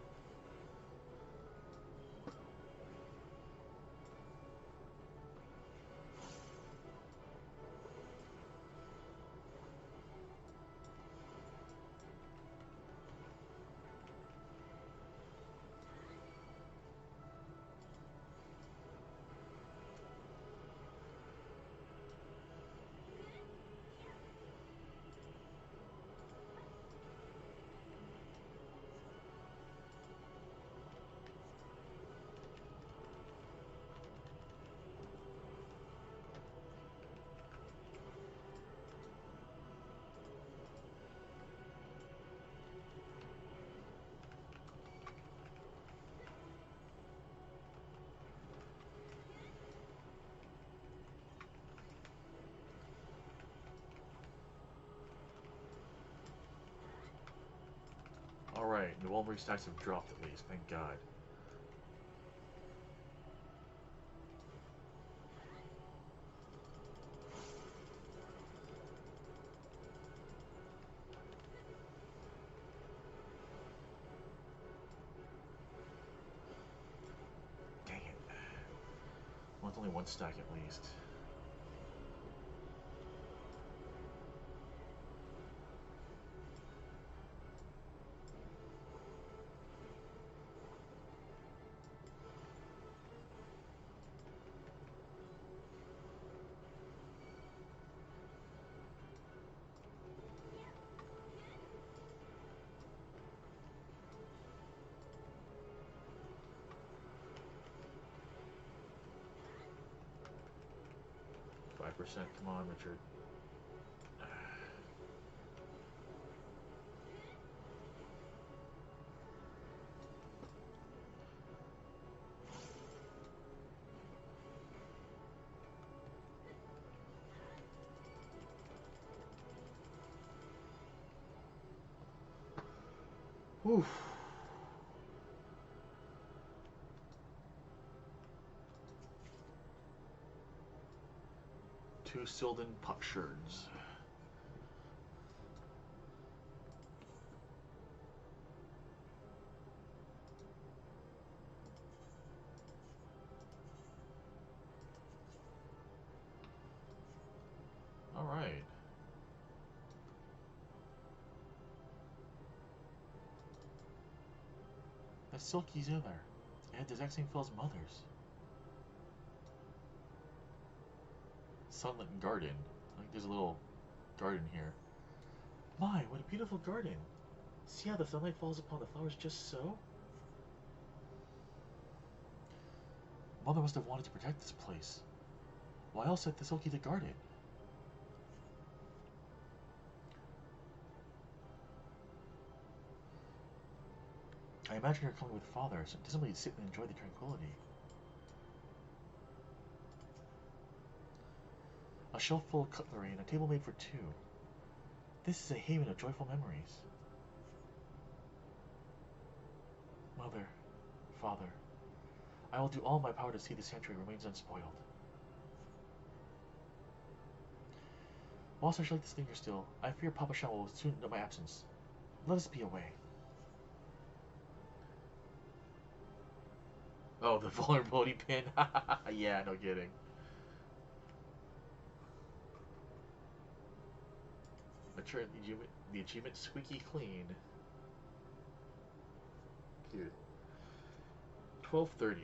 Alright, the Wolverine stacks have dropped at least, thank god. Dang it. Well, it's only one stack at least. %, come on, Richard. Oof. Two Silden Potsherds. Alright. That's Silky's in there. It had the exact same feel as Mother's. Sunlit Garden. Like there's a little garden here. My, what a beautiful garden. See how the sunlight falls upon the flowers just so? Mother must have wanted to protect this place. Why else had the Silky to guard it? I imagine her coming with father, so it doesn't really sit and enjoy the tranquility. A shelf full of cutlery and a table made for two. This is a haven of joyful memories. Mother, Father, I will do all in my power to see the sanctuary remains unspoiled. Whilst I shall like this linger still, I fear Papa Shan will soon know my absence. Let us be away. Oh, the vulnerability pin? Yeah, no kidding. The achievement squeaky clean. Cute. 12:30.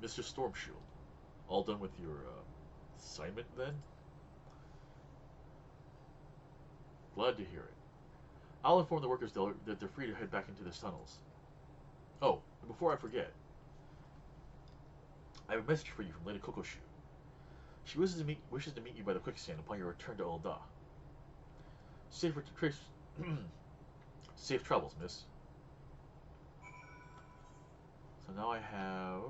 Mr. Stormshield, all done with your assignment then? Glad to hear it. I'll inform the workers that they're free to head back into the tunnels. Oh, and before I forget, I have a message for you from Lady Kokoshu. She wishes to meet you by the quicksand upon your return to Ul'dah. Safe travels, miss. So now I have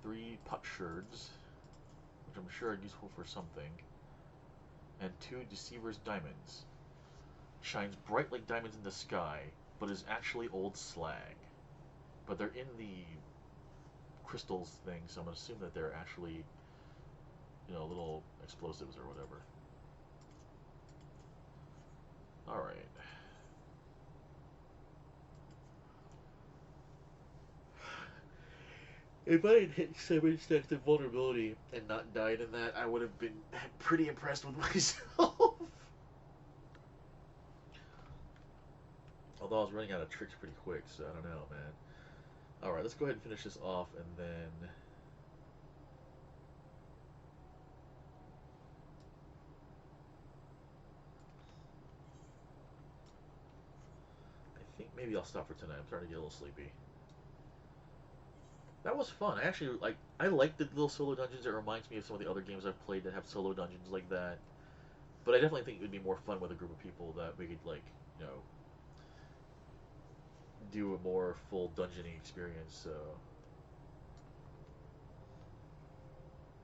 3 potsherds, which I'm sure are useful for something, and 2 Deceiver's diamonds. Shines bright like diamonds in the sky, but is actually old slag. But they're in the crystals thing, so I'm gonna assume that they're actually, you know, little explosives or whatever. Alright. If I had hit 7 stacks of vulnerability and not died in that, I would have been pretty impressed with myself. Although I was running out of tricks pretty quick, so I don't know, man. Alright, let's go ahead and finish this off, and then... I think maybe I'll stop for tonight. I'm starting to get a little sleepy. That was fun. I like the little solo dungeons. It reminds me of some of the other games I've played that have solo dungeons like that. But I definitely think it would be more fun with a group of people that we could, like, you know, do a more full dungeoning experience, so...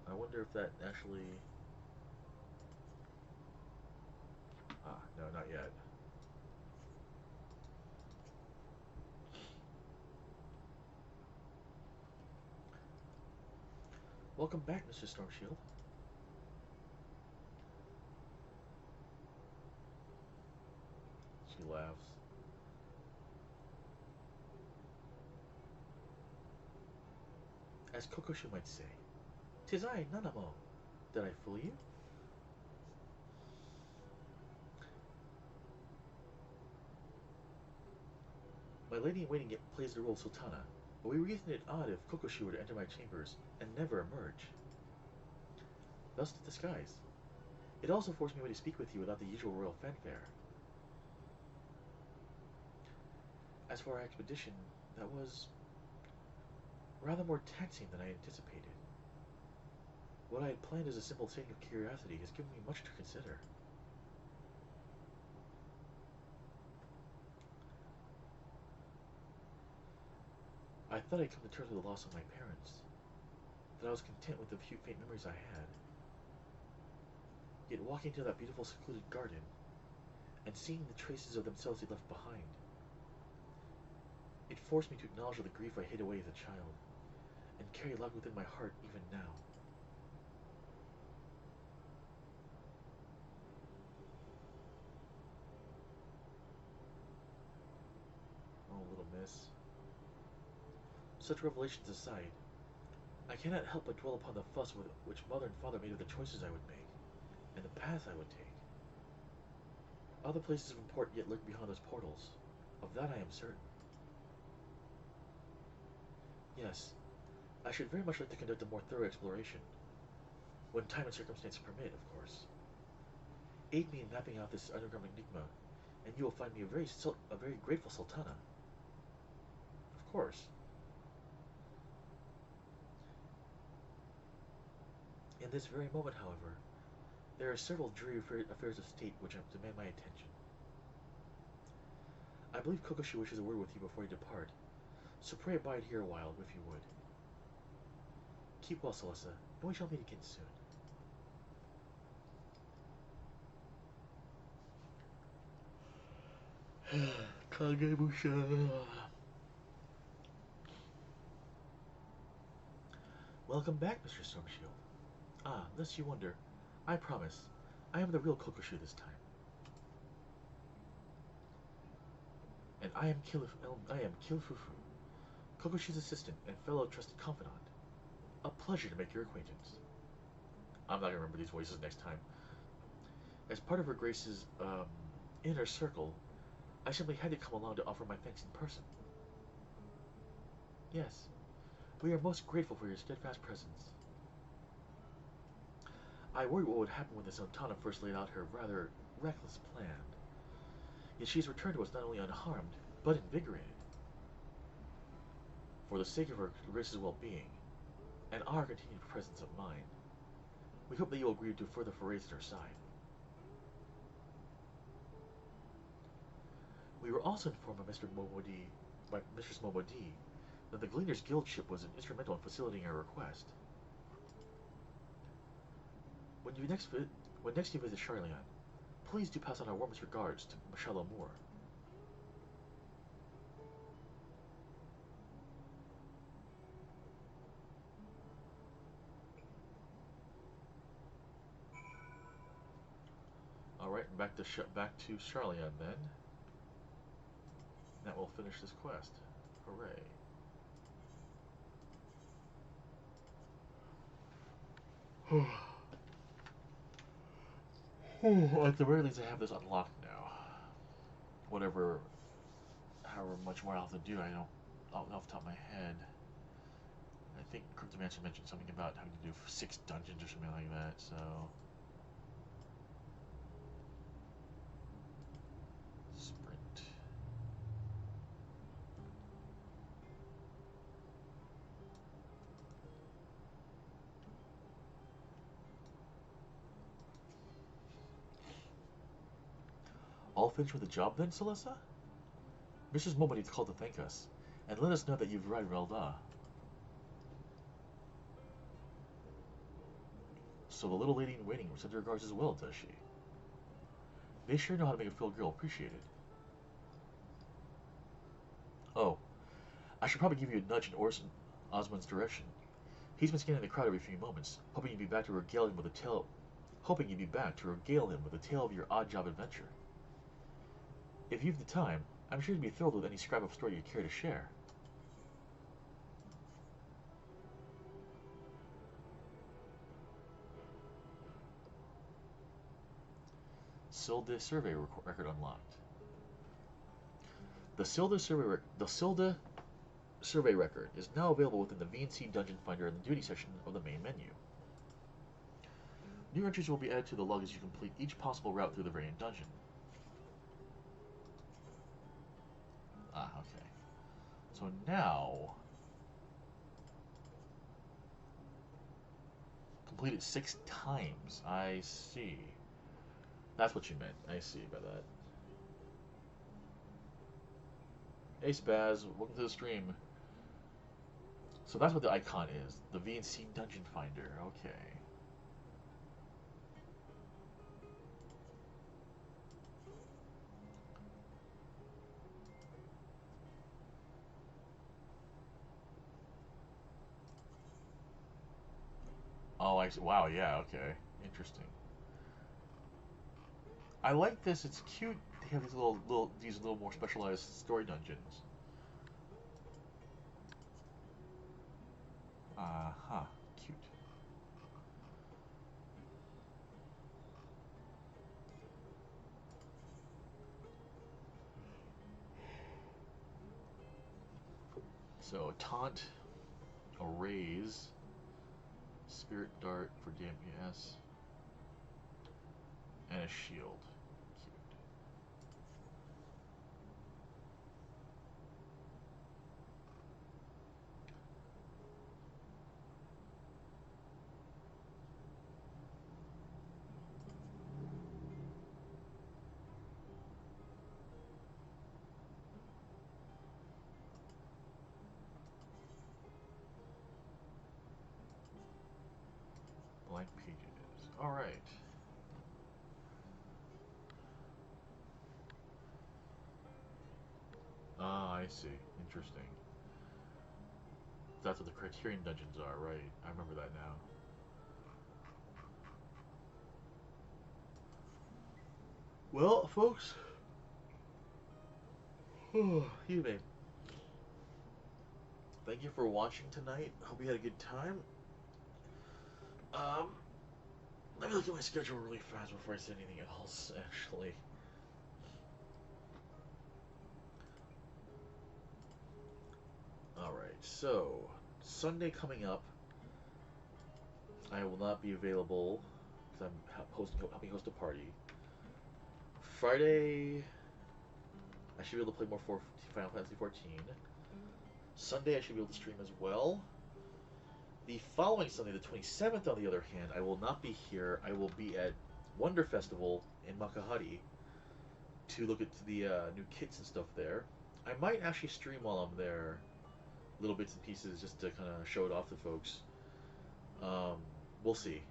I wonder if that actually... Ah, no, not yet. Welcome back, Mr. Stormshield. She laughs. As Kokoshu might say, "'Tis I, Nanamo. Did I fool you?" My lady-in-waiting plays the role of Sultana, but we reasoned it odd if Kokoshu were to enter my chambers and never emerge. Thus the disguise. It also forced me away to speak with you without the usual royal fanfare. As for our expedition, that was rather more taxing than I anticipated. What I had planned as a simple thing of curiosity has given me much to consider. I thought I'd come to terms with the loss of my parents, that I was content with the few faint memories I had. Yet walking into that beautiful secluded garden, and seeing the traces of themselves they left behind, it forced me to acknowledge the grief I hid away as a child, and carry locked within my heart even now. Oh, little miss. Such revelations aside, I cannot help but dwell upon the fuss with which mother and father made of the choices I would make, and the path I would take. Other places of import yet lurk behind those portals. Of that I am certain. Yes, I should very much like to conduct a more thorough exploration. When time and circumstance permit, of course. Aid me in mapping out this underground enigma, and you will find me a very grateful Sultana. Of course. In this very moment, however, there are several dreary affairs of state which demand my attention. I believe Kokoshi wishes a word with you before you depart, so pray abide here a while, if you would. Keep well, Celessa, and we shall meet again soon. Kagemusha. Welcome back, Mr. Stormshield. Ah, lest you wonder, I promise, I am the real Kokoshi this time. And I am Kilfufu, Kokoshi's assistant and fellow trusted confidant. A pleasure to make your acquaintance. I'm not gonna remember these voices next time. As part of Her Grace's, inner circle, I simply had to come along to offer my thanks in person. Yes, we are most grateful for your steadfast presence. I worried what would happen when the Sultana first laid out her rather reckless plan. Yet she has returned to us not only unharmed, but invigorated. For the sake of Her Grace's well-being, and our continued presence of mind, we hope that you will agree to further forays at our side. We were also informed by Mistress Momodi, that the Gleaner's Guild ship was instrumental in facilitating our request. When next you visit Charlian, please do pass on our warmest regards to Michelle Moore. Alright, back to Charlian then. That will finish this quest. Hooray. At the very least, I have this unlocked now. However much more I'll have to do, I don't, off the top of my head. I think Cryptomancer mentioned something about having to do 6 dungeons or something like that, so... Sprint. All finished with the job then, Celessa? Mrs. Momodi called to thank us, and let us know that you've arrived Relda. So the little lady in waiting sends her regards as well, does she? They sure know how to make a field girl appreciated. Oh, I should probably give you a nudge in Osmond's direction. He's been scanning the crowd every few moments, hoping you'd be back to regale him with a tale of your odd job adventure. If you've the time, I'm sure you'd be thrilled with any scrap of story you'd care to share. Silda survey record unlocked. The Silda survey record is now available within the VNC Dungeon Finder in the duty section of the main menu. New entries will be added to the log as you complete each possible route through the variant dungeon. Ah, okay. So now... complete it 6 times. I see. That's what you meant. I see by that. Hey Spaz, welcome to the stream. So that's what the icon is. The VNC Dungeon Finder. Okay. Oh, I see. Wow, yeah, okay. Interesting. I like this. It's cute. They have these little more specialized story dungeons. Uh-huh. Cute. So, taunt, a raise, spirit dart for DMS, and a shield. Cute. Alright. Ah, I see. Interesting. That's what the Criterion dungeons are, right? I remember that now. Well, folks. Excuse me. Thank you for watching tonight. Hope you had a good time. Let me look at my schedule really fast before I say anything else, actually. Alright, so Sunday coming up, I will not be available because I'm helping host a party. Friday, I should be able to play more for Final Fantasy 14. Sunday, I should be able to stream as well. The following Sunday, the 27th, on the other hand, I will not be here. I will be at Wonder Festival in Makahari to look at the new kits and stuff there. I might actually stream while I'm there, little bits and pieces, just to kind of show it off to folks. We'll see.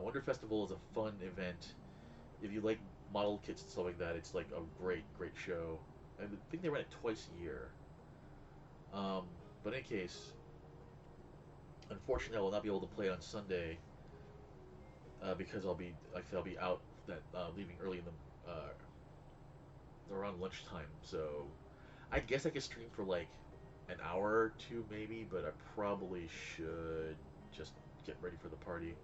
Wonder Festival is a fun event. If you like model kits and stuff like that, it's like a great show. I think they run it twice a year. But in any case, unfortunately, I will not be able to play on Sunday because I'll be out leaving early in the around lunchtime. So I guess I could stream for like an hour or two maybe, but I probably should just get ready for the party.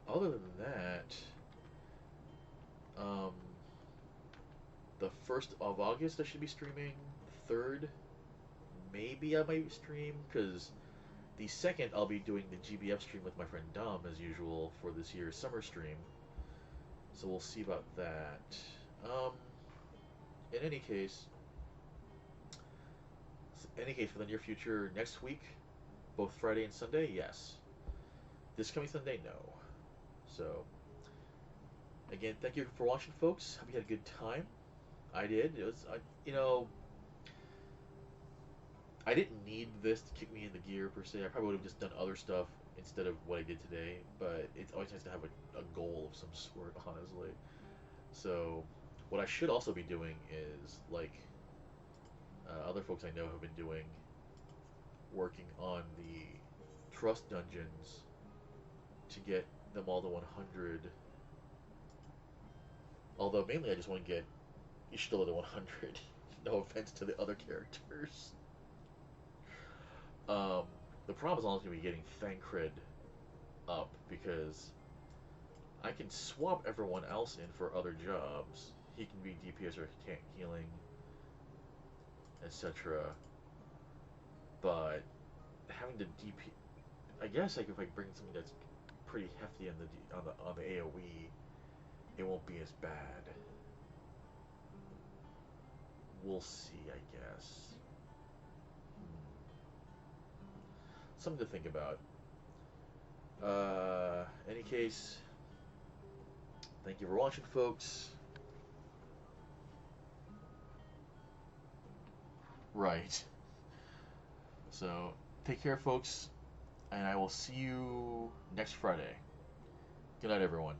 Other than that, the 1st of August I should be streaming. 3rd, maybe I might stream, because the 2nd I'll be doing the GBF stream with my friend Dom as usual for this year's summer stream. So we'll see about that. In any case, for the near future, next week, both Friday and Sunday, yes. This coming Sunday, no. So, again, thank you for watching, folks. Hope you had a good time. I did. It was, I didn't need this to kick me in the gear, per se. I probably would have just done other stuff instead of what I did today, but it's always nice to have a goal of some sort, honestly. So, what I should also be doing is, like other folks I know have been doing, working on the trust dungeons to get them all to 100. Although, mainly I just want to get Ishtola to 100. No offense to the other characters. The problem is honestly going to be getting Thancred up, because I can swap everyone else in for other jobs. He can be DPS or tank healing, etc. But having to DP, I guess like if I bring something that's pretty hefty on the AOE, it won't be as bad. We'll see, I guess. Something to think about. Any case, thank you for watching, folks. Right. So, take care, folks, and I will see you next Friday. Good night, everyone.